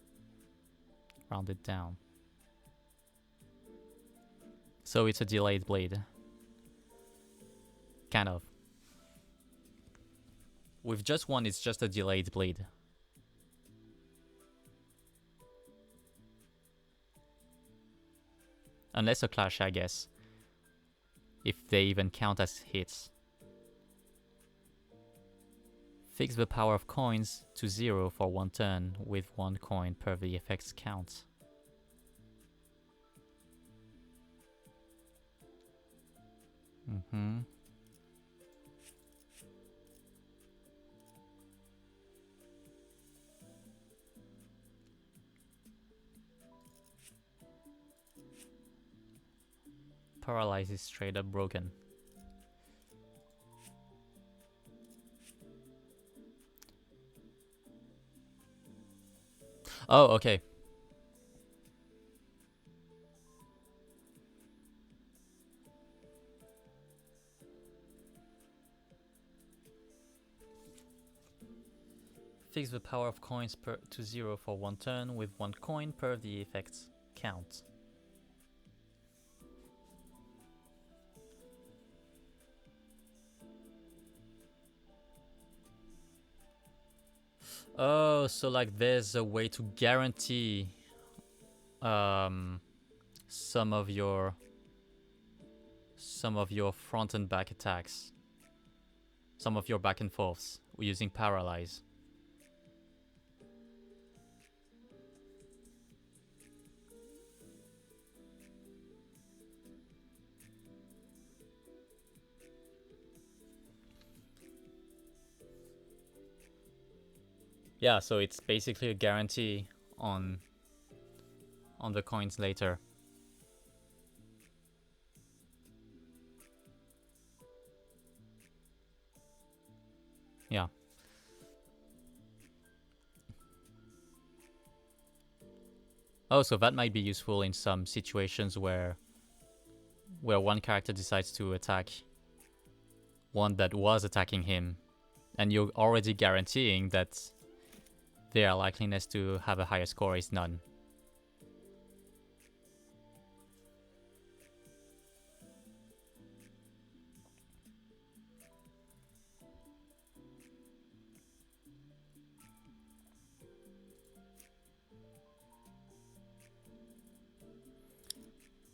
Round it down. So it's a delayed bleed. Kind of. With just one, it's just a delayed bleed. Unless a clash, I guess. If they even count as hits. Fix the power of coins to 0 for 1 turn with 1 coin per the effect's count. Paralyze is straight up broken. Oh, okay. Fix the power of coins to 0 for 1 turn with 1 coin per the effect's count. Oh, so like there's a way to guarantee some of your front and back attacks. Some of your back and forths using Paralyze. Yeah, so it's basically a guarantee on the coins later. Yeah. Oh, so that might be useful in some situations where one character decides to attack one that was attacking him, and you're already guaranteeing that their likeliness to have a higher score is none.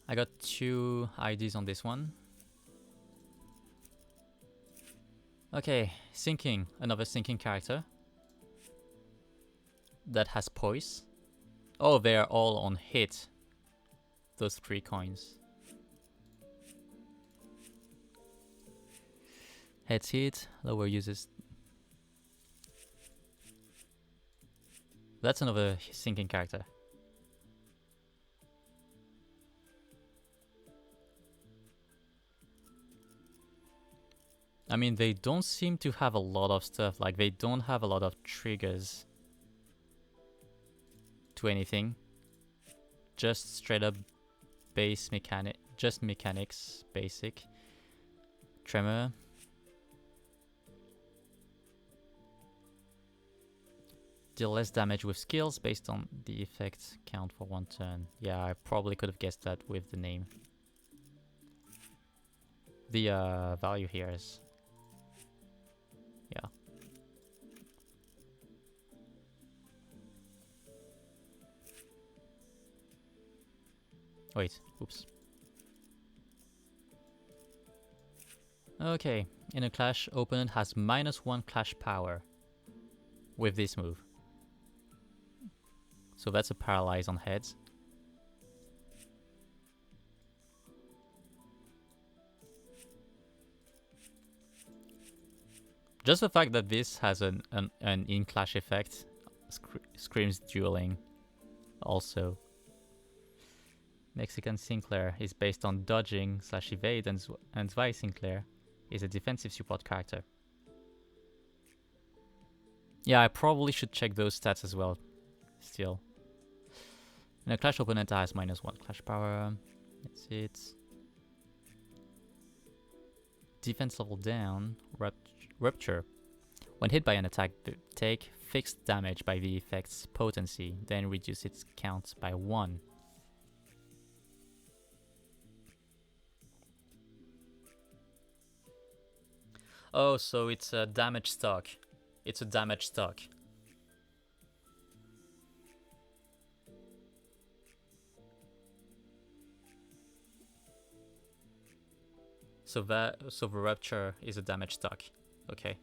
I got 2 IDs on this one. Okay, sinking. Another sinking character that has poise. Oh, they're all on hit. Those 3 coins. Heads hit, lower uses. That's another sinking character. I mean, they don't seem to have a lot of stuff. Like, they don't have a lot of triggers to anything. Just straight up base mechanic. Just mechanics, basic. Tremor. Deal less damage with skills based on the effect count for 1 turn. Yeah, I probably could have guessed that with the name. The value here is... yeah. Wait, oops. Okay, in a clash, opponent has -1 clash power with this move. So that's a paralyze on heads. Just the fact that this has an in-clash effect screams dueling. Also, Mexican Sinclair is based on dodging / evade, and Zwei Sinclair is a defensive support character. Yeah, I probably should check those stats as well. Still. And a clash opponent has -1 clash power. That's it. Defense level down. Rupture. When hit by an attack, take fixed damage by the effect's potency, then reduce its count by 1. Oh, so it's a damage stock. It's a damage stock. So the rupture is a damage stock. Okay.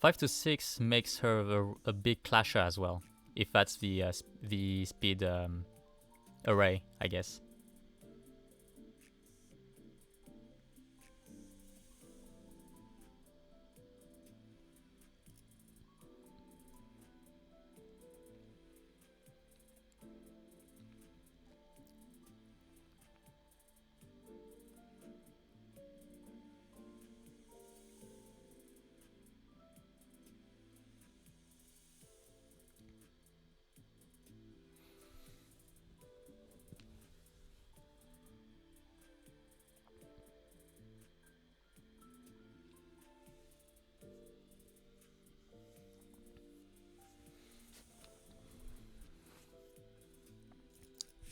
Five to 6 makes her a big clasher as well, if that's the speed array, I guess.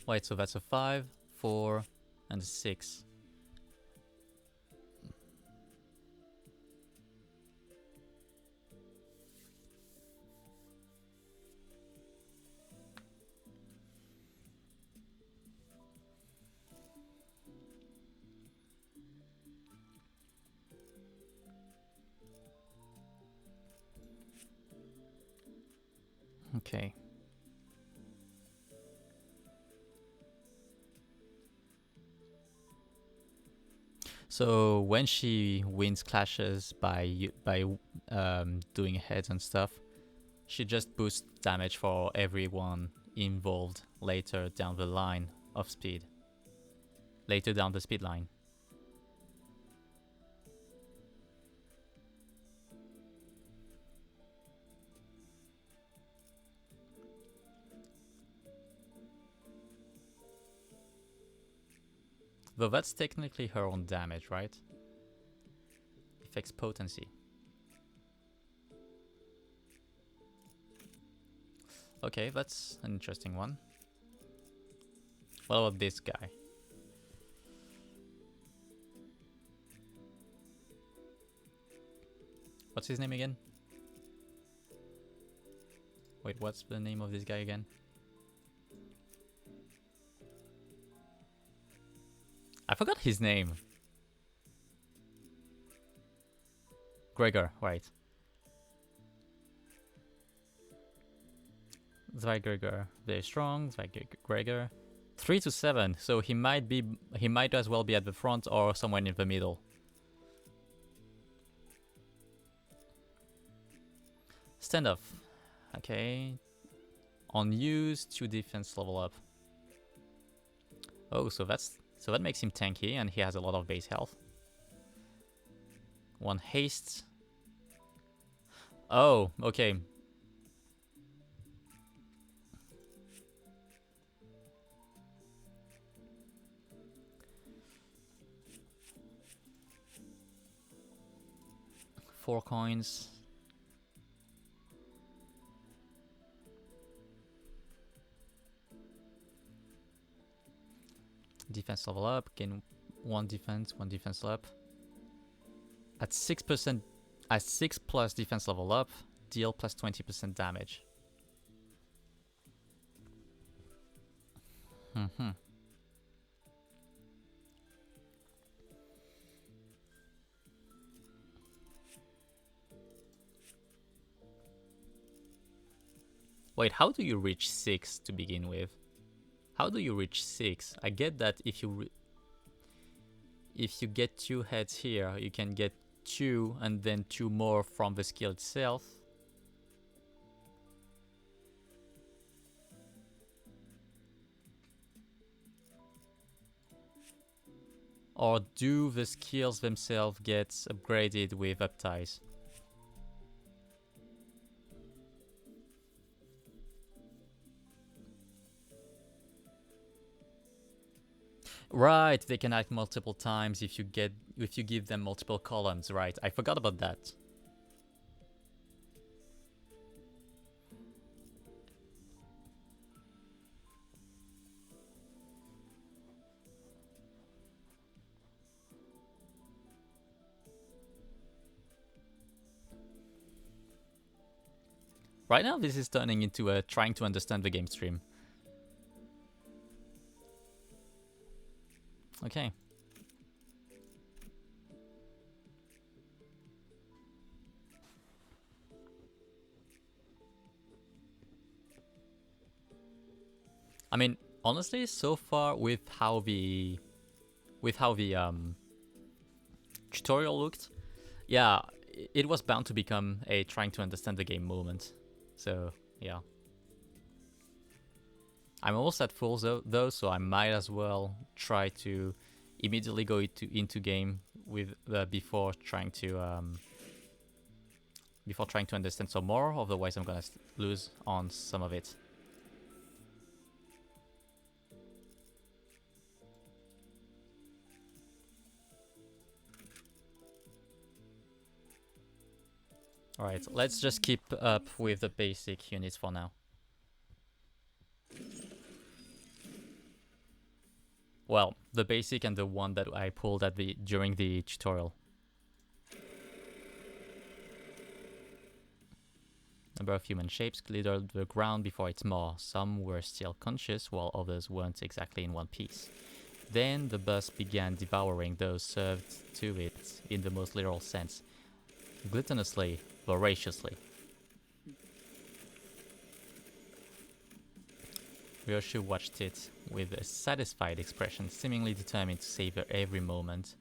Wait, so that's a 5, 4, and a 6. Okay. So when she wins clashes by doing heads and stuff, she just boosts damage for everyone involved later down the line of speed. Later down the speed line. Though that's technically her own damage, right? Effects potency. Okay, that's an interesting one. What about this guy? What's his name again? Wait, what's the name of this guy again? I forgot his name. Gregor, right. Zweigregor, very strong. Zweigregor, 3 to 7. So he might as well be at the front or somewhere in the middle. Standoff. Okay. On use, 2 defense level up. Oh, so that makes him tanky, and he has a lot of base health. 1 haste. Oh, okay. Four coins. Defense level up, gain 1 defense up. At 6%, at 6 plus defense level up, deal plus 20% damage. Wait, how do you reach 6 to begin with? How do you reach 6? I get that if you get 2 heads here, you can get 2 and then 2 more from the skill itself. Or do the skills themselves get upgraded with upties? Right, they can act multiple times if you give them multiple columns, right? I forgot about that. Right now, this is turning into a trying to understand the game stream. Okay. I mean, honestly, so far with how the tutorial looked, yeah, it was bound to become a trying to understand the game moment. So yeah, I'm almost at full though, so I might as well try to immediately go into game with before trying to understand some more. Otherwise, I'm gonna lose on some of it. Alright, let's just keep up with the basic units for now. Well, the basic and the one that I pulled at during the tutorial. Number of human shapes glittered the ground before its maw. Some were still conscious, while others weren't exactly in one piece. Then the bus began devouring those served to it in the most literal sense. Gluttonously, voraciously. Ryoshu watched it with a satisfied expression, seemingly determined to savor every moment.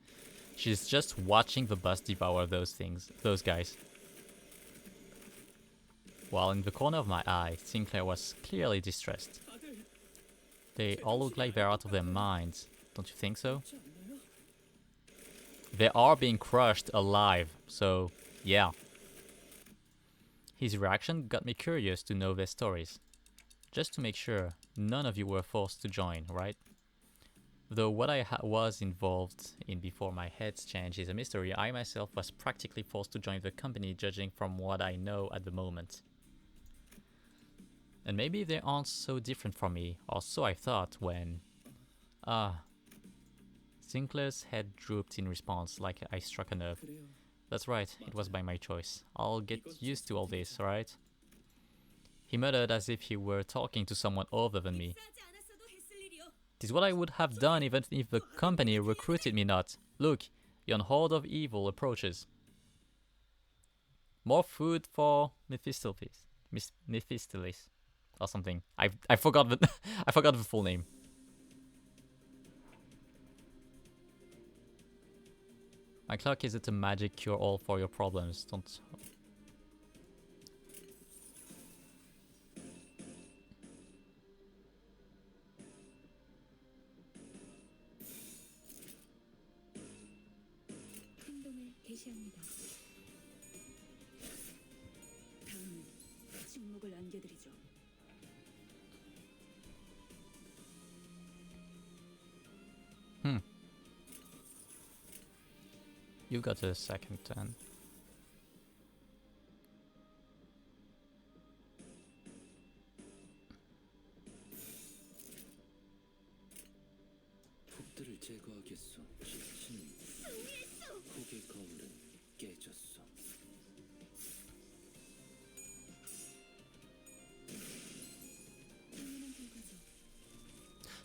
She's just watching the bus devour those guys. While in the corner of my eye, Sinclair was clearly distressed. They all look like they're out of their minds, don't you think so? They are being crushed alive, so yeah. His reaction got me curious to know their stories. Just to make sure, none of you were forced to join, right? Though what I was involved in before my head's change is a mystery, I myself was practically forced to join the company, judging from what I know at the moment. And maybe they aren't so different from me, or so I thought when... Sinclair's head drooped in response, like I struck a nerve. That's right, it was by my choice. I'll get used to all this, right? He muttered as if he were talking to someone other than me. It is what I would have done even if the company recruited me not. Look, yon horde of evil approaches. More food for Mephistopheles. Mephistopheles. Or something. I forgot the I forgot the full name. My clock isn't a magic cure-all for your problems. Don't... 행동을 개시합니다. 다음은 침묵을 안겨드리죠. You got a second turn. 폭들을 제거하겠소. 지치는 폭의 거울은 깨졌소.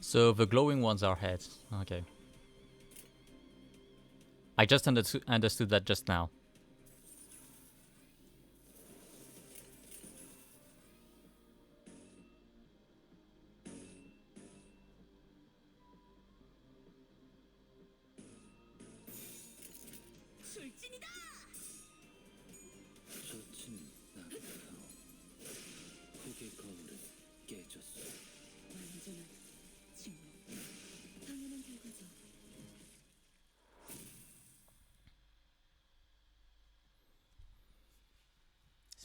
So the glowing ones are heads. Okay. I just understood that just now.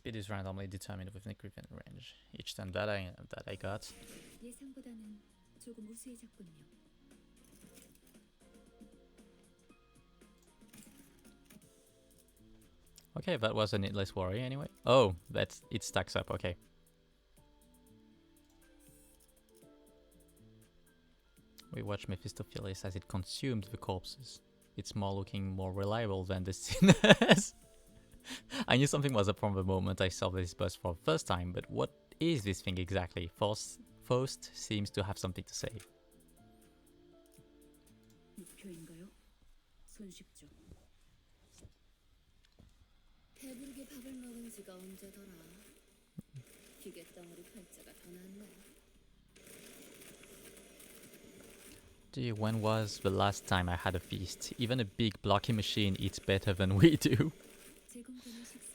speed is randomly determined with an equivalent range. Each turn that I got. 예상보다는 조금 우수해졌군요. Okay, that was a needless worry anyway. Oh, that's it stacks up. Okay. We watch Mephistopheles as it consumed the corpses. It's looking more reliable than the sinners. I knew something was up from the moment I saw this bus for the first time, but what is this thing exactly? Faust seems to have something to say. 목표인가요? 손쉽죠. 배부르게 밥을 먹은 지가 언제더라. 기계 덩어리 팔자가 더 낫네. Gee, when was the last time I had a feast? Even a big blocky machine eats better than we do.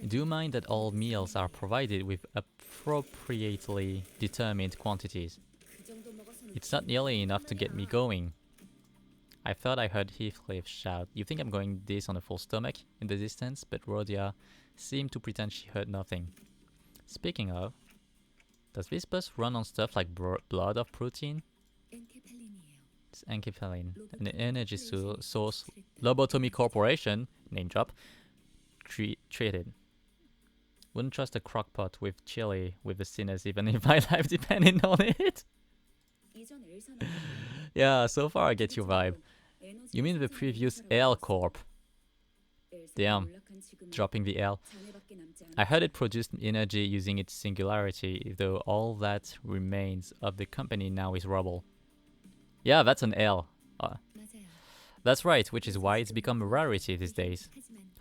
Do you mind that all meals are provided with appropriately determined quantities? It's not nearly enough to get me going. I thought I heard Heathcliff shout, "You think I'm going this on a full stomach?" in the distance, but Rhodia seemed to pretend she heard nothing. Speaking of, does this bus run on stuff like blood or protein? It's enkephalline, an energy source Lobotomy Corporation, name drop, treated. Wouldn't trust a crockpot with chili with the sinners even if my life depended on it. Yeah, so far I get your vibe. You mean the previous L Corp? Damn, dropping the L. I heard it produced energy using its singularity, though all that remains of the company now is rubble. Yeah, that's an L. That's right, which is why it's become a rarity these days.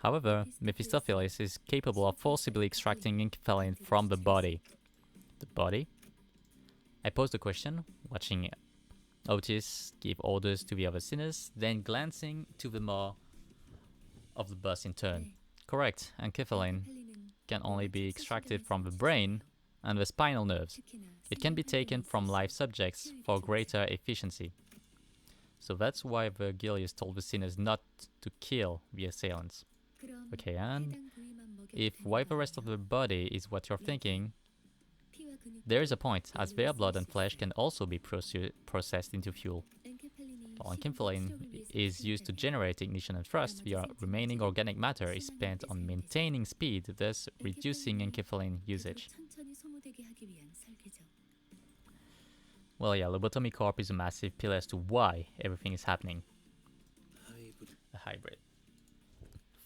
However, Mephistopheles is capable of forcibly extracting enkephalline from the body. The body? I posed the question, watching Otis give orders to the other sinners, then glancing to the maw of the bus in turn. Correct, enkephalline can only be extracted from the brain and the spinal nerves. It can be taken from live subjects for greater efficiency. So that's why Virgilius told the sinners not to kill the assailants. Okay, and if why the rest of the body is what you're thinking, there is a point, as their blood and flesh can also be processed into fuel. While enkephalline is used to generate ignition and thrust, the remaining organic matter is spent on maintaining speed, thus reducing enkephalline usage. Well, yeah, Lobotomy Corp is a massive pillar as to why everything is happening. A hybrid.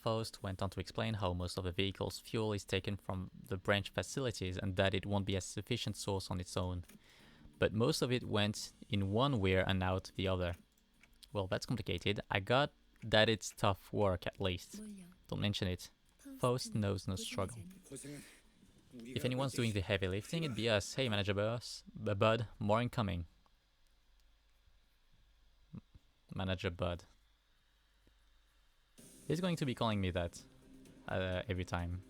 Faust went on to explain how most of the vehicle's fuel is taken from the branch facilities and that it won't be a sufficient source on its own. But most of it went in one weir and out the other. Well, that's complicated. I got that it's tough work at least. Don't mention it. Faust knows no struggle. If anyone's doing the heavy lifting, it'd be us. Hey, Manager Bud, more incoming. Manager Bud. He's going to be calling me that every time.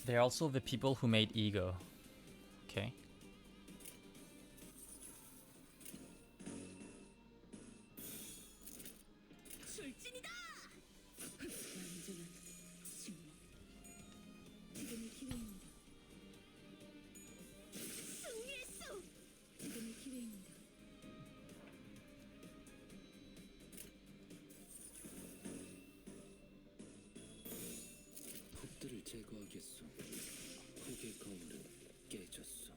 They're also the people who made Ego. Okay. 폭들을 제거하겠소. 폭의 거울은 깨졌소.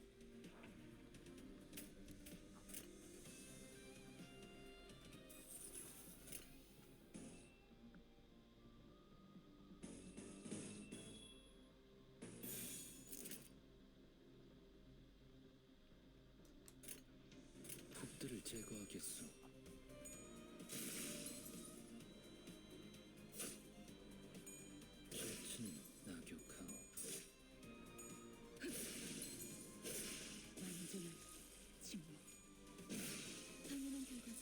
폭들을 제거하겠소. 실추는 낙욕하오. 완전한 침묵. 당연한 결과죠.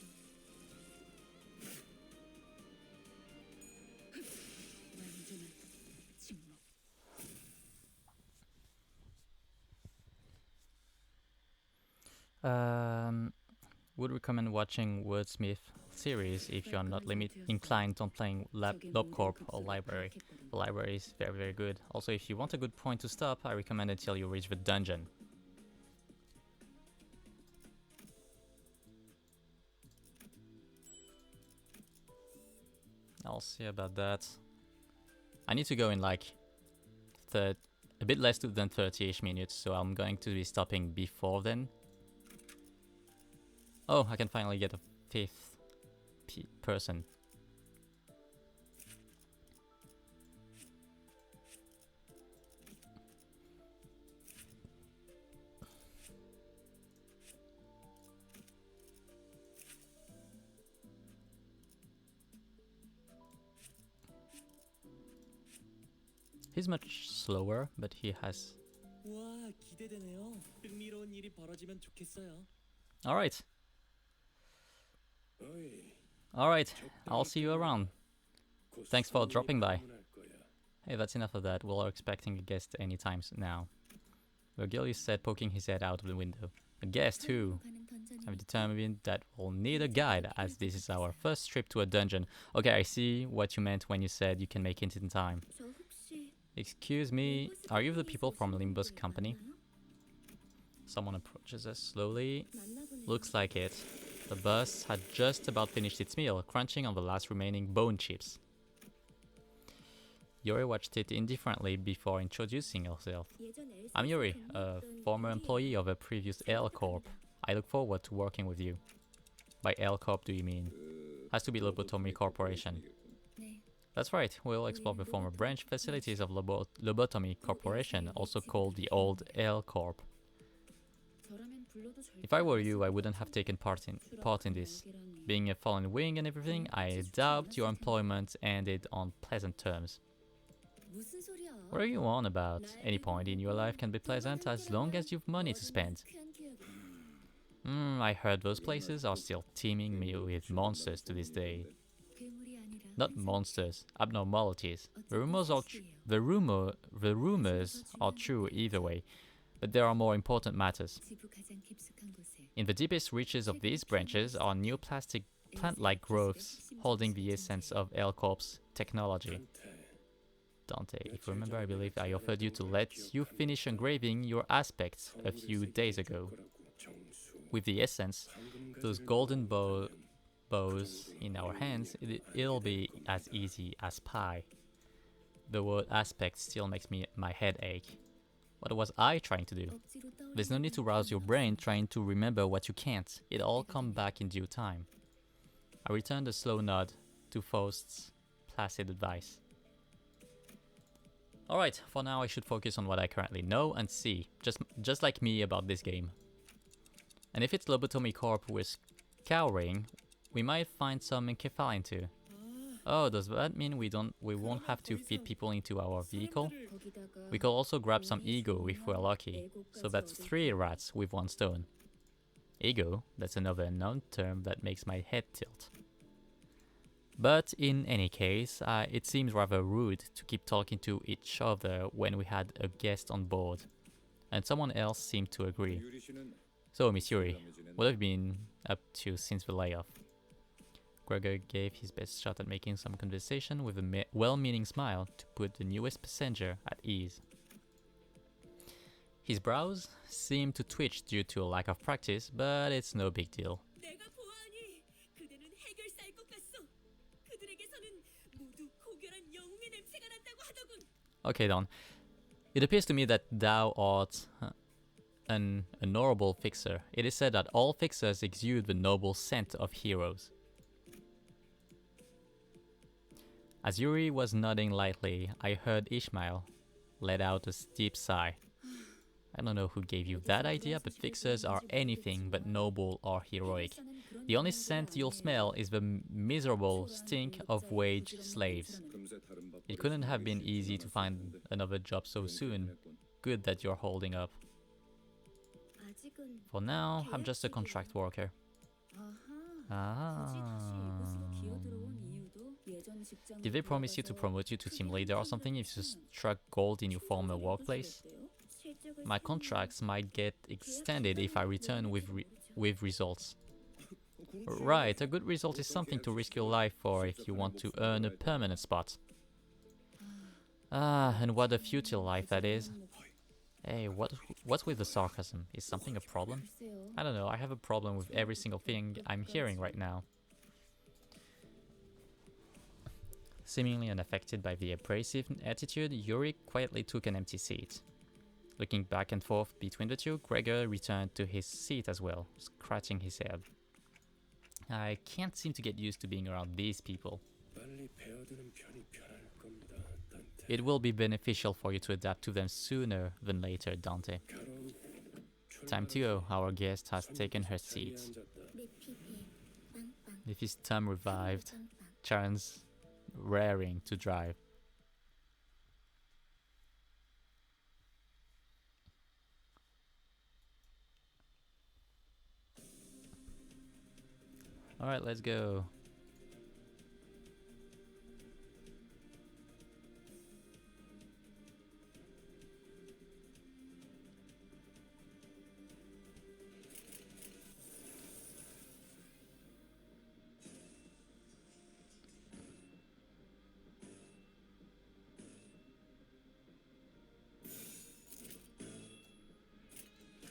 완전한 침묵. Would recommend watching Wordsmith series if you're not inclined on playing LabCorp or Library. The library is very, very good. Also, if you want a good point to stop, I recommend it till you reach the dungeon. I'll see about that. I need to go in like a bit less than 30-ish minutes, so I'm going to be stopping before then. Oh, I can finally get a 5th person. He's much slower, but he has... 와, 기대되네요. 흥미로운 일이 벌어지면 좋겠어요. Alright. 어이, Alright, I'll see you around. 곧 Thanks for 손님이 dropping by. 방문할 거야. Hey, that's enough of that. We're expecting a guest any time now. Virgilius said, poking his head out of the window. A guest who? I've determined that we'll need a guide, as this is our first trip to a dungeon. Okay, I see what you meant when you said you can make it in time. 저 혹시 Excuse me, are you the people from Limbus Company? Someone approaches us slowly. Looks like it. The bus had just about finished its meal, crunching on the last remaining bone chips. Yuri watched it indifferently before introducing herself. I'm Yuri, a former employee of a previous L Corp. I look forward to working with you. By L Corp do you mean? Has to be Lobotomy Corporation. That's right, we'll explore the former branch facilities of Lobotomy Corporation, also called the old L Corp. If I were you, I wouldn't have taken part in this. Being a fallen wing and everything, I doubt your employment ended on pleasant terms. What are you on about? Any point in your life can be pleasant as long as you've money to spend. I heard those places are still teeming me with monsters to this day. Not monsters, abnormalities. The rumors are true either way, but there are more important matters. In the deepest reaches of these branches are new plant-like growths holding the essence of L Corp's technology. Dante, if you remember, I believe I offered you to let you finish engraving your aspects a few days ago. With the essence, those golden bows in our hands, it'll be as easy as pie. The word aspect still makes my head ache. What was I trying to do? There's no need to rouse your brain trying to remember what you can't. It'll all come back in due time. I returned a slow nod to Faust's placid advice. Alright, for now I should focus on what I currently know and see, just like me about this game. And if it's Lobotomy Corp with cowering, we might find some encephaline too. Oh, does that mean we won't have to feed people into our vehicle? We could also grab some ego if we're lucky. So that's 3 rats with 1 stone. Ego? That's another unknown term that makes my head tilt. But in any case, it seems rather rude to keep talking to each other when we had a guest on board. And someone else seemed to agree. So, Miss Yuri, what have you been up to since the layoff? Gregor gave his best shot at making some conversation with a well-meaning smile to put the newest passenger at ease. His brows seemed to twitch due to a lack of practice, but it's no big deal. Okay, Don. It appears to me that thou art an honorable fixer. It is said that all fixers exude the noble scent of heroes. As Yuri was nodding lightly, I heard Ishmael let out a deep sigh. I don't know who gave you that idea, but fixers are anything but noble or heroic. The only scent you'll smell is the miserable stink of wage slaves. It couldn't have been easy to find another job so soon. Good that you're holding up. For now, I'm just a contract worker. Did they promise you to promote you to team leader or something if you struck gold in your former workplace? My contracts might get extended if I return with results. Right, a good result is something to risk your life for if you want to earn a permanent spot. Ah, and what a futile life that is. Hey, what's with the sarcasm? Is something a problem? I don't know, I have a problem with every single thing I'm hearing right now. Seemingly unaffected by the abrasive attitude, Yuri quietly took an empty seat. Looking back and forth between the two, Gregor returned to his seat as well, scratching his head. I can't seem to get used to being around these people. 빨리 배워두는 편이 편할 겁니다, 단테. It will be beneficial for you to adapt to them sooner than later, Dante. 가론, Time to go, our guest has taken her seat. 내피 배 빵빵. With his thumb revived, 빵빵. Charon's raring to drive. Alright, let's go.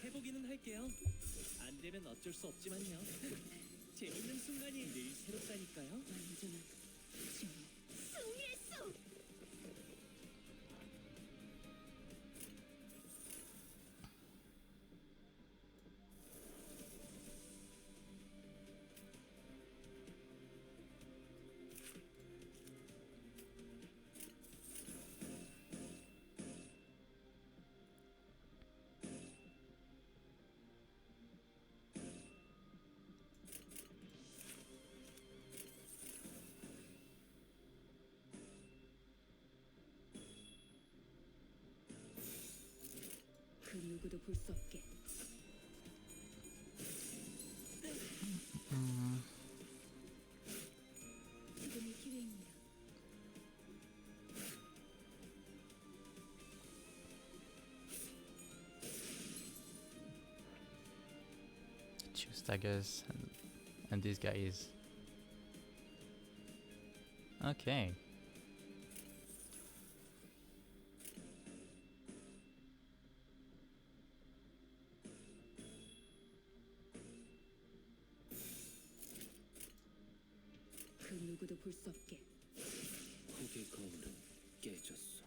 해보기는 할게요. 안 되면 어쩔 수 없지만요. 재밌는 순간이 늘 새롭다니까요. 완전한 승리했어. 그 누구도 볼 수 없게. 지금이 기회입니다. Two staggers, and this guy is... Okay. 그 누구도 볼 수 없게. 흙의 거울은 깨졌어.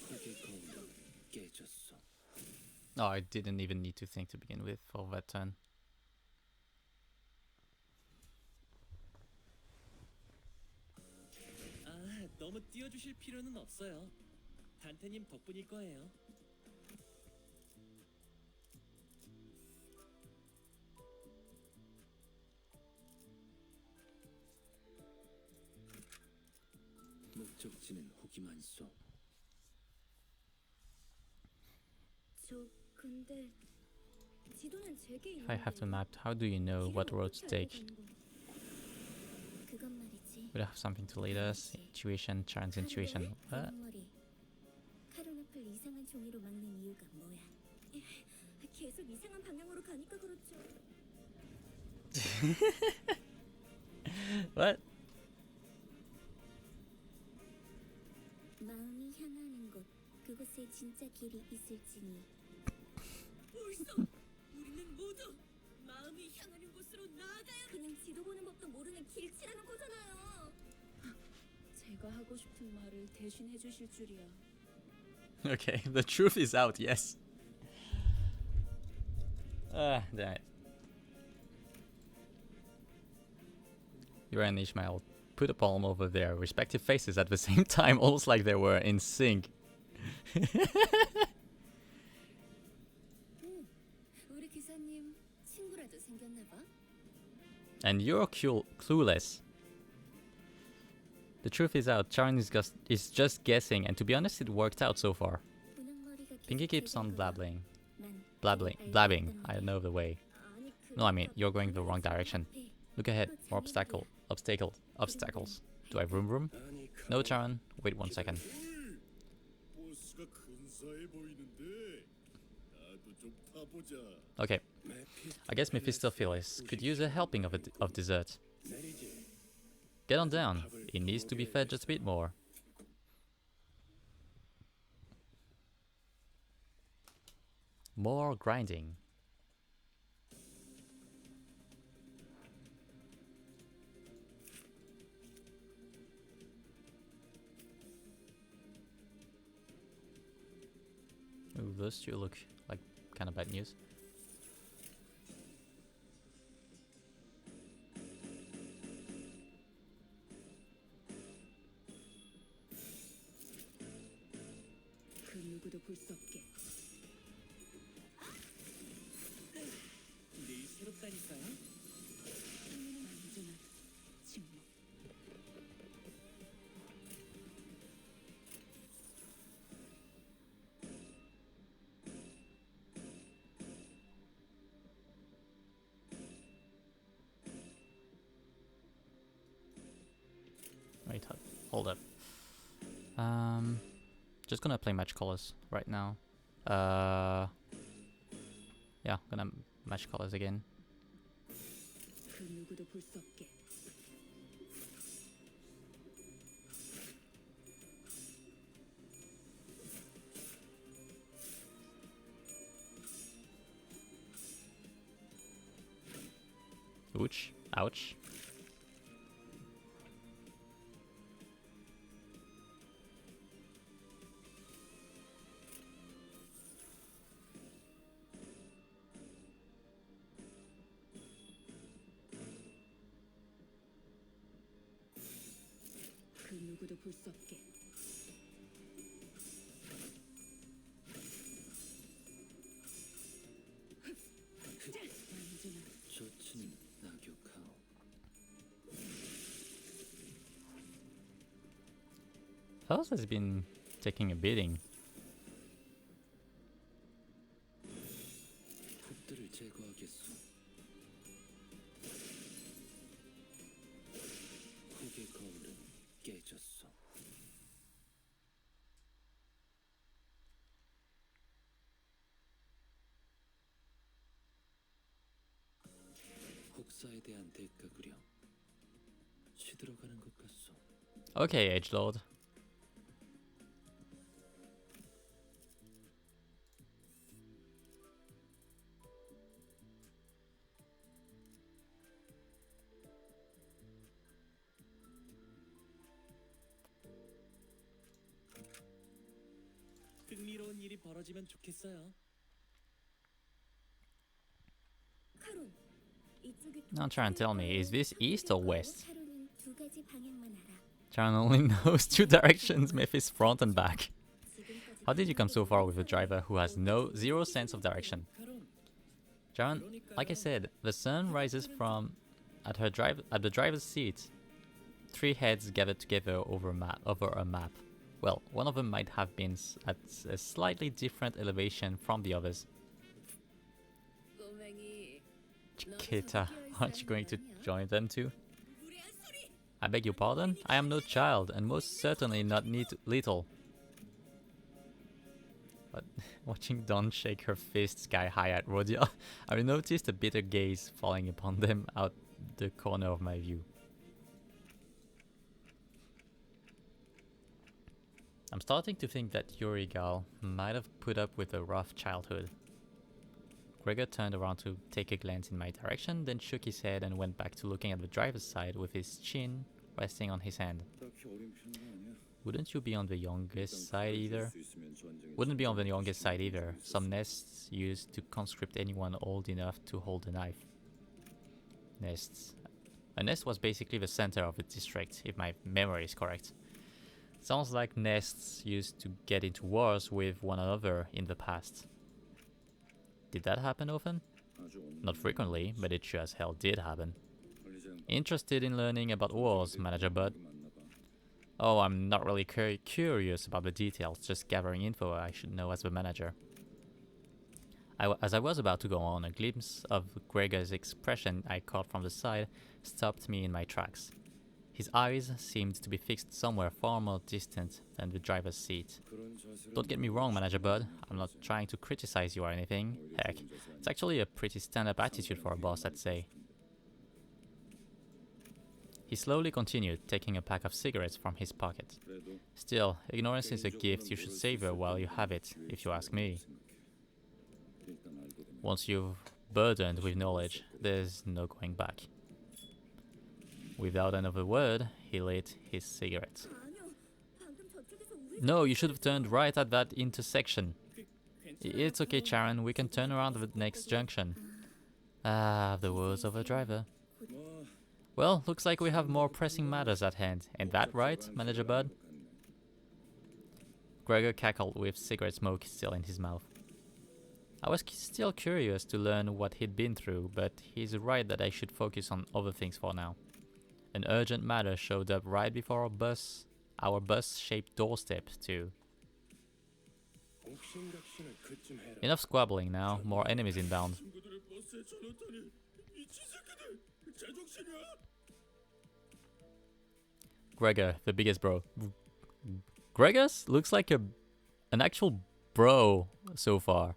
흙의 거울은 깨졌어. Oh, I didn't even need to think to begin with for that turn. 아, 너무 띄워주실 필요는 없어요. 단테님 덕분일 거예요. 목적지는 호기만 쏘. 저 근데 지도는 제게 If I have to map, how do you know what road to take? 그건 말이지. We don't have something to lead us. Intuition, Charon's intuition. What? 머리. 카론 앞을 이상한 종이로 막는 이유가 뭐야? 계속 이상한 방향으로 가니까 그렇죠. What? 마음이 향하는 곳, 그곳에 진짜 길이 있을지니. 벌써 우리는 모두 마음이 향하는 곳으로 나아가야. 그냥 지도 보는 법도 모르는 길치라는 거잖아요. 제가 하고 싶은 말을 대신해 주실 줄이야. Okay, the truth is out, yes. Ah, damn it. Yura and Ishmael put a palm over their respective faces at the same time, almost like they were in sync. 우리 기사님 친구라도 생겼나 봐. And you're clueless. The truth is out. Charon is just guessing, and to be honest, it worked out so far. Pinky keeps on blabbing. Blabbing. I know the way. No, I mean, you're going the wrong direction. Look ahead. More obstacles. Do I room? 아니, No, Charon. Wait 1 second. 보스가 근사해 보이는데 나도 좀 타보자. Okay, I guess Mephistopheles could use a helping of dessert. 내리지. Get on down. He needs to be fed just a bit more. More grinding. Ooh, those two look like kind of bad news. 그 누구도 볼 수 없게. 늘 새롭다니까요. 완전한 침묵. Wait, hold up. Just gonna play match colors right now. Yeah, gonna match colors again. 그 누구도 볼 수 없게. Ouch. Ouch. 그 누구도 볼 수 없게. 완전한 좋진 낙욕하오. Fellas has been taking a beating. 흙들을 제거하겠소. 흙의 거울은 깨졌소. 혹사에 대한 대가구려. 시들어가는 것 같소. Okay, Edgelord. 흥미로운 일이 벌어지면 좋겠어요. 카론, 이쪽이 Now try and tell me, is this east or west? 카론은 두 가지 방향만 알아. Charon only knows two directions, Memphis front and back. 지금까지 How did you come so far with a driver who has zero sense of direction? 카론, Charon, like I said, the sun rises from at the driver's seat. Three heads gathered together over a map. Well, one of them might have been at a slightly different elevation from the others. 꼬맹이. Chiquita, aren't you going to join them too? I beg your pardon? I am no child, and most certainly not little. But watching Dawn shake her fist sky high at Rhodia, I noticed a bitter gaze falling upon them out the corner of my view. I'm starting to think that Yurigal might have put up with a rough childhood. Gregor turned around to take a glance in my direction, then shook his head and went back to looking at the driver's side with his chin resting on his hand. 딱히 어린 편은 아니야. Wouldn't you be on the youngest side either? 수 있으면 전쟁에 Wouldn't be on the youngest side either. Some nests used to conscript anyone old enough to hold a knife. Nests. A nest was basically the center of the district, if my memory is correct. Sounds like nests used to get into wars with one another in the past. Did that happen often? 아주 없는 Not frequently, but it sure as hell did happen. 관리자는 Interested in learning about wars, Manager Bud? 맞나 봐. Oh, I'm not really curious about the details, just gathering info I should know as the manager. As I was about to go on, a glimpse of Gregor's expression I caught from the side stopped me in my tracks. His eyes seemed to be fixed somewhere far more distant than the driver's seat. 그런 자세는 Don't get me wrong, Manager Bud. I'm not trying to criticize you or anything. Heck, it's actually a pretty stand-up attitude for a boss, I'd say. He slowly continued, taking a pack of cigarettes from his pocket. 그래도 Still, ignorance is a gift you should savor while you have it, if you ask me. 일단 알게 되면 Once you're burdened with knowledge, there's no going back. Without another word, he lit his cigarette. 아니요. 방금 저쪽에서 우회 No, you should have turned right at that intersection. It's okay, Charon, we can turn around at the next junction. Ah, the words of a driver. 뭐 Well, looks like we have more pressing matters at hand. Ain't that right, Manager Bud? Gregor cackled with cigarette smoke still in his mouth. I was still curious to learn what he'd been through, but he's right that I should focus on other things for now. An urgent matter showed up right before our bus-shaped doorstep, too. 옥신각신은 그쯤 해라. Enough squabbling now, more enemies inbound. 친구들을 버스에 쳐넣다니 미친 새끼들 제정신이야? Gregor, the biggest bro. Gregor's looks like an actual bro so far.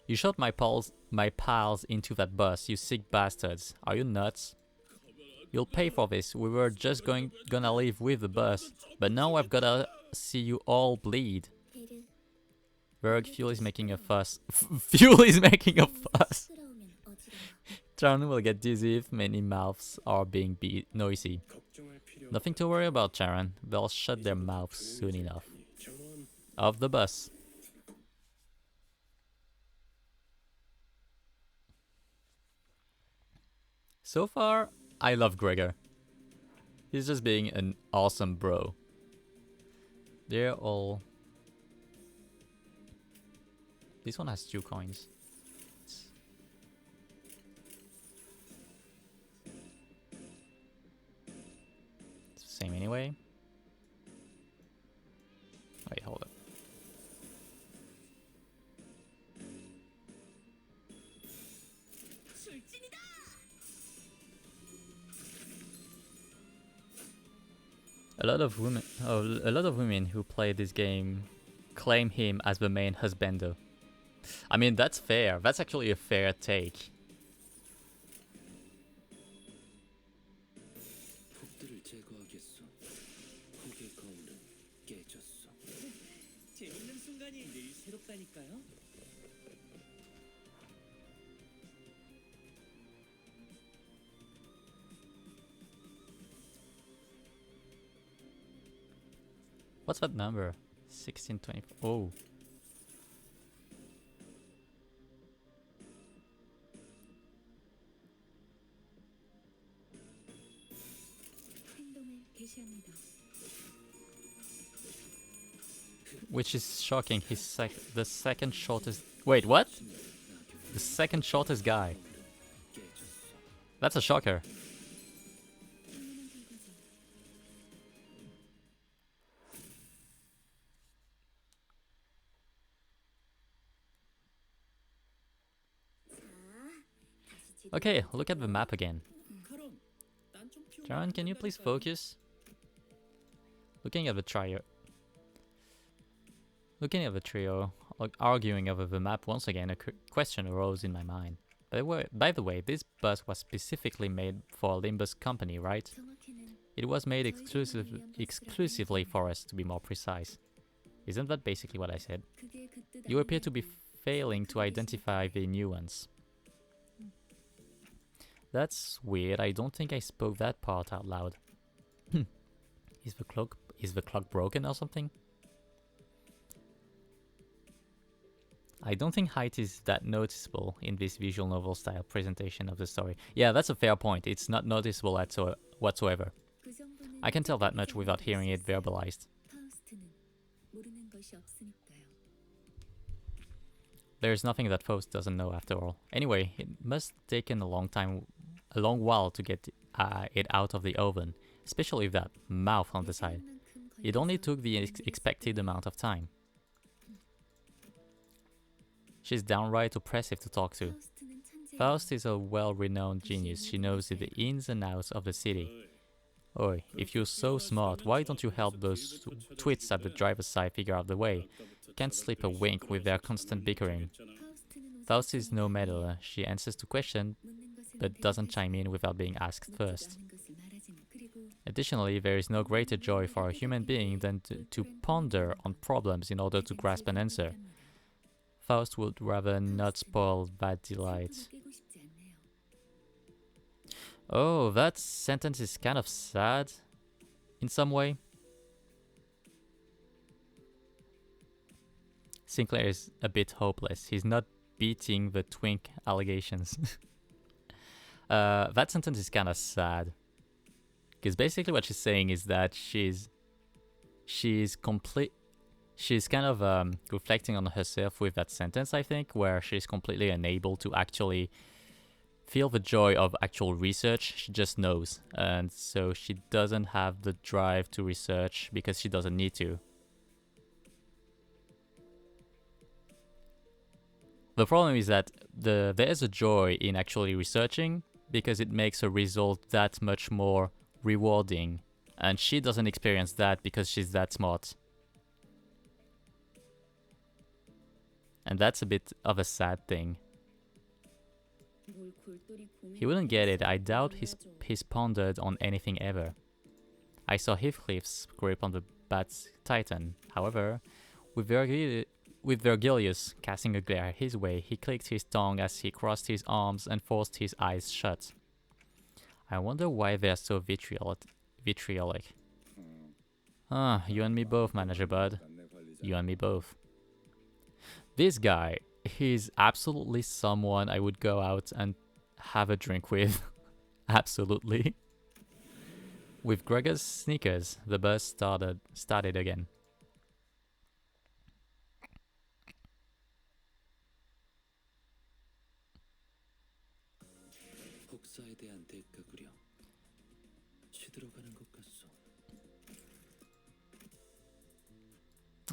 You shot my pals into that bus, you sick bastards. Are you nuts? You'll pay for this. We were just gonna leave with the bus, but now I've gotta see you all bleed. 배를 Berg, Fuel is making a fuss. Fuel is making a fuss. 스러우면 어지러워. Charon will get dizzy if many mouths are being noisy. 걱정할 필요 Nothing to worry about, Charon. They'll shut their mouths soon enough. 전원 Of the bus. So far, I love Gregor. He's just being an awesome bro. They're all... This one has 2 coins. It's the same anyway. Wait, hold up. 출진이다. A lot of women who play this game claim him as the main husbando. I mean, that's fair. That's actually a fair take. 폭들을 제거하겠소. 폭의 거울은 깨졌어. 재밌는 순간이 늘 새롭다니까요. What's that number? 1624. Oh. 행동을 개시합니다. Which is shocking. He's the second shortest. Wait, what? The second shortest guy. That's a shocker. Okay, look at the map again. 카론, 딴좀 피우고 John, can you please 간다니까요. focus? Looking at the trio, arguing over the map once again, a question arose in my mind. By the way, this bus was specifically made for Limbus Company, right? 정확히는 It was made exclusively for us, to be more precise. Isn't that basically what I said? 그게 그 뜻 You appear to be 아니냐고. failing to identify the nuance. That's weird. I don't think I spoke that part out loud. Is the clock broken or something? I don't think height is that noticeable in this visual novel style presentation of the story. Yeah, that's a fair point. It's not noticeable whatsoever. 그 정도는 I can tell that much without hearing it verbalized. 파우스트는 모르는 것이 없으니까요. There's nothing that Faust doesn't know after all. Anyway, it must have taken a long while to get it out of the oven, especially with that mouth on the side. It only took the expected amount of time. She's downright oppressive to talk to. 파우스트는 천재. Faust is a well-renowned genius. She knows the ins and outs of the city. Oi, if you're so smart, why don't you help those twits at the driver's side figure out the way? Can't sleep a wink with their constant bickering. 파우스트는 Faust is no meddler. She answers to questions, 묻는 것은 but doesn't chime in without being asked 묻지도 first. 않은 것을 말하지는 그리고 Additionally, there is no greater joy for a human being than to ponder on problems in order to grasp an answer. Faust would rather not spoil that delight. 깨고 싶지 않네요. Oh, that sentence is kind of sad in some way. Sinclair is a bit hopeless. He's not beating the twink allegations. That sentence is kind of sad. Because basically what she's saying is that she's kind of reflecting on herself with that sentence, I think, where she's completely unable to actually feel the joy of actual research. She just knows, and so she doesn't have the drive to research because she doesn't need to. The problem is that there is a joy in actually researching because it makes a result that much more rewarding, and she doesn't experience that because she's that smart. And that's a bit of a sad thing. He wouldn't get it. I doubt he's pondered on anything ever. I saw Heathcliff's grip on the bat's titan. However, with Vergilius casting a glare his way, he clicked his tongue as he crossed his arms and forced his eyes shut. I wonder why they're so vitriolic. Ah, you and me both, Manager Bud. You and me both. This guy, he's absolutely someone I would go out and have a drink with. Absolutely. With Gregor's sneakers, the bus started again. 복사에 대한 대가구려 시들어가는 것 같소.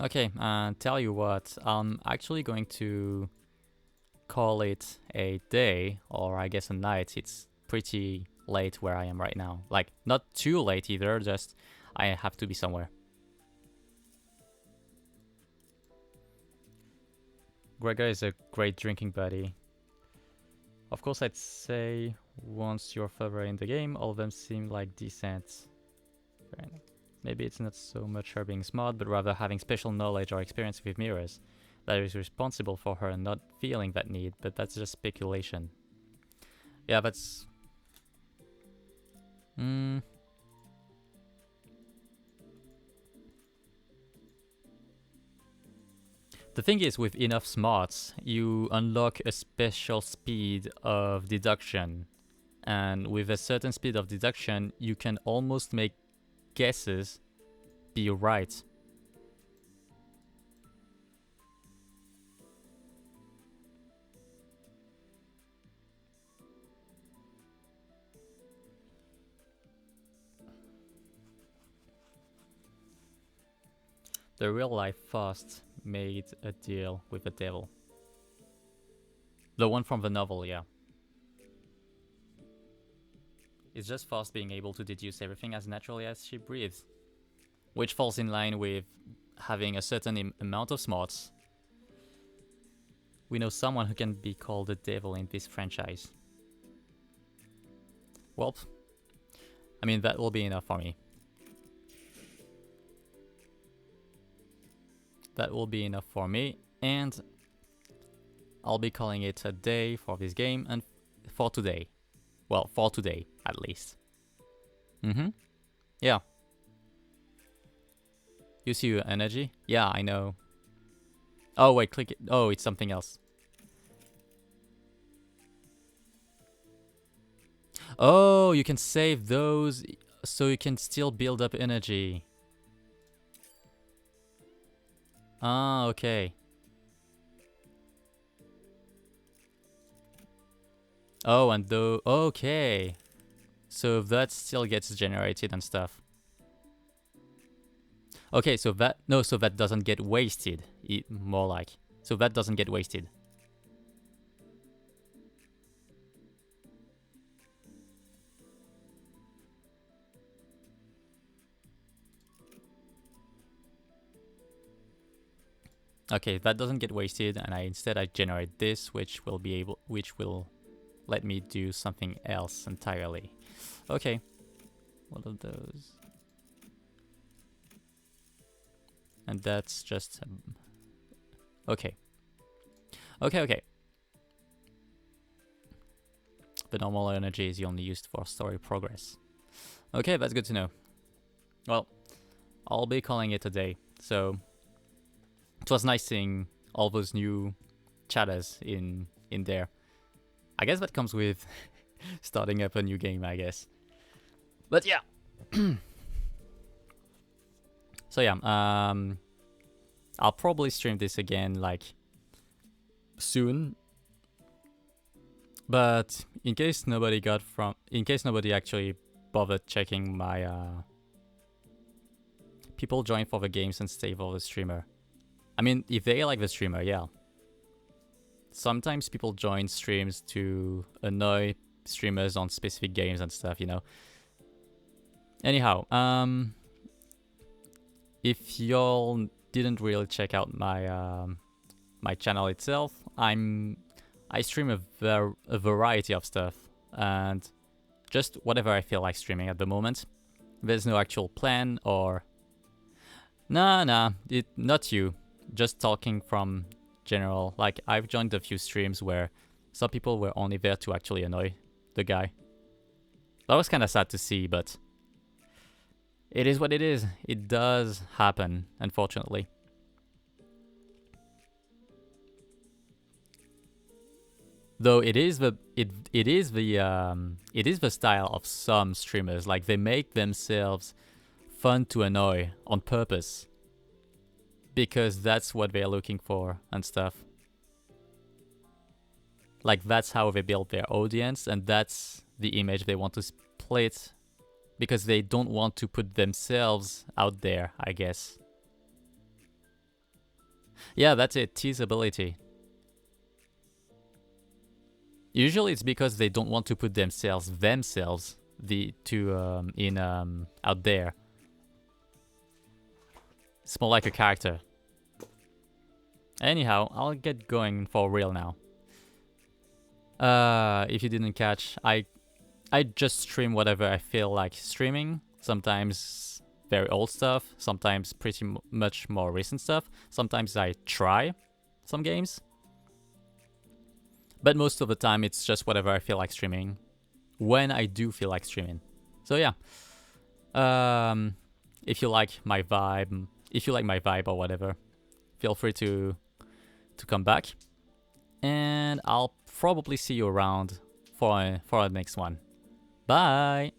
Okay, tell you what, I'm actually going to call it a day, or I guess a night. It's pretty late where I am right now. Like, not too late either, just I have to be somewhere. Gregor is a great drinking buddy. Of course, I'd say once you're further in the game, all of them seem like decent. Fair enough. Maybe it's not so much her being smart, but rather having special knowledge or experience with mirrors that is responsible for her not feeling that need, but that's just speculation. Yeah, that's... The thing is, with enough smarts, you unlock a special speed of deduction. And with a certain speed of deduction, you can almost make guesses be right. The real life Faust made a deal with the devil. The one from the novel, yeah. It's just Faust being able to deduce everything as naturally as she breathes. Which falls in line with having a certain amount of smarts. We know someone who can be called the devil in this franchise. Well, I mean, that will be enough for me. That will be enough for me, and I'll be calling it a day for this game and for today. Well, for today, at least. Yeah. You see your energy? Yeah, I know. Oh, wait, click it. Oh, it's something else. Oh, you can save those so you can still build up energy. Ah, okay. Oh, and though, okay. So that still gets generated and stuff. Okay, so that, no, so that doesn't get wasted. More like, so that doesn't get wasted. Okay, that doesn't get wasted, and instead I generate this, which will let me do something else entirely. Okay, what are those? And that's just okay. Okay. The normal energy is only used for story progress. Okay, that's good to know. Well, I'll be calling it a day. So it was nice seeing all those new chatters in there. I guess that comes with starting up a new game, I guess. But yeah. So yeah, I'll probably stream this again like soon. But in case nobody actually bothered checking my people join for the games and stay for the streamer. I mean, if they like the streamer, yeah. Sometimes people join streams to annoy streamers on specific games and stuff, you know. Anyhow, if y'all didn't really check out my my channel itself, I stream a variety of stuff and just whatever I feel like streaming at the moment. There's no actual plan or nah, not you. Just talking from general. Like I've joined a few streams where some people were only there to actually annoy the guy. That was kind of sad to see, but it is what it is. It does happen, unfortunately. Though it is the style of some streamers. Like they make themselves fun to annoy on purpose because that's what they're looking for and stuff. Like that's how they build their audience, and that's the image they want to split because they don't want to put themselves out there, I guess. Yeah, that's it. Teasability. Usually it's because they don't want to put themselves out there. It's more like a character. Anyhow, I'll get going for real now. If you didn't catch, I just stream whatever I feel like streaming. Sometimes very old stuff, sometimes pretty much more recent stuff. Sometimes I try some games. But most of the time, it's just whatever I feel like streaming when I do feel like streaming. So yeah, if you like my vibe or whatever, feel free to come back, and I'll probably see you around for the next one. Bye.